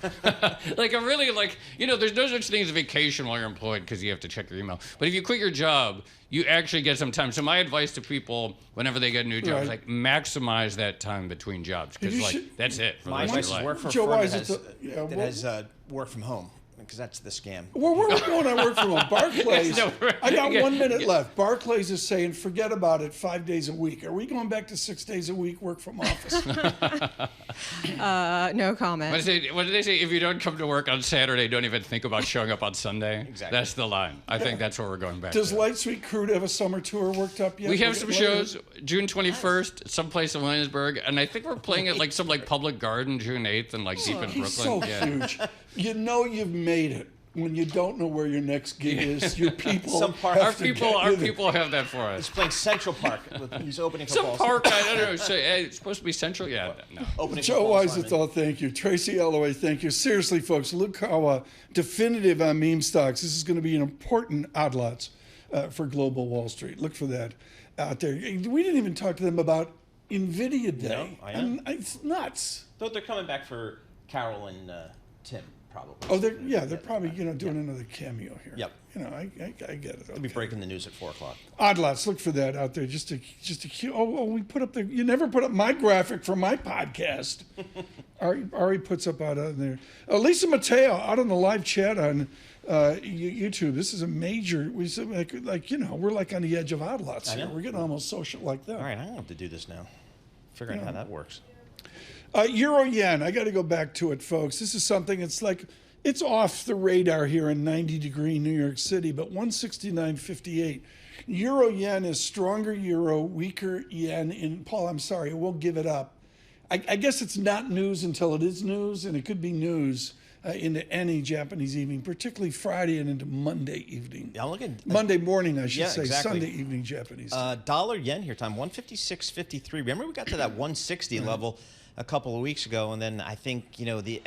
Like, I really, like, you know, there's no such thing as a vacation while you're employed because you have to check your email. But if you quit your job, you actually get some time. So my advice to people, whenever they get a new job, is like, maximize that time between jobs. Because, like, that's it for the My rest of advice your is life. work for a Joe, firm why that is it has work from home, because that's the scam. Well, we're going on work from home. Barclays, No, right. I got 1 minute left. Barclays is saying, forget about it, 5 days a week. Are we going back to 6 days a week, work from office? No comment. What did they say? If you don't come to work on Saturday, don't even think about showing up on Sunday. Exactly. That's the line. I think that's where we're going back Does to. Light Sweet Crude have a summer tour worked up yet? We have We're some getting later. shows June 21st, someplace in Williamsburg, and I think we're playing at like some like public garden June 8th and like deep in Brooklyn. He's so huge. You know you've made it when you don't know where your next gig is. Your people, Our people have that for us. He's playing Central Park. He's opening for Some Paul park, Simon. I don't know. So, it's supposed to be Central? Yeah, no. Opening Joe for Paul Simon. Weisenthal, thank you. Tracy Alloway, thank you. Seriously, folks, Luke Kawa, definitive on meme stocks. This is going to be an important odd lots for Global Wall Street. Look for that out there. We didn't even talk to them about Nvidia Day. No, I know. It's nuts. Though they're coming back for Carol and Tim, probably. Oh, they're probably doing another cameo here. Yep. I get it. They'll be breaking the news at 4 o'clock. Odd lots. Look for that out there. Just a cute. Oh, we put up you never put up my graphic for my podcast. Ari puts up out on there. Lisa Mateo out on the live chat on YouTube. This is a major. We're like on the edge of odd lots here. We're getting almost social like that. All right, I don't have to do this now. Figuring out how that works. Euro yen. I got to go back to it, folks. This is something. It's off the radar here in 90-degree New York City, but 169.58. Euro yen is stronger euro, weaker yen. Paul, I'm sorry, we'll give it up. I guess it's not news until it is news, and it could be news into any Japanese evening, particularly Friday and into Monday evening. Yeah, look at Monday morning, I should say. Exactly. Sunday evening Japanese. Dollar yen here time 156.53. Remember we got to that 160 level a couple of weeks ago, and then I think the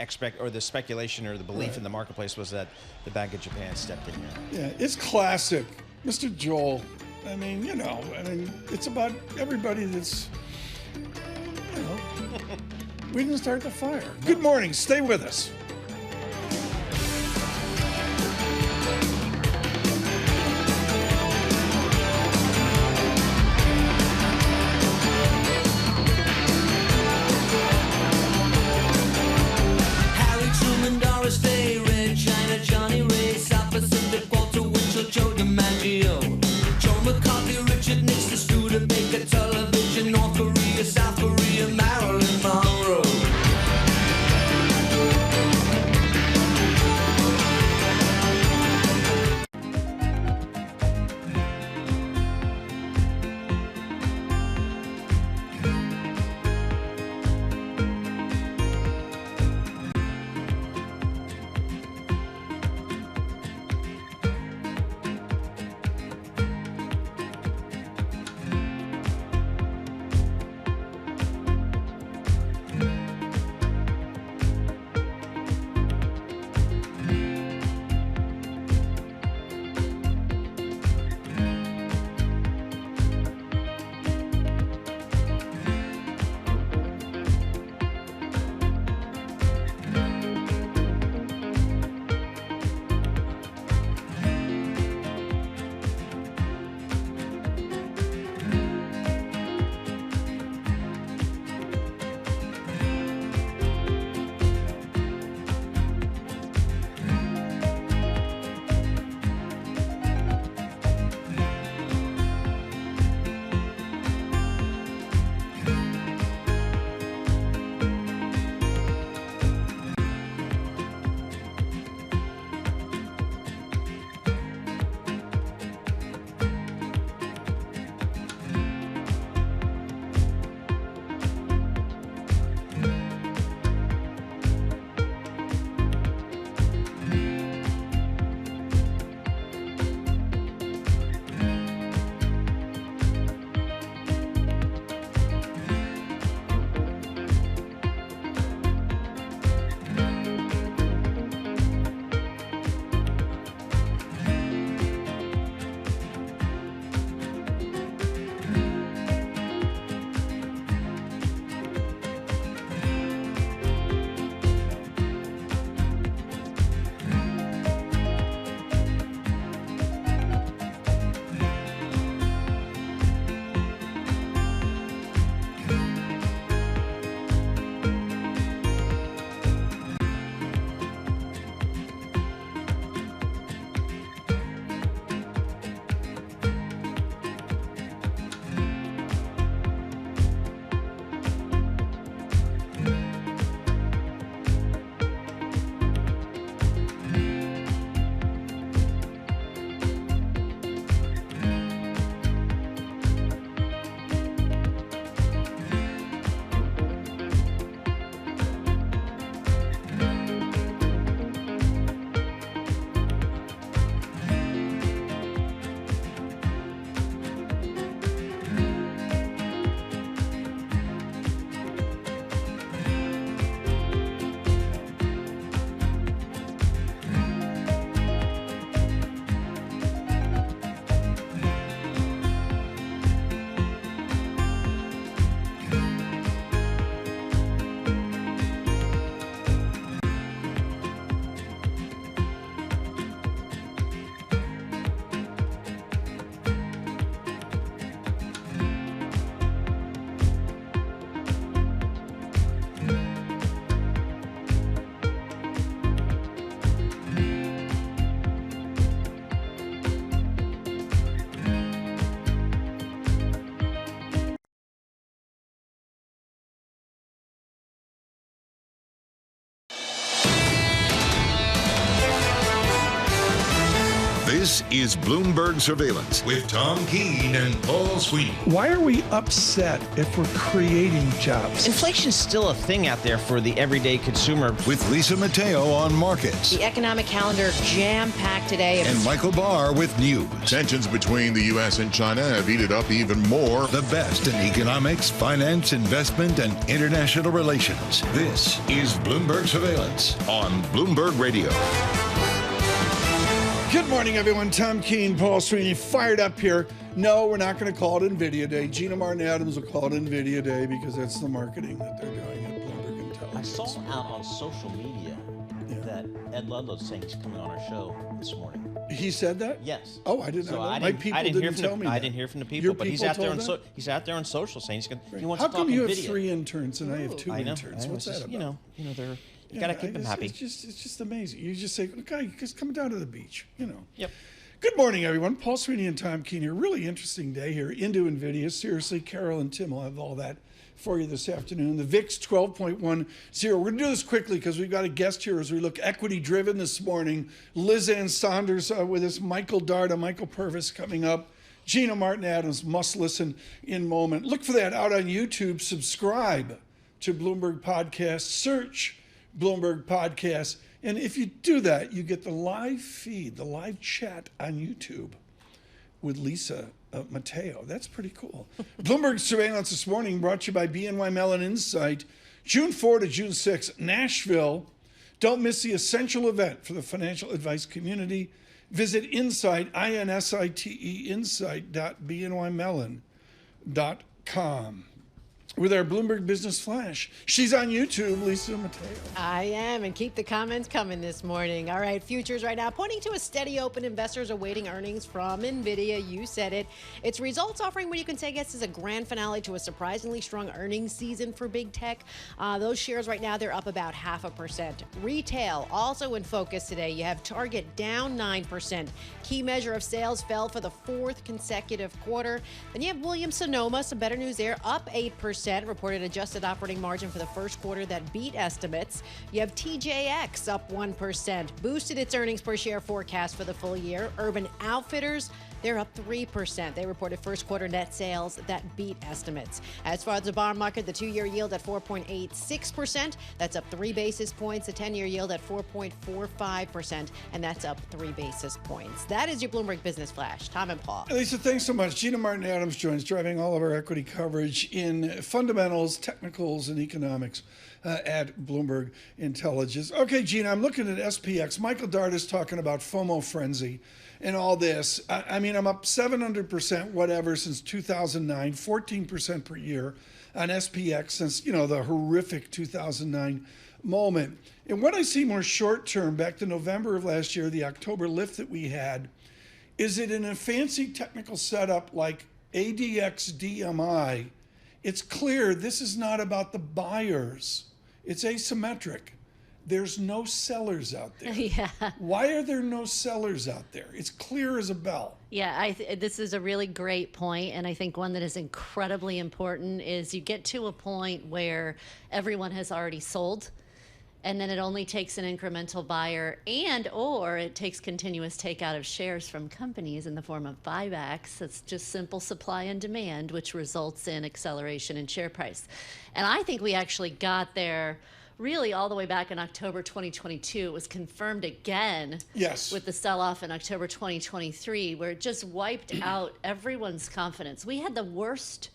speculation or the belief in the marketplace was that the Bank of Japan stepped in here. Yeah, it's classic, Mr. Joel. I mean, it's about everybody that's, we didn't start the fire. Good morning. Stay with us. This is Bloomberg Surveillance with Tom Keene and Paul Sweeney. Why are we upset if we're creating jobs? Inflation's still a thing out there for the everyday consumer. With Lisa Mateo on markets. The economic calendar jam-packed today. And Michael Barr with news. Tensions between the U.S. and China have heated up even more. The best in economics, finance, investment, and international relations. This is Bloomberg Surveillance on Bloomberg Radio. Good morning, everyone. Tom Keene, Paul Sweeney, fired up here. No, we're not going to call it Nvidia Day. Gina Martin Adams will call it Nvidia Day because that's the marketing that they're doing at Bloomberg Intelligence. I saw out on social media that Ed Ludlow's saying he's coming on our show this morning. He said that? Yes. Oh, I didn't know. My people didn't tell me that. I didn't hear from the people, Your but he's people out there told on he's out there on social saying he wants How to talk come you have Nvidia. 3 interns and I have 2 I know. interns? What's that about? You know, they're you gotta keep them happy. It's just amazing. You just say, okay, just come down to the beach. Yep. Good morning, everyone. Paul Sweeney and Tom Keene here. Really interesting day here into Nvidia. Seriously, Carol and Tim will have all that for you this afternoon. The VIX 12.10. We're going to do this quickly because we've got a guest here as we look equity driven this morning. Ann Sonders with us, Michael Darda, Michael Purvis coming up. Gina Martin Adams, must listen in moment. Look for that out on YouTube. Subscribe to Bloomberg Podcast. Search Bloomberg Podcast. And if you do that, you get the live feed, the live chat on YouTube with Lisa Mateo. That's pretty cool. Bloomberg Surveillance this morning brought to you by BNY Mellon Insight. June 4 to June 6, Nashville. Don't miss the essential event for the financial advice community. Visit Insight, INSITE, insight.bnymellon.com. With our Bloomberg Business Flash. She's on YouTube, Lisa Mateo. I am, and keep the comments coming this morning. All right, futures right now pointing to a steady open. Investors awaiting earnings from Nvidia. You said it. Its results offering what you can say, guess, is a grand finale to a surprisingly strong earnings season for big tech. Those shares right now, they're up about 0.5%. Retail also in focus today. You have Target down 9%. Key measure of sales fell for the 4th consecutive quarter. Then you have Williams-Sonoma, some better news there, up 8%. Reported adjusted operating margin for the first quarter that beat estimates. You have TJX up 1%, boosted its earnings per share forecast for the full year. Urban Outfitters, they're up 3%. They reported first quarter net sales that beat estimates. As far as the bond market, the 2-year yield at 4.86%. That's up 3 basis points. The 10-year yield at 4.45%, and that's up 3 basis points. That is your Bloomberg Business Flash. Tom and Paul. Lisa, thanks so much. Gina Martin Adams joins, driving all of our equity coverage in fundamentals, technicals, and economics at Bloomberg Intelligence. Okay, Gina, I'm looking at SPX. Michael Darda is talking about FOMO frenzy and all this. I mean, I'm up 700% whatever since 2009, 14% per year on SPX since, the horrific 2009 moment. And what I see more short term, back to November of last year, the October lift that we had, is it in a fancy technical setup like ADX DMI? It's clear this is not about the buyers. It's asymmetric. There's no sellers out there. Yeah. Why are there no sellers out there? It's clear as a bell. Yeah, this is a really great point, and I think one that is incredibly important is you get to a point where everyone has already sold, and then it only takes an incremental buyer or it takes continuous takeout of shares from companies in the form of buybacks. It's just simple supply and demand, which results in acceleration in share price. And I think we actually got there really all the way back in October 2022. It was confirmed again with the sell-off in October 2023, where it just wiped out everyone's confidence. We had the worst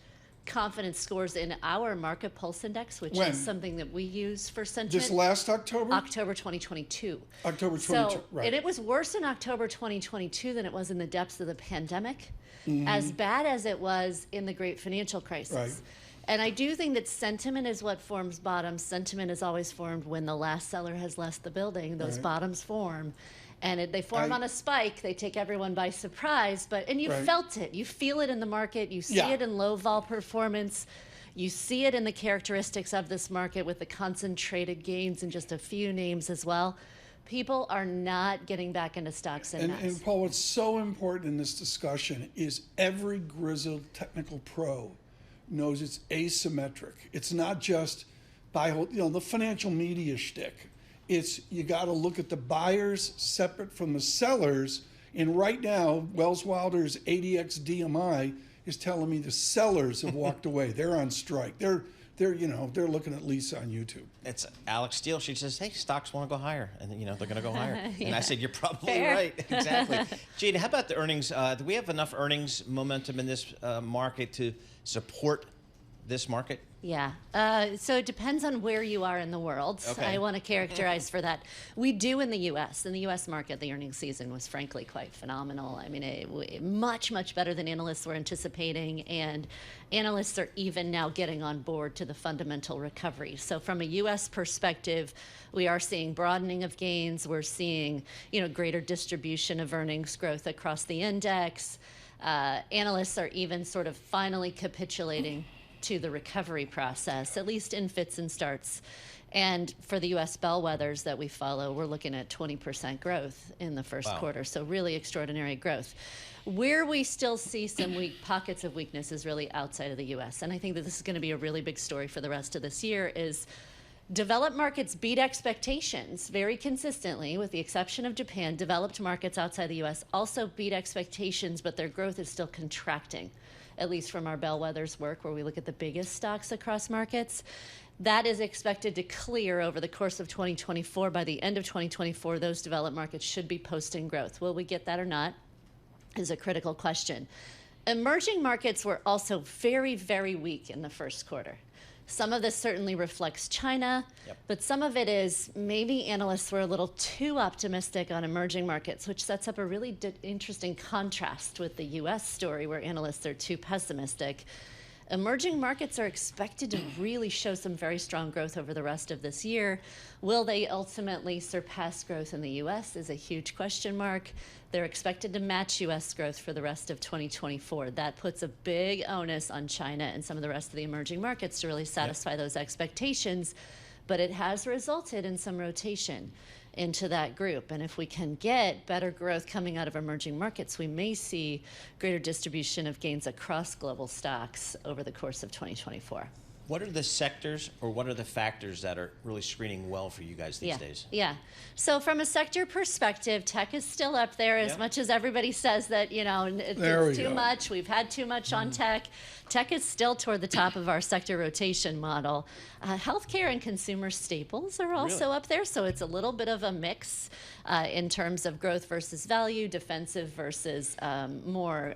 confidence scores in our market pulse index, which is something that we use for sentiment. This last October? October 2022. October 2022, so, right. And it was worse in October 2022 than it was in the depths of the pandemic, as bad as it was in the great financial crisis. Right. And I do think that sentiment is what forms bottoms. Sentiment is always formed when the last seller has left the building. Those bottoms form. And they form on a spike. They take everyone by surprise. And you felt it. You feel it in the market. You see it in low vol performance. You see it in the characteristics of this market with the concentrated gains in just a few names as well. People are not getting back into stocks and And Paul, what's so important in this discussion is every grizzled technical pro knows it's asymmetric. It's not just buy, hold, the financial media shtick. It's you got to look at the buyers separate from the sellers And right now, Wells Wilder's ADX DMI is telling me the sellers have walked away. They're on strike. They're looking at Lisa on YouTube. It's Alex Steele. She says, "Hey, stocks want to go higher," and they're going to go higher. Yeah. And I said, "You're probably Fair. right." Exactly. Gina, how about the earnings? Do we have enough earnings momentum in this market to support this market? Yeah. So it depends on where you are in the world. Okay. I want to characterize for that. We do in the U.S. In the U.S. market, the earnings season was frankly quite phenomenal. I mean, much, much better than analysts were anticipating. And analysts are even now getting on board to the fundamental recovery. So from a U.S. perspective, we are seeing broadening of gains. We're seeing, greater distribution of earnings growth across the index. Analysts are even sort of finally capitulating to the recovery process, at least in fits and starts. And for the U.S. bellwethers that we follow, we're looking at 20% growth in the first quarter. So really extraordinary growth. Where we still see some pockets of weakness is really outside of the U.S. And I think that this is going to be a really big story for the rest of this year is developed markets beat expectations very consistently, with the exception of Japan. Developed markets outside the U.S. also beat expectations, but their growth is still contracting, at least from our bellwethers work, where we look at the biggest stocks across markets. That is expected to clear over the course of 2024. By the end of 2024, those developed markets should be posting growth. Will we get that or not is a critical question. Emerging markets were also very, very weak in the first quarter. Some of this certainly reflects China, but some of it is maybe analysts were a little too optimistic on emerging markets, which sets up a really interesting contrast with the U.S. story where analysts are too pessimistic. Emerging markets are expected to really show some very strong growth over the rest of this year. Will they ultimately surpass growth in the U.S. is a huge question mark. They're expected to match U.S. growth for the rest of 2024. That puts a big onus on China and some of the rest of the emerging markets to really satisfy those expectations. But it has resulted in some rotation into that group. And if we can get better growth coming out of emerging markets, we may see greater distribution of gains across global stocks over the course of 2024. What are the sectors or what are the factors that are really screening well for you guys these days? Yeah. So from a sector perspective, tech is still up there as much as everybody says that, it's too much. We've had too much on tech. Tech is still toward the top of our sector rotation model. Healthcare and consumer staples are also up there. So it's a little bit of a mix in terms of growth versus value, defensive versus more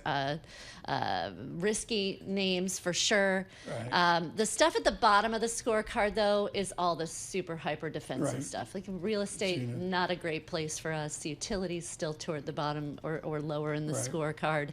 risky names for sure. Right. The stuff at the bottom of the scorecard, though, is all the super hyper defensive stuff. Like real estate, not a great place for us. Utilities still toward the bottom or lower in the scorecard.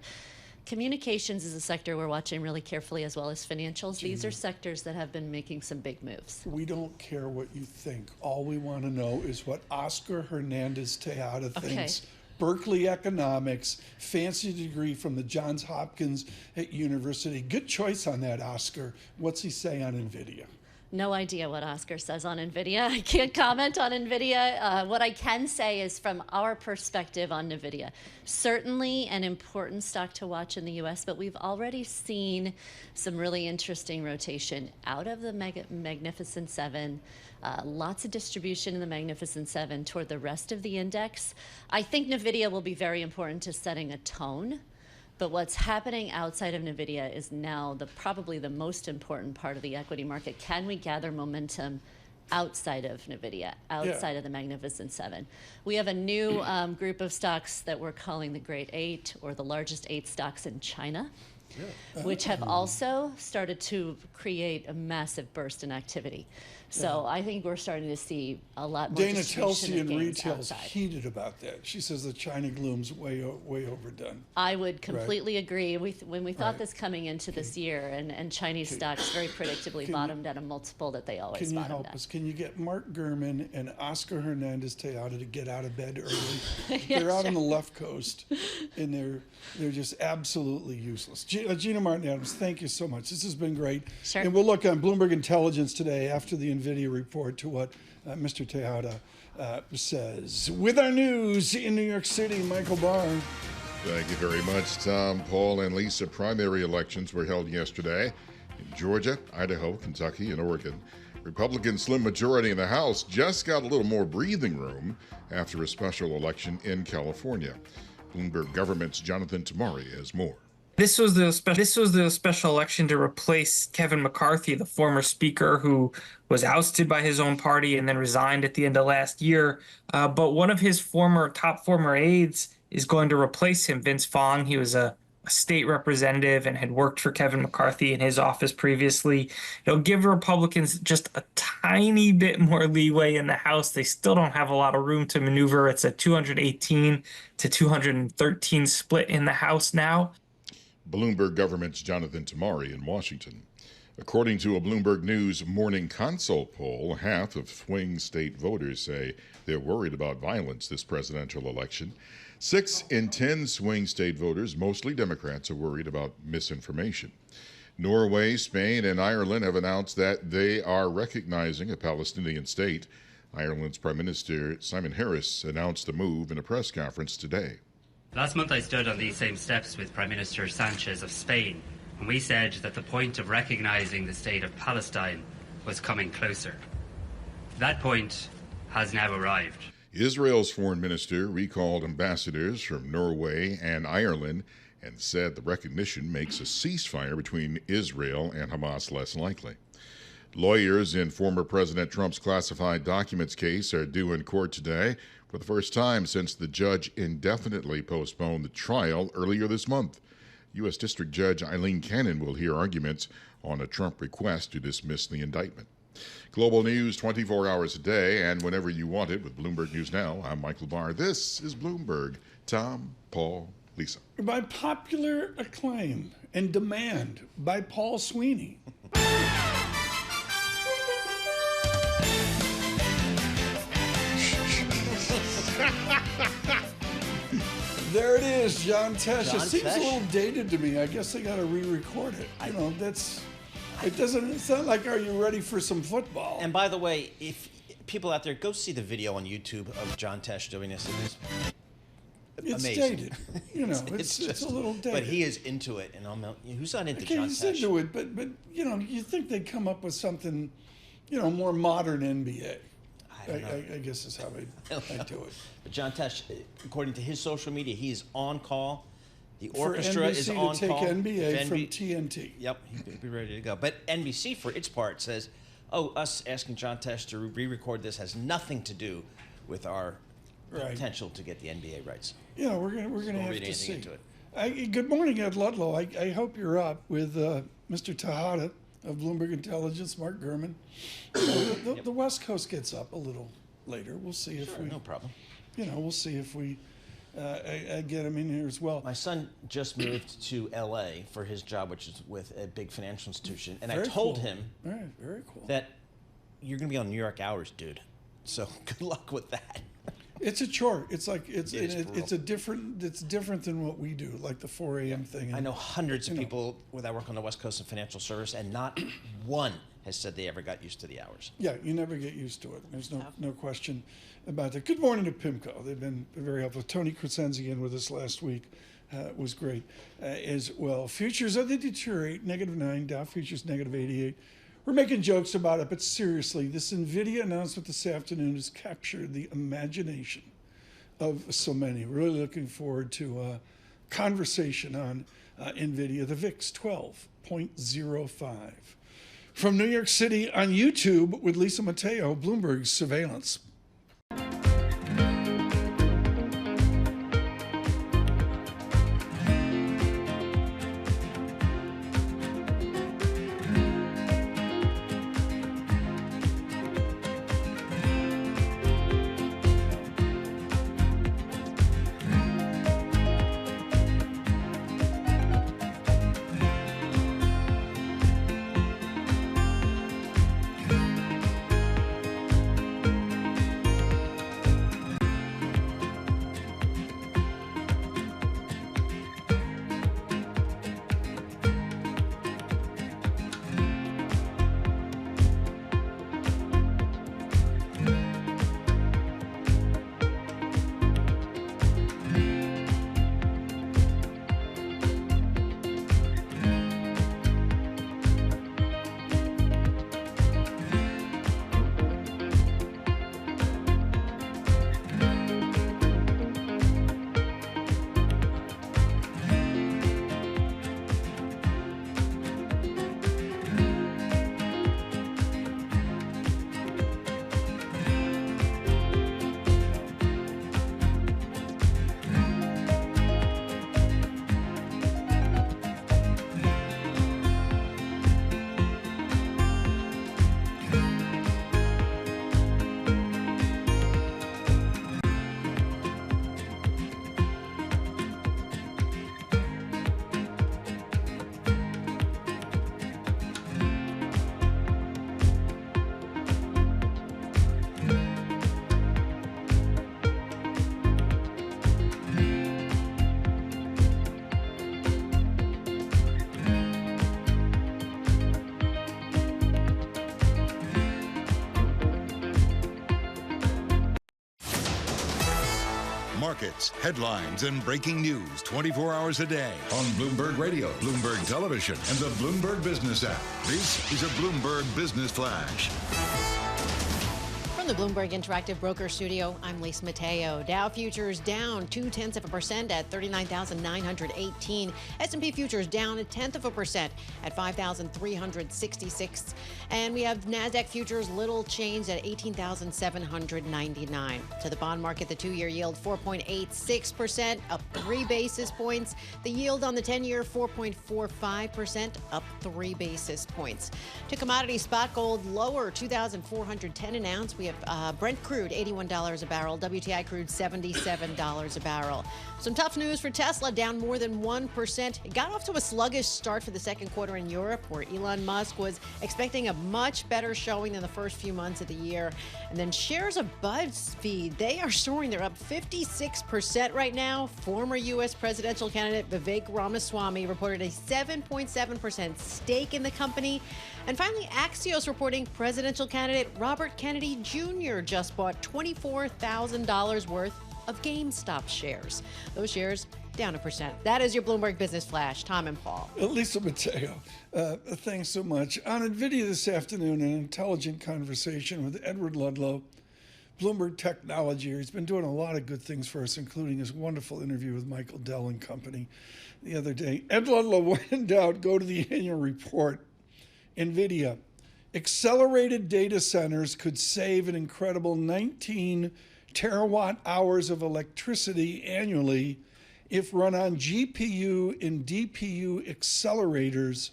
Communications is a sector we're watching really carefully, as well as financials. These are sectors that have been making some big moves. We don't care what you think. All we want to know is what Oscar Hernandez Tejada thinks. Berkeley economics, fancy degree from the Johns Hopkins at University. Good choice on that, Oscar. What's he say on Nvidia? No idea what Oscar says on Nvidia. I can't comment on Nvidia. What I can say is from our perspective on Nvidia, certainly an important stock to watch in the U.S., but we've already seen some really interesting rotation out of the Magnificent Seven. Lots of distribution in the Magnificent Seven toward the rest of the index. I think Nvidia will be very important to setting a tone. But what's happening outside of Nvidia is now probably the most important part of the equity market. Can we gather momentum outside of Nvidia, outside of the Magnificent Seven? We have a new group of stocks that we're calling the Great Eight, or the largest 8 stocks in China, which have also started to create a massive burst in activity. So I think we're starting to see a lot more Dana distribution Telsey of in gains retail's outside. heated about that. She says the China gloom's way overdone. I would completely agree. When we thought this coming into this year, and Chinese stocks very predictably bottomed at a multiple that they always Can you bottomed help at. us? Can you get Mark Gurman and Oscar Hernandez Tejada to get out of bed early? They're out on the left coast, and they're just absolutely useless. Gina Martin Adams, thank you so much. This has been great. Sure. And we'll look on Bloomberg Intelligence today after the NVIDIA report to what Mr. Tejada says. With our news in New York City, Michael Barr. Thank you very much, Tom, Paul, and Lisa. Primary elections were held yesterday in Georgia, Idaho, Kentucky, and Oregon. Republican slim majority in the House just got a little more breathing room after a special election in California. Bloomberg Government's Jonathan Tamari has more. This was the special election to replace Kevin McCarthy, the former speaker who was ousted by his own party and then resigned at the end of last year. But one of his top former aides is going to replace him, Vince Fong. He was a state representative and had worked for Kevin McCarthy in his office previously. It'll give Republicans just a tiny bit more leeway in the House. They still don't have a lot of room to maneuver. It's a 218 to 213 split in the House now. Bloomberg Government's Jonathan Tamari in Washington. According to a Bloomberg News Morning Consult poll, half of swing state voters say they're worried about violence this presidential election. 6 in 10 swing state voters, mostly Democrats, are worried about misinformation. Norway, Spain, and Ireland have announced that they are recognizing a Palestinian state. Ireland's Prime Minister Simon Harris announced the move in a press conference today. Last month I stood on these same steps with Prime Minister Sanchez of Spain, and we said that the point of recognizing the state of Palestine was coming closer. That point has now arrived. Israel's foreign minister recalled ambassadors from Norway and Ireland and said the recognition makes a ceasefire between Israel and Hamas less likely. Lawyers in former President Trump's classified documents case are due in court today for the first time since the judge indefinitely postponed the trial earlier this month. U.S. District Judge Eileen Cannon will hear arguments on a Trump request to dismiss the indictment. Global news 24 hours a day and whenever you want it with Bloomberg News Now. I'm Michael Barr. This is Bloomberg. Tom, Paul, Lisa. By popular acclaim and demand by Paul Sweeney. There it is, John Tesh. It seems a little dated to me. I guess they got to re-record it. It's not like, are you ready for some football? And by the way, if people out there, go see the video on YouTube of John Tesh doing this. It's amazing. Dated. It's a little dated. But he is into it, and who's not into okay, John he's Tesh? into it, but you think they'd come up with something, more modern NBA. I guess is how I do it. But John Tesh, according to his social media, he is on call. The For orchestra NBC is to on take call. NBA from TNT. Yep, he'd be ready to go. But NBC, for its part, says, us asking John Tesh to re-record this has nothing to do with our potential to get the NBA rights. Yeah, we're gonna have to see. Good morning, Ed Ludlow. I hope you're up with Mr. Tejada of Bloomberg Intelligence, Mark Gurman. The West Coast gets up a little later. We'll see if we. No problem. We'll see if we get him in here as well. My son just moved to LA for his job, which is with a big financial institution, and Very I told cool. him very cool. that you're going to be on New York hours, dude. So good luck with that. It's a chore. It's like it's different than what we do, like the 4 a.m. thing. I know hundreds of people that work on the West Coast in financial service, and not one has said they ever got used to the hours. Yeah, you never get used to it. There's no question about that. Good morning to PIMCO. They've been very helpful. Tony Crescenzi in with us last week was great as well. Futures they deteriorate, -9. Dow futures -88. We're making jokes about it, but seriously, this Nvidia announcement this afternoon has captured the imagination of so many. Really looking forward to a conversation on Nvidia. The VIX 12.05. From New York City on YouTube with Lisa Mateo, Bloomberg's Surveillance. markets, headlines, and breaking news 24 hours a day on Bloomberg Radio, Bloomberg Television, and the Bloomberg Business app. This is a Bloomberg Business Flash. From the Bloomberg Interactive Broker Studio, I'm Lisa Mateo. Dow futures down 0.2% at 39,918. S&P futures down 0.1% at 5,366. And we have NASDAQ futures little changed at 18,799. To the bond market, the 2-year yield 4.86%, up 3 basis points. The yield on the 10-year 4.45%, up 3 basis points. To commodities, spot gold lower 2,410 an ounce. We have Brent crude, $81 a barrel. WTI crude, $77 a barrel. Some tough news for Tesla, down more than 1%. It got off to a sluggish start for the second quarter in Europe, where Elon Musk was expecting a much better showing than the first few months of the year. And then shares of BuzzFeed, they are soaring. They're up 56% right now. Former U.S. presidential candidate Vivek Ramaswamy reported a 7.7% stake in the company. And finally, Axios reporting presidential candidate Robert Kennedy Jr. just bought $24,000 worth of GameStop shares. Those shares down 1%. That is your Bloomberg Business Flash. Tom and Paul. Lisa Mateo, thanks so much. On Nvidia this afternoon, an intelligent conversation with Edward Ludlow, Bloomberg Technology. He's been doing a lot of good things for us, including his wonderful interview with Michael Dell and company the other day. Ed Ludlow, when in doubt, go to the annual report. Nvidia. Accelerated data centers could save an incredible 19 terawatt hours of electricity annually if run on GPU and DPU accelerators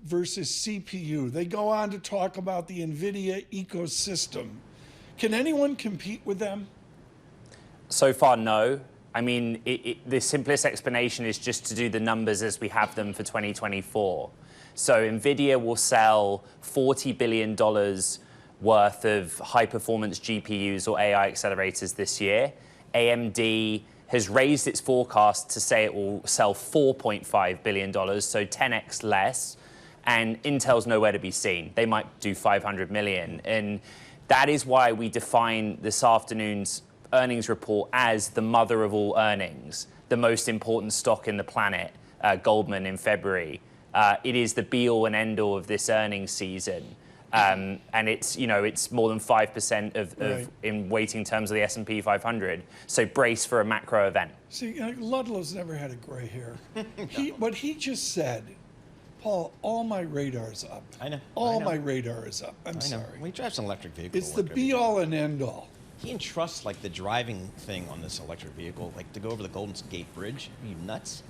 versus CPU. They go on to talk about the Nvidia ecosystem. Can anyone compete with them? So far, no. I mean, the simplest explanation is just to do the numbers as we have them for 2024. So Nvidia will sell $40 billion worth of high-performance GPUs or AI accelerators this year. AMD has raised its forecast to say it will sell $4.5 billion, so 10x less. And Intel's nowhere to be seen. They might do 500 million. And that is why we define this afternoon's earnings report as the mother of all earnings, the most important stock in the planet, Goldman in February. It is the be-all and end-all of this earnings season. And it's, it's more than 5% of in weighting terms of the S&P 500. So brace for a macro event. See, Ludlow's never had a gray hair. What he just said, Paul, all my radar's up. I know. All my radar is up. I'm sorry. Well, he drives an electric vehicle. It's the be-all and end-all. He entrusts the driving thing on this electric vehicle, to go over the Golden Gate Bridge. Are you nuts?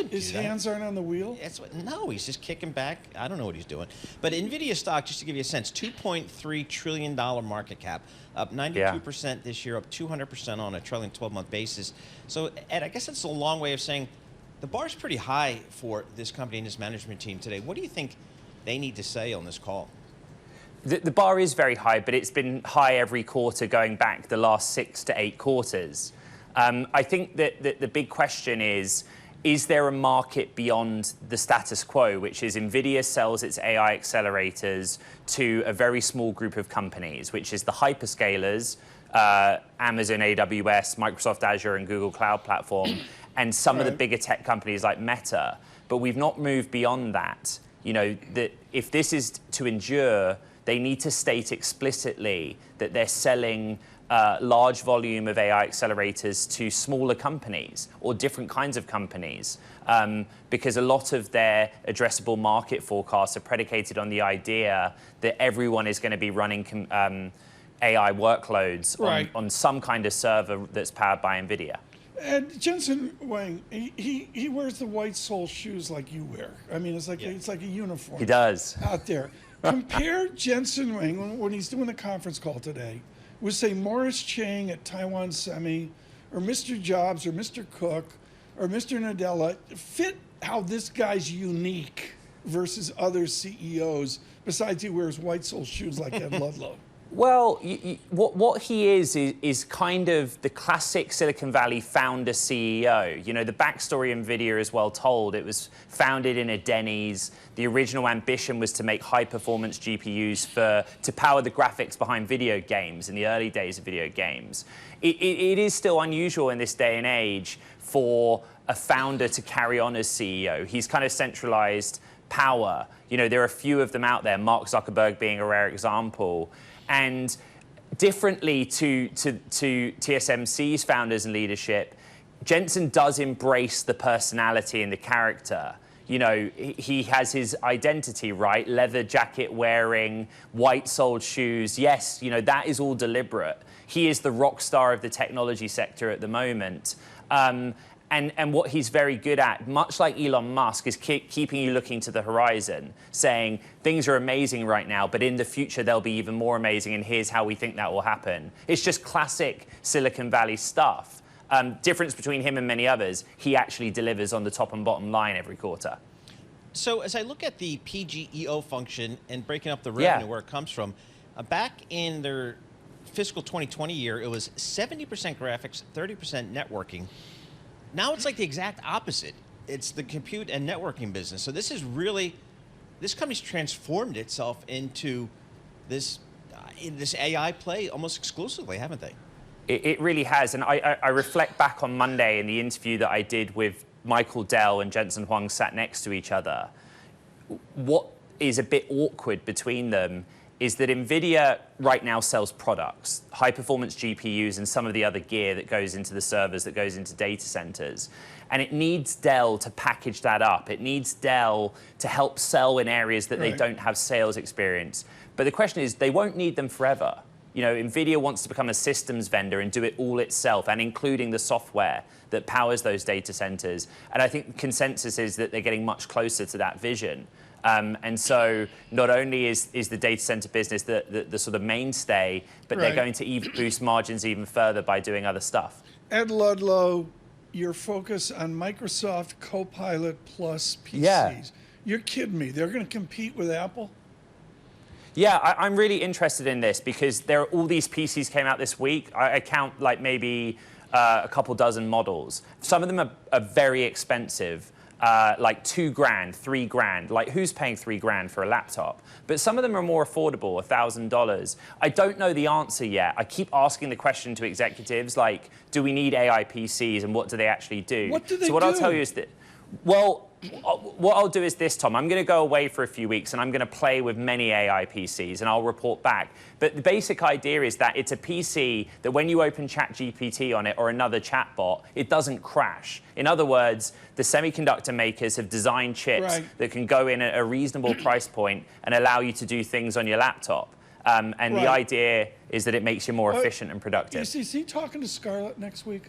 His hands aren't on the wheel? No, he's just kicking back. I don't know what he's doing. But Nvidia stock, just to give you a sense, $2.3 trillion market cap, up 92% this year, up 200% on a trailing 12-month basis. So, Ed, I guess that's a long way of saying the bar's pretty high for this company and this management team today. What do you think they need to say on this call? The bar is very high, but it's been high every quarter going back the last 6 to 8 quarters. I think that the big question is there a market beyond the status quo, which is Nvidia sells its AI accelerators to a very small group of companies, which is the hyperscalers, Amazon AWS, Microsoft Azure, and Google Cloud Platform, and some of the bigger tech companies like Meta. But we've not moved beyond that. That if this is to endure, they need to state explicitly that they're selling large volume of AI accelerators to smaller companies or different kinds of companies, because a lot of their addressable market forecasts are predicated on the idea that everyone is going to be running AI workloads on some kind of server that's powered by NVIDIA. And Jensen Huang, he wears the white sole shoes like you wear. I mean, it's like a uniform. He does. Out there. Compare Jensen Huang when he's doing the conference call today with, say, Morris Chang at Taiwan Semi, or Mr. Jobs, or Mr. Cook, or Mr. Nadella. Fit how this guy's unique versus other CEOs, besides he wears white sole shoes like Ed Ludlow. Well, what he is kind of the classic Silicon Valley founder CEO. You know, the backstory in NVIDIA is well told. It was founded in a Denny's. The original ambition was to make high-performance GPUs to power the graphics behind video games in the early days of video games. It is still unusual in this day and age for a founder to carry on as CEO. He's kind of centralized power. You know, there are a few of them out there, Mark Zuckerberg being a rare example. And differently to TSMC's founders and leadership, Jensen does embrace the personality and the character. You know, he has his identity, right? Leather jacket wearing, white-soled shoes. Yes, you know, that is all deliberate. He is the rock star of the technology sector at the moment. And what he's very good at, much like Elon Musk, is keeping you looking to the horizon, saying things are amazing right now, but in the future they'll be even more amazing, and here's how we think that will happen. It's just classic Silicon Valley stuff. Difference between him and many others, he actually delivers on the top and bottom line every quarter. So as I look at the PGEO function and breaking up the revenue where it comes from, back in their fiscal 2020 year, it was 70% graphics, 30% networking. Now it's like the exact opposite. It's the compute and networking business. So this is really, this company's transformed itself into this AI play almost exclusively, haven't they? It really has. And I reflect back on Monday in the interview that I did with Michael Dell and Jensen Huang sat next to each other. What is a bit awkward between them is that NVIDIA right now sells products, high-performance GPUs and some of the other gear that goes into the servers, that goes into data centers. And it needs Dell to package that up. It needs Dell to help sell in areas that they don't have sales experience. But the question is, they won't need them forever. You know, NVIDIA wants to become a systems vendor and do it all itself, and including the software that powers those data centers. And I think the consensus is that they're getting much closer to that vision. And so not only is the data center business the sort of mainstay, but they're going to even boost margins even further by doing other stuff. Ed Ludlow, your focus on Microsoft Copilot plus PCs. Yeah. You're kidding me. They're going to compete with Apple? Yeah, I'm really interested in this because there are all these PCs came out this week. I count like maybe a couple dozen models. Some of them are very expensive. Like $2,000, $3,000. Like, who's paying $3,000 for a laptop? But some of them are more affordable, $1,000. I don't know the answer yet. I keep asking the question to executives, like, do we need AI PCs and what do they actually do? What do they do? So what I'll tell you is that, well, what I'll do is this, Tom. I'm going to go away for a few weeks and I'm going to play with many AI PCs and I'll report back. But the basic idea is that it's a PC that when you open ChatGPT on it or another chatbot, it doesn't crash. In other words, the semiconductor makers have designed chips that can go in at a reasonable price point and allow you to do things on your laptop. And the idea is that it makes you more efficient and productive. Is he talking to Scarlett next week?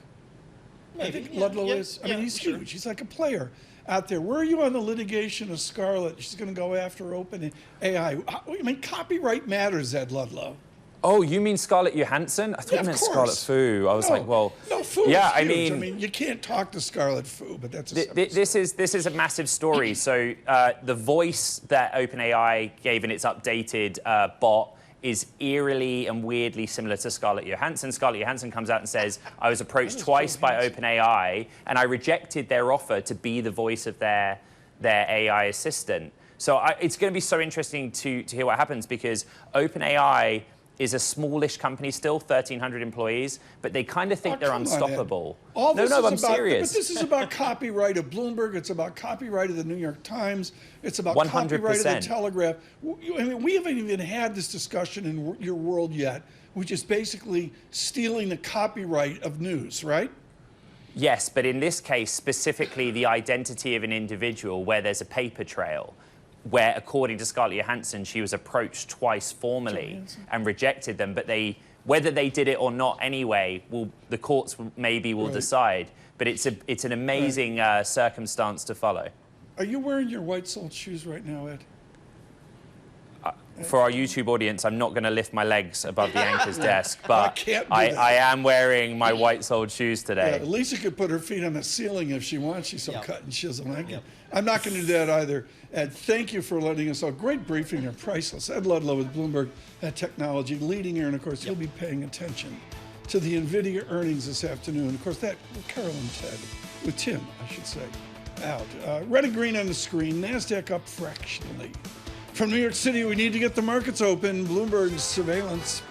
Maybe. I think Ludlow is. I mean, he's huge. He's like a player out there. Where are you on the litigation of Scarlett? She's going to go after open AI. I mean, copyright matters, Ed Ludlow. Oh, you mean Scarlett Johansson? I thought you meant Scarlett Fu. I was like, well, no, Fu yeah, is huge. I mean, you can't talk to Scarlett Fu, but that's a this is a massive story. So the voice that OpenAI gave in its updated bot is eerily and weirdly similar to Scarlett Johansson. Scarlett Johansson comes out and says, I was approached twice by OpenAI, and I rejected their offer to be the voice of their AI assistant. So it's going to be so interesting to hear what happens, because OpenAI is a smallish company still, 1,300 employees, but they kind of think they're unstoppable. I'm serious. But this is about copyright of Bloomberg. It's about copyright of the New York Times. It's about 100%. copyright of the Telegraph. I mean, we haven't even had this discussion in your world yet, which is basically stealing the copyright of news, right? Yes, but in this case, specifically the identity of an individual where there's a paper trail, where, according to Scarlett Johansson, she was approached twice formally and rejected them. But whether they did it or not anyway, the courts maybe will decide. But it's an amazing circumstance to follow. Are you wearing your white-soled shoes right now, Ed? for our YouTube audience, I'm not going to lift my legs above the anchor's desk, but I am wearing my white-soled shoes today. Yeah, Lisa could put her feet on the ceiling if she wants. She's so cut and she doesn't like it. I'm not going to do that either. Ed, thank you for letting us know. Great briefing. You're priceless. Ed Ludlow with Bloomberg Technology, leading here, and of course, he'll be paying attention to the Nvidia earnings this afternoon. Of course, that Carol and Ted, with Tim, I should say, out. Red and green on the screen. NASDAQ up fractionally. From New York City, we need to get the markets open. Bloomberg's surveillance.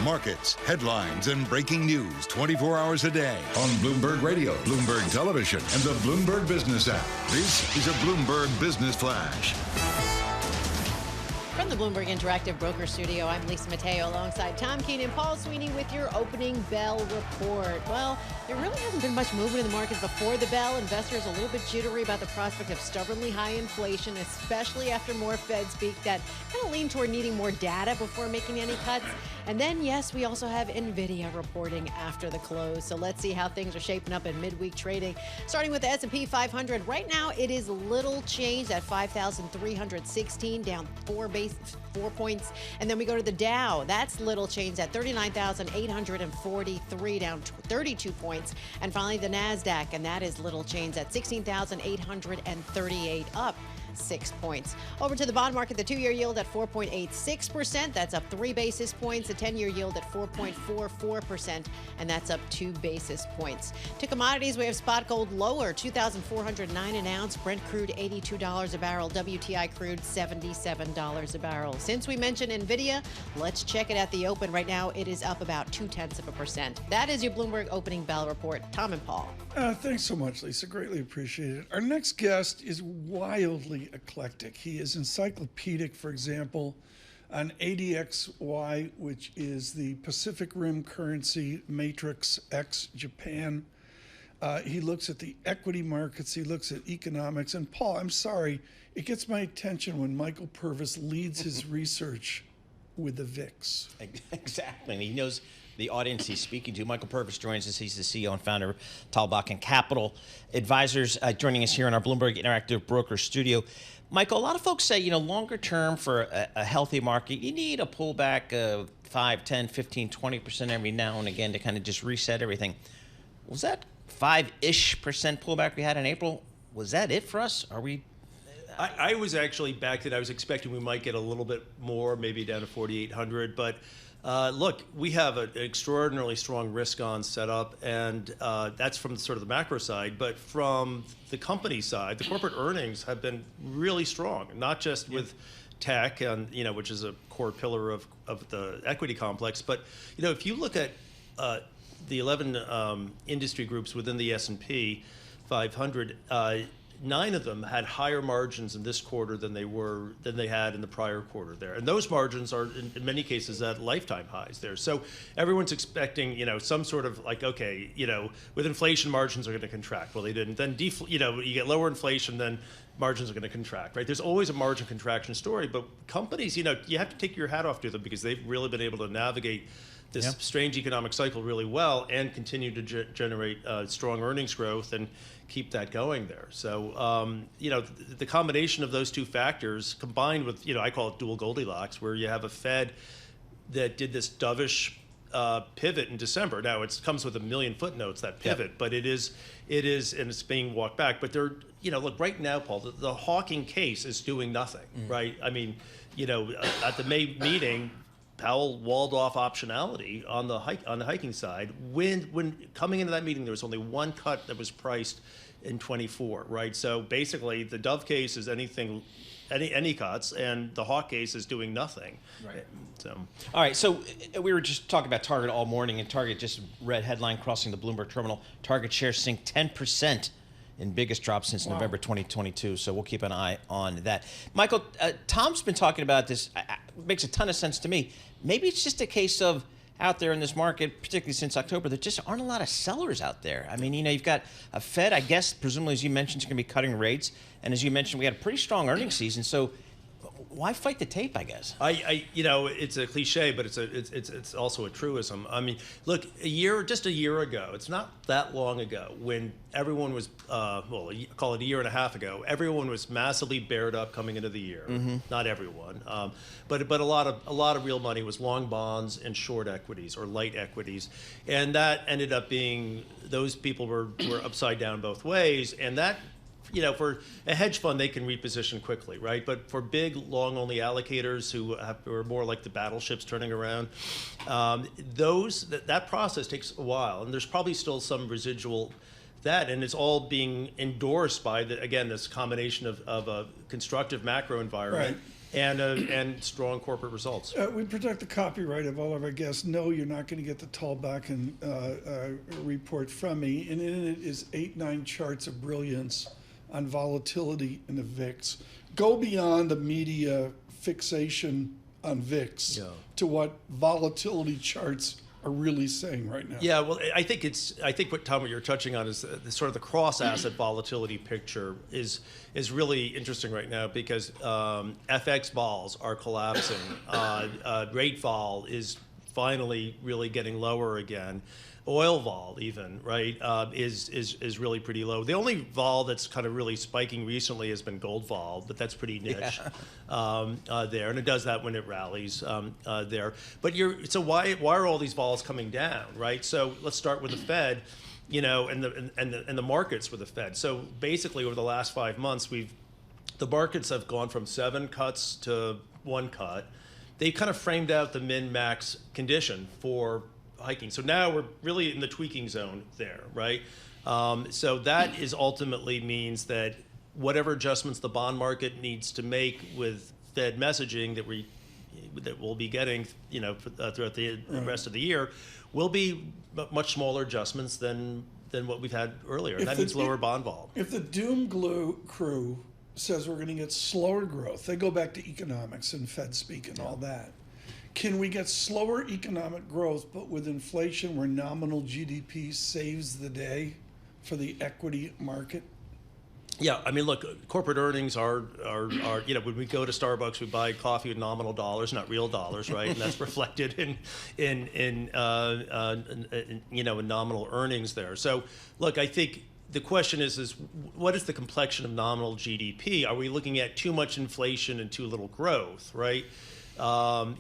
Markets, headlines, and breaking news 24 hours a day on Bloomberg Radio, Bloomberg Television, and the Bloomberg Business app. This is a Bloomberg Business Flash. From the Bloomberg Interactive Broker Studio, I'm Lisa Mateo alongside Tom Keene and Paul Sweeney with your opening bell report. Well, there really hasn't been much movement in the markets before the bell. Investors a little bit jittery about the prospect of stubbornly high inflation, especially after more Fed speak that kind of lean toward needing more data before making any cuts. And then, yes, we also have Nvidia reporting after the close. So let's see how things are shaping up in midweek trading. Starting with the S&P 500, right now it is little changed at 5,316, down 4 basis points. And then we go to the Dow. That's little change at 39,843, down 32 points. And finally, the NASDAQ, and that is little change at 16,838, up 6 points. Over to the bond market, the 2-year yield at 4.86%. That's up 3 basis points. The 10-year yield at 4.44%, and that's up 2 basis points. To commodities, we have spot gold lower, $2,409 an ounce. Brent crude, $82 a barrel. WTI crude, $77 a barrel. Since we mentioned Nvidia, let's check it at the open. Right now, it is up about 0.2%. That is your Bloomberg opening bell report. Tom and Paul. Thanks so much, Lisa. Greatly appreciated. Our next guest is wildly eclectic. He is encyclopedic, for example, on ADXY, which is the Pacific Rim currency matrix X Japan. He looks at the equity markets. He looks at economics. And Paul, I'm sorry, it gets my attention when Michael Purvis leads his research with the VIX. Exactly. And he knows the audience he's speaking to. Michael Purvis joins us. He's the CEO and founder of Talbot & Capital Advisors, joining us here in our Bloomberg Interactive Broker studio. Michael, a lot of folks say, longer term for a healthy market, you need a pullback of 5, 10, 15, 20% every now and again to kind of just reset everything. Was that 5-ish percent pullback we had in April? Was that it for us? Are we... I was actually back then. I was expecting we might get a little bit more, maybe down to 4,800, but look, we have an extraordinarily strong risk-on setup, and that's from sort of the macro side. But from the company side, the corporate earnings have been really strong, not just with tech, and which is a core pillar of the equity complex. But if you look at the 11 industry groups within the S&P 500. 9 of them had higher margins in this quarter than they had in the prior quarter there, and those margins are in many cases at lifetime highs there. So everyone's expecting some sort of like, okay, with inflation margins are going to contract. Well, they didn't. Then you get lower inflation, then margins are going to contract, right? There's always a margin contraction story, but companies, you have to take your hat off to them because they've really been able to navigate this strange economic cycle really well and continue to generate strong earnings growth and keep that going there. So, the combination of those two factors combined with, I call it dual Goldilocks, where you have a Fed that did this dovish pivot in December. Now, it comes with a million footnotes, that pivot, but it is, and it's being walked back. But they're, look, right now, Paul, the hawking case is doing nothing, right? I mean, at the May meeting, Powell walled off optionality on the hiking side. When coming into that meeting, there was only one cut that was priced in 24, right? So basically, the dove case is any cuts, and the hawk case is doing nothing. Right. So, all right. So we were just talking about Target all morning, and Target just read headline crossing the Bloomberg terminal. Target shares sink 10%. In biggest drop since November 2022, so we'll keep an eye on that. Michael, Tom's been talking about this. Makes a ton of sense to me. Maybe it's just a case of out there in this market, particularly since October, there just aren't a lot of sellers out there. I mean, you've got a Fed, I guess, presumably, as you mentioned, is going to be cutting rates. And as you mentioned, we had a pretty strong earnings season. So why fight the tape, I guess? It's a cliche, but it's also a truism. I mean, look, just a year ago, it's not that long ago, when everyone was, call it a year and a half ago, everyone was massively bared up coming into the year. Mm-hmm. Not everyone, but a lot of real money was long bonds and short equities or light equities, and that ended up being those people were upside down both ways, and that. For a hedge fund, they can reposition quickly, right? But for big, long-only allocators who are more like the battleships turning around, that process takes a while, and there's probably still some residual that, and it's all being endorsed by this combination of a constructive macro environment. Right. And strong corporate results. We protect the copyright of all of our guests. No, you're not going to get the Talbot report from me, and in it is 8-9 charts of brilliance on volatility in the VIX. Go beyond the media fixation on VIX to what volatility charts are really saying right now. Yeah, well, I think what Tom, what you're touching on is the sort of the cross-asset volatility picture is really interesting right now because FX vols are collapsing. Rate vol is finally really getting lower again. oil vol even, right, is really pretty low. The only vol that's kind of really spiking recently has been gold vol, but that's pretty niche there, and it does that when it rallies there. But so why are all these vols coming down, right? So let's start with the Fed, and the markets with the Fed. So basically, over the last 5 months, the markets have gone from 7 cuts to 1 cut. They kind of framed out the min-max condition for hiking. So now we're really in the tweaking zone there, right? So that is ultimately means that whatever adjustments the bond market needs to make with Fed messaging that we'll be getting, throughout the rest of the year, will be much smaller adjustments than what we've had earlier. And that means lower bond vol. If the doom crew says we're going to get slower growth, they go back to economics and Fed speak and all that. Can we get slower economic growth, but with inflation where nominal GDP saves the day for the equity market? Yeah, I mean, look, corporate earnings are when we go to Starbucks, we buy coffee with nominal dollars, not real dollars, right? And that's reflected in nominal earnings there. So, look, I think the question is what is the complexion of nominal GDP? Are we looking at too much inflation and too little growth, right? If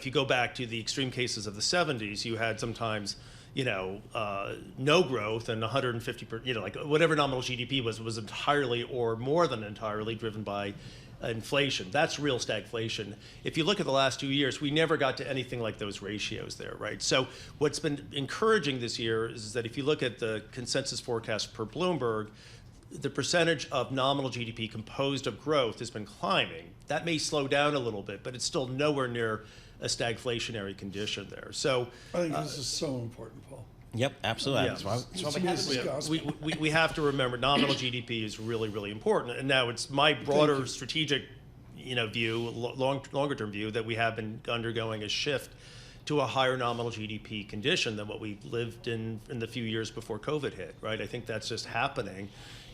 you go back to the extreme cases of the 70s, you had sometimes, no growth and 150%, like whatever nominal GDP was entirely or more than entirely driven by inflation. That's real stagflation. If you look at the last 2 years, we never got to anything like those ratios there, right? So what's been encouraging this year is that if you look at the consensus forecast per Bloomberg, the percentage of nominal GDP composed of growth has been climbing. That may slow down a little bit, but it's still nowhere near a stagflationary condition there. So I think this is so important, Paul. Yep, absolutely. Yeah. That's why we have to remember nominal GDP is really, really important. And now it's my broader strategic, view, longer term view that we have been undergoing a shift to a higher nominal GDP condition than what we lived in the few years before COVID hit, right? I think that's just happening.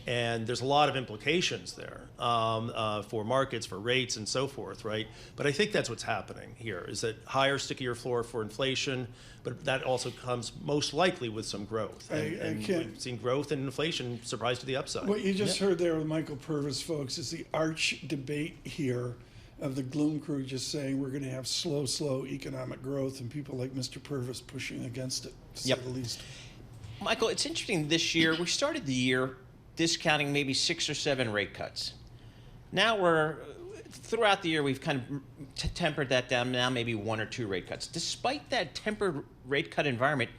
And there's a lot of implications there for markets, for rates, and so forth, right? But I think that's what's happening here, is that higher, stickier floor for inflation, but that also comes most likely with some growth. And we've seen growth and inflation surprise to the upside. What you just heard there with Michael Purvis, folks, is the arch debate here of the gloom crew just saying we're going to have slow economic growth, and people like Mr. Purvis pushing against it, to say the least. Michael, it's interesting this year, we started the year discounting maybe 6 or 7 rate cuts. Now throughout the year, we've kind of tempered that down, now maybe 1 or 2 rate cuts. Despite that tempered rate cut environment,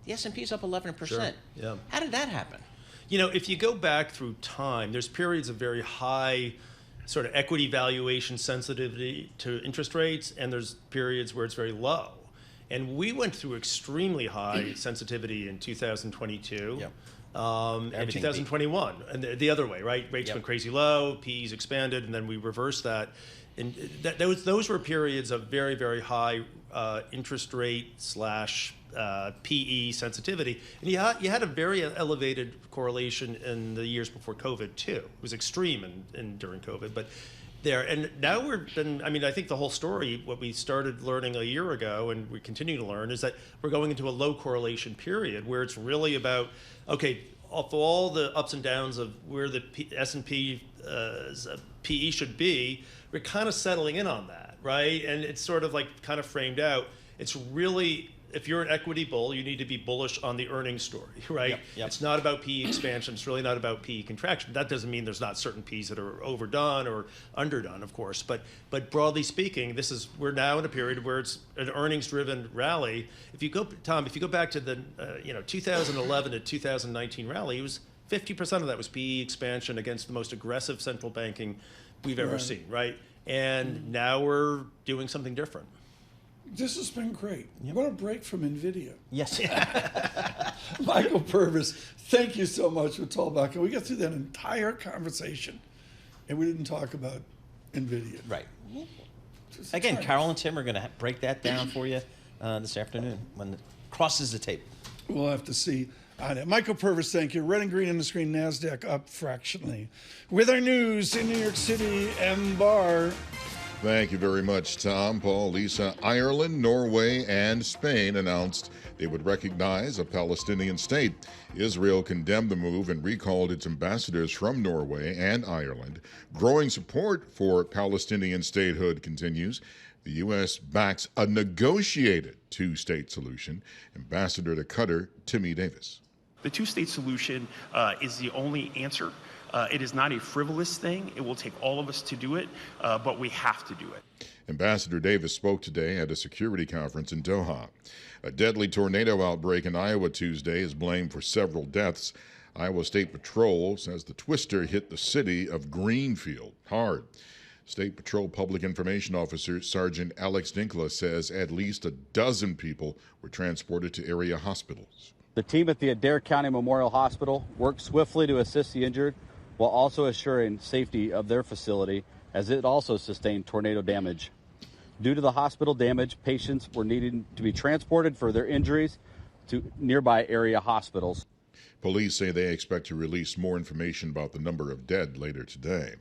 the S&P is up 11%. Sure. Yeah. How did that happen? If you go back through time, there's periods of very high sort of equity valuation sensitivity to interest rates, and there's periods where it's very low. And we went through extremely high sensitivity in 2022. Yep. And 2021, and the other way, right? Rates went crazy low, PEs expanded, and then we reversed that. And those were periods of very, very high interest rate / PE sensitivity. And you had a very elevated correlation in the years before COVID, too. It was extreme during COVID, but there. And now I think the whole story, what we started learning a year ago, and we continue to learn, is that we're going into a low correlation period where it's really about, okay, of all the ups and downs of where the S&P PE should be, we're kind of settling in on that, right? And it's sort of like kind of framed out. It's really, if you're an equity bull, you need to be bullish on the earnings story, right? Yep. It's not about PE expansion. It's really not about PE contraction. That doesn't mean there's not certain P's that are overdone or underdone, of course. But broadly speaking, we're now in a period where it's an earnings-driven rally. If you go back to the 2011 to 2019 rally, it was 50% of that was PE expansion against the most aggressive central banking we've ever seen, right? And now we're doing something different. This has been great. What a break from Nvidia. Yes. Michael Purvis, thank you so much for talking. We got through that entire conversation, and we didn't talk about Nvidia. Right. Again, Carol and Tim are going to break that down for you this afternoon when it crosses the tape. We'll have to see on it. Michael Purvis, thank you. Red and green on the screen, NASDAQ up fractionally. With our news in New York City and bar, Thank you very much, Tom, Paul, Lisa. Ireland, Norway, and Spain announced they would recognize a Palestinian state. Israel condemned the move and recalled its ambassadors from Norway and Ireland. Growing support for Palestinian statehood continues. The U.S. backs a negotiated two-state solution. Ambassador to Qatar, Timmy Davis. The two-state solution is the only answer. It is not a frivolous thing. It will take all of us to do it, but we have to do it. Ambassador Davis spoke today at a security conference in Doha. A deadly tornado outbreak in Iowa Tuesday is blamed for several deaths. Iowa State Patrol says the twister hit the city of Greenfield hard. State Patrol Public Information Officer Sergeant Alex Dinkla says at least a dozen people were transported to area hospitals. The team at the Adair County Memorial Hospital worked swiftly to assist the injured while also assuring safety of their facility as it also sustained tornado damage. Due to the hospital damage, patients were needing to be transported for their injuries to nearby area hospitals. Police say they expect to release more information about the number of dead later today.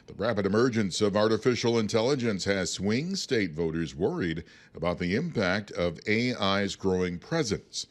The rapid emergence of artificial intelligence has swing state voters worried about the impact of AI's growing presence.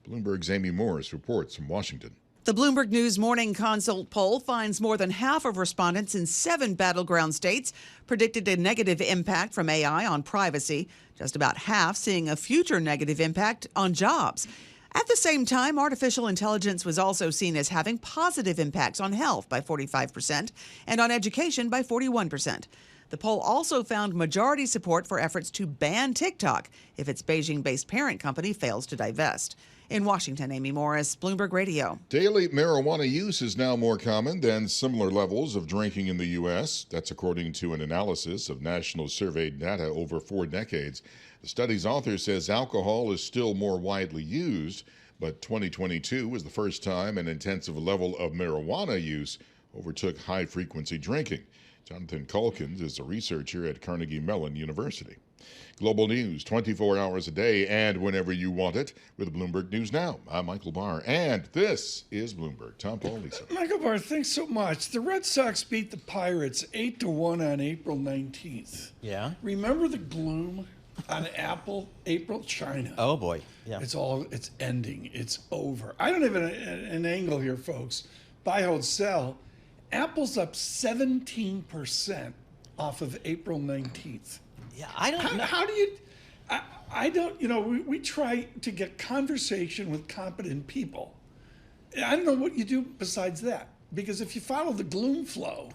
Bloomberg's Amy Morris reports from Washington. The Bloomberg News Morning Consult poll finds more than half of respondents in 7 battleground states predicted a negative impact from AI on privacy, just about half seeing a future negative impact on jobs. At the same time, artificial intelligence was also seen as having positive impacts on health by 45% and on education by 41%. The poll also found majority support for efforts to ban TikTok if its Beijing-based parent company fails to divest. In Washington, Amy Morris, Bloomberg Radio. Daily marijuana use is now more common than similar levels of drinking in the U.S. That's according to an analysis of national surveyed data over 4 decades. The study's author says alcohol is still more widely used, but 2022 was the first time an intensive level of marijuana use overtook high-frequency drinking. Jonathan Calkins is a researcher at Carnegie Mellon University. Global news 24 hours a day and whenever you want it with Bloomberg News Now. I'm Michael Barr, and this is Bloomberg. Tom, Paul, Lisa. Michael Barr, thanks so much. The Red Sox beat the Pirates 8-1 on April 19th. Yeah. Remember the gloom on April, China? Oh, boy. Yeah. It's ending. It's over. I don't have an angle here, folks. Buy, hold, sell. Apple's up 17% off of April 19th. Yeah, I don't know. How do you... I don't... You know, we try to get conversation with competent people. I don't know what you do besides that. Because if you follow the gloom flow,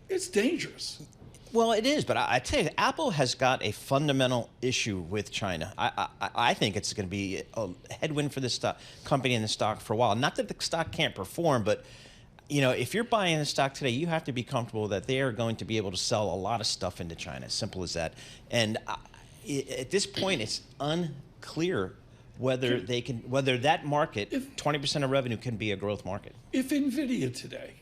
it's dangerous. Well, it is, but I tell you, Apple has got a fundamental issue with China. I think it's going to be a headwind for this company and the stock for a while. Not that the stock can't perform, but... You know, if you're buying the stock today, you have to be comfortable that they are going to be able to sell a lot of stuff into China. Simple as that. And at this point, it's unclear whether whether that market, 20% of revenue, can be a growth market. If Nvidia today,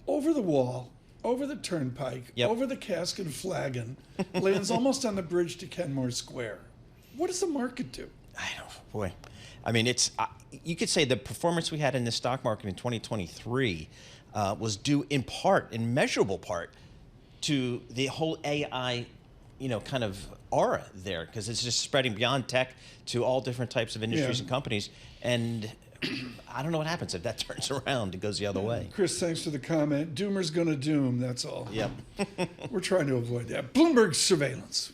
over the wall, over the turnpike, over the cask and flagon, lands almost on the bridge to Kenmore Square, what does the market do? I don't, boy. I mean, it's you could say the performance we had in the stock market in 2023 was due in part, in measurable part, to the whole AI, kind of aura there, because it's just spreading beyond tech to all different types of industries and companies. And I don't know what happens if that turns around and goes the other way. Chris, thanks for the comment. Doomer's going to doom, that's all. Yep. We're trying to avoid that. Bloomberg surveillance.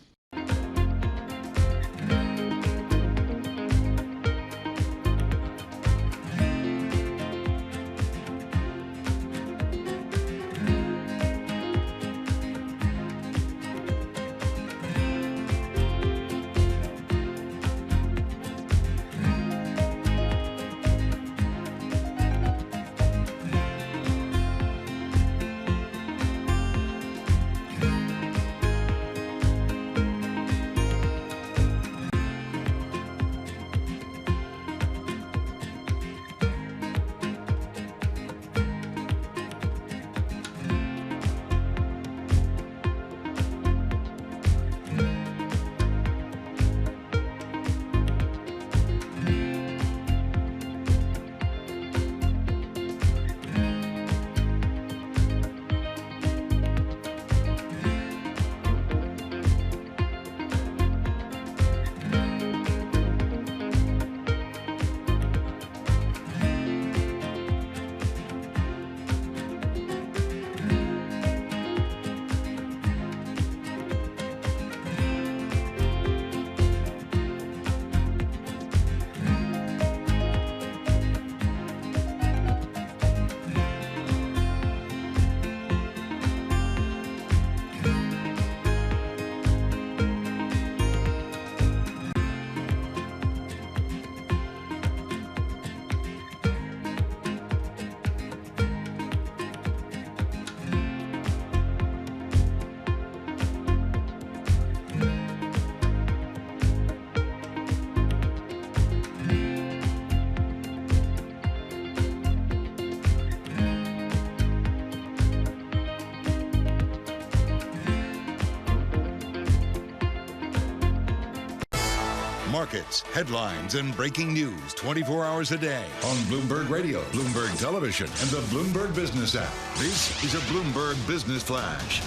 Markets, headlines, and breaking news 24 hours a day on Bloomberg Radio, Bloomberg Television, and the Bloomberg Business app. This is a Bloomberg Business Flash.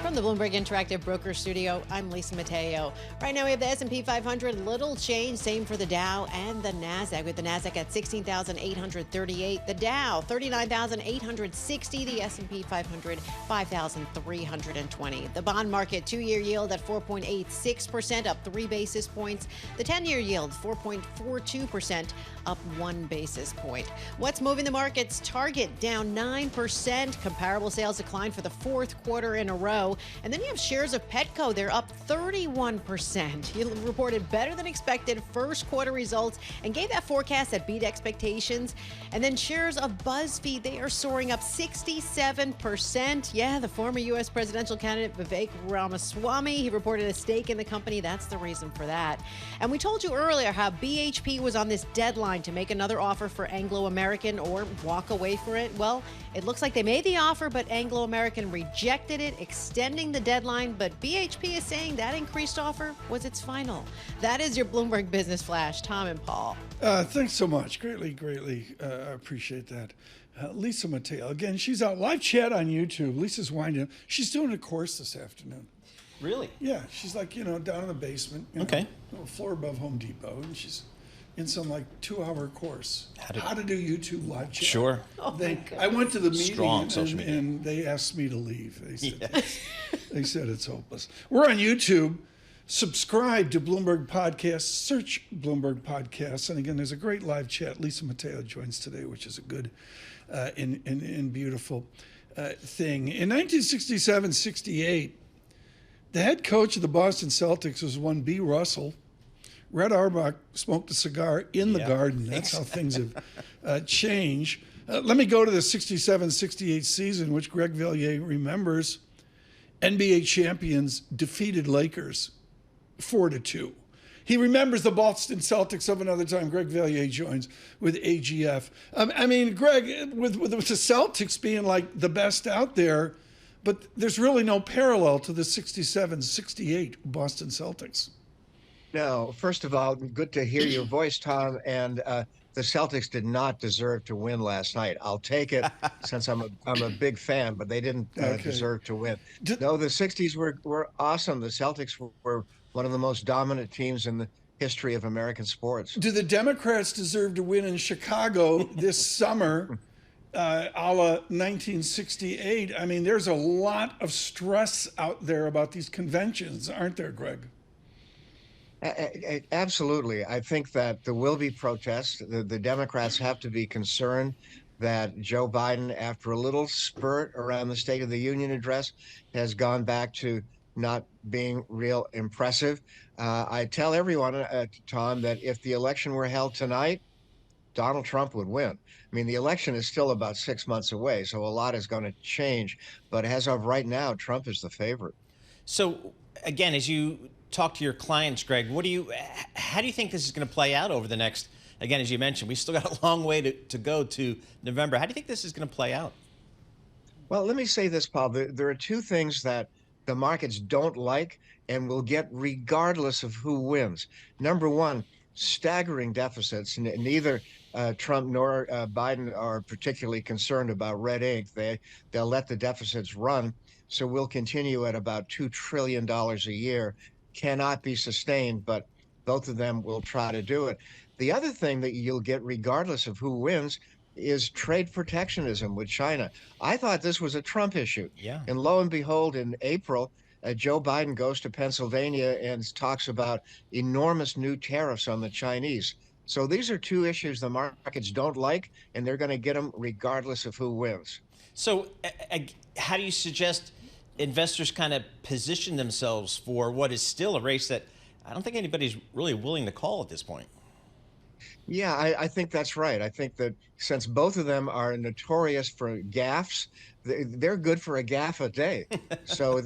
From the Bloomberg Interactive Broker Studio, I'm Lisa Mateo. Right now we have the S&P 500, little change, same for the Dow and the NASDAQ. With the NASDAQ at 16,838, the Dow 39,860, the S&P 500 5,320. The bond market 2-year yield at 4.86%, up 3 basis points. The 10-year yield 4.42%, up 1 basis point. What's moving the markets? Target down 9%. Comparable sales decline for the 4th quarter in a row. And then you have shares of Petco. They're up 31%. He reported better than expected 1st quarter results and gave that forecast that beat expectations. And then shares of BuzzFeed, they are soaring up 67%. Yeah, the former U.S. presidential candidate Vivek Ramaswamy, he reported a stake in the company. That's the reason for that. And we told you earlier how BHP was on this deadline to make another offer for Anglo American or walk away from it. Well, it looks like they made the offer, but Anglo American rejected it, extending the deadline. But BHP is saying that increased offer was its final. That is your Bloomberg Business Flash. Tom and Paul. Thanks so much. Greatly appreciate that. Lisa Mateo. Again, she's out live chat on YouTube. Lisa's winding up. She's doing a course this afternoon. Really? Yeah, she's like, down in the basement. Okay. Floor above Home Depot. And she's in some 2-hour course. How to do YouTube live chat. Sure. I went to the meeting Strong social media. and they asked me to leave. They said, they said it's hopeless. We're on YouTube. Subscribe to Bloomberg Podcasts. Search Bloomberg Podcasts. And again, there's a great live chat. Lisa Mateo joins today, which is a good and beautiful thing. In 1967-68, the head coach of the Boston Celtics was one B. Russell. Red Auerbach smoked a cigar in the garden. That's how things have changed. Let me go to the 67-68 season, which Greg Villiers remembers. NBA champions defeated Lakers 4-2. He remembers the Boston Celtics of another time. Greg Villiers joins with AGF. Greg, with the Celtics being the best out there, but there's really no parallel to the 67-68 Boston Celtics. No, first of all, good to hear your voice, Tom. And the Celtics did not deserve to win last night. I'll take it since I'm a big fan, but they didn't deserve to win. No, the 60s were awesome. The Celtics were one of the most dominant teams in the history of American sports. Do the Democrats deserve to win in Chicago this summer, a la 1968? There's a lot of stress out there about these conventions, aren't there, Greg? Absolutely. I think that there will be protests. The Democrats have to be concerned that Joe Biden, after a little spurt around the State of the Union address, has gone back to not being real impressive. I tell everyone, Tom, that if the election were held tonight, Donald Trump would win. The election is still about 6 months away, so a lot is going to change. But as of right now, Trump is the favorite. So, again, as you talk to your clients, Greg, how do you think this is going to play out over the next, again, as you mentioned, we still got a long way to go to November. How do you think this is going to play out? Well, let me say this, Paul. There are two things that the markets don't like and will get regardless of who wins. Number one, staggering deficits. Neither Trump nor Biden are particularly concerned about red ink. They'll let the deficits run. So we'll continue at about $2 trillion a year. Cannot be sustained, but both of them will try to do it. The other thing that you'll get, regardless of who wins, is trade protectionism with China. I thought this was a Trump issue. Yeah. And lo and behold, in April, Joe Biden goes to Pennsylvania and talks about enormous new tariffs on the Chinese. So these are two issues the markets don't like, and they're going to get them regardless of who wins. So how do you suggest investors kind of position themselves for what is still a race that I don't think anybody's really willing to call at this point? Yeah, I think that's right. I think that since both of them are notorious for gaffes, they're good for a gaffe a day. So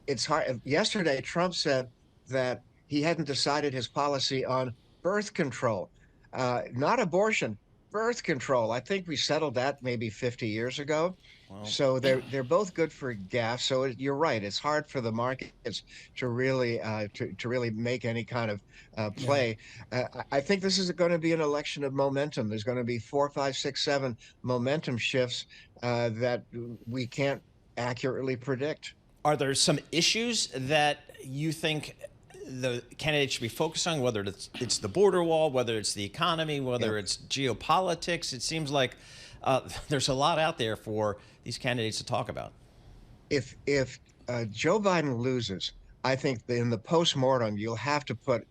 it's hard. Yesterday, Trump said that he hadn't decided his policy on birth control, not abortion, birth control. I think we settled that maybe 50 years ago. Wow. So they're both good for gas. So you're right. It's hard for the markets to really to really make any kind of play. I think this is going to be an election of momentum. There's going to be 4, 5, 6, 7 momentum shifts that we can't accurately predict. Are there some issues that you think the candidates should be focused on, whether it's the border wall, whether it's the economy, whether it's geopolitics? It seems like there's a lot out there for these candidates to talk about. If Joe Biden loses, I think in the postmortem, you'll have to put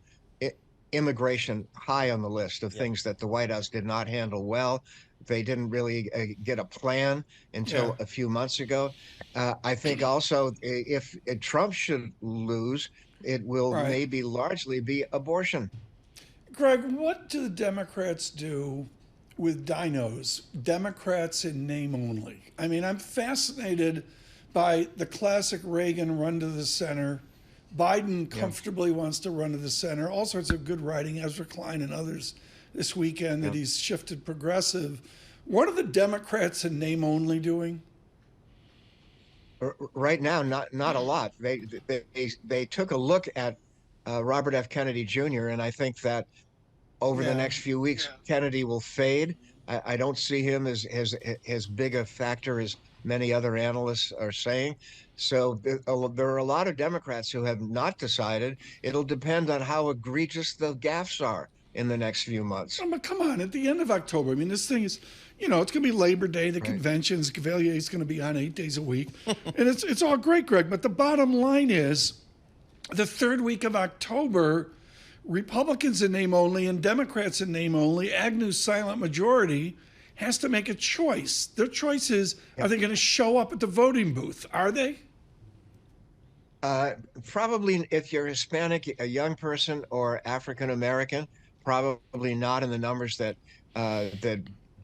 immigration high on the list of things that the White House did not handle well. They didn't really get a plan until a few months ago. I think also if Trump should lose, it will maybe largely be abortion. Greg, what do the Democrats do with dinos, Democrats in name only? I mean, I'm fascinated by the classic Reagan run to the center. Biden comfortably wants to run to the center. All sorts of good writing, Ezra Klein and others this weekend, that he's shifted progressive. What are the Democrats in name only doing? Right now, not a lot. They took a look at Robert F. Kennedy Jr., and I think that over the next few weeks, Kennedy will fade. I don't see him as big a factor as many other analysts are saying. So there are a lot of Democrats who have not decided. It'll depend on how egregious the gaffes are in the next few months. But come on, at the end of October, I mean, this thing is, it's going to be Labor Day, the conventions, Cavalier is going to be on 8 days a week. And it's all great, Greg. But the bottom line is the third week of October, Republicans in name only and Democrats in name only, Agnew's silent majority, has to make a choice. Their choice is, are they going to show up at the voting booth? Are they? Probably if you're Hispanic, a young person, or African American, probably not in the numbers that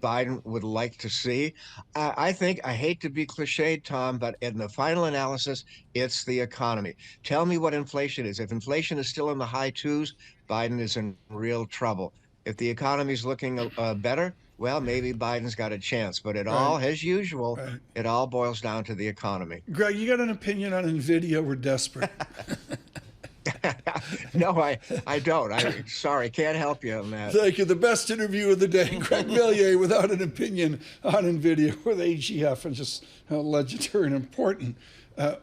Biden would like to see. I think, I hate to be cliched, Tom, but in the final analysis, it's the economy. Tell me what inflation is. If inflation is still in the high 2s, Biden is in real trouble. If the economy is looking better, well, maybe Biden's got a chance. But it all, as usual, it all boils down to the economy. Greg, you got an opinion on Nvidia? We're desperate. No, I don't. Sorry, can't help you on that. Thank you. The best interview of the day, Greg Millier, without an opinion on Nvidia with AGF, and just a legendary and important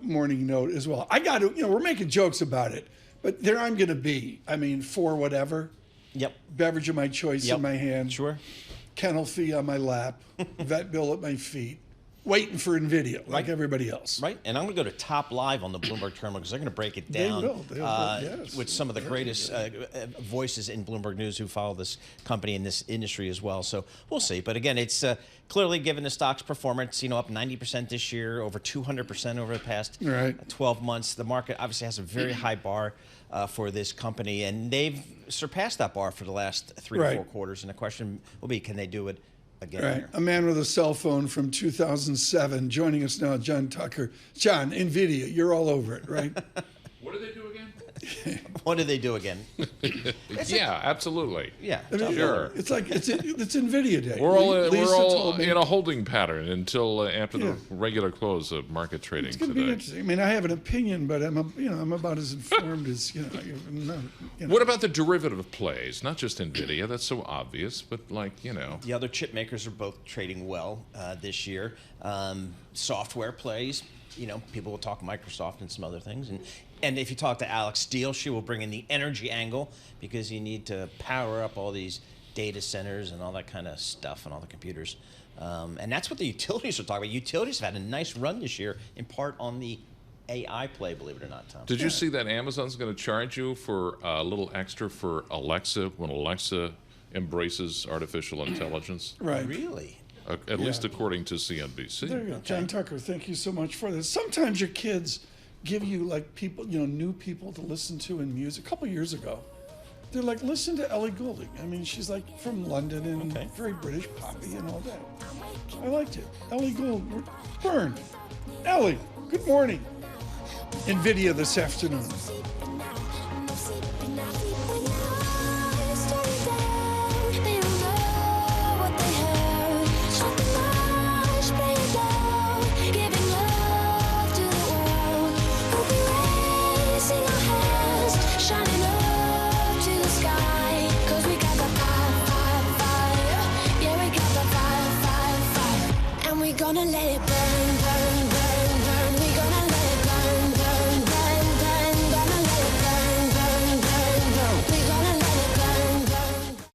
morning note as well. I got to, we're making jokes about it, but there I'm going to be. I mean, for whatever. Yep. Beverage of my choice in my hand. Sure. Kennel fee on my lap. Vet bill at my feet. Waiting for Nvidia, like everybody else. Right, and I'm going to go to Top Live on the Bloomberg terminal because they're going to break it down with some of the greatest voices in Bloomberg News who follow this company in this industry as well. So we'll see. But again, it's clearly given the stock's performance, up 90% this year, over 200% over the past 12 months. The market obviously has a very high bar for this company, and they've surpassed that bar for the last 3 to 4 quarters. And the question will be, can they do it again? Right. A man with a cell phone from 2007 joining us now, John Tucker. John, Nvidia, you're all over it, right? What do they do again? What do they do again? Yeah, absolutely. Yeah, sure. It's like it's Nvidia day. We're all in a holding pattern until after the regular close of market trading it's going to today. be interesting. I mean, I have an opinion, but I'm about as informed as What about the derivative plays? Not just Nvidia, that's so obvious, but the other chip makers are both trading well this year. Software plays. People will talk Microsoft and some other things, and if you talk to Alex Steele, she will bring in the energy angle because you need to power up all these data centers and all that kind of stuff and all the computers. And that's what the utilities are talking about. Utilities have had a nice run this year, in part on the AI play, believe it or not, Tom. Did you see that Amazon's going to charge you for a little extra for Alexa when Alexa embraces artificial intelligence? Right. Really? At least according to CNBC. There you go. John Tucker, thank you so much for this. Sometimes your kids give you people, new people to listen to in music. A couple years ago, they're like, listen to Ellie Goulding. I mean, she's like from London and very British poppy and all that. I liked it. Ellie Goulding, Burn. Ellie, good morning. Nvidia this afternoon. gonna let it burn.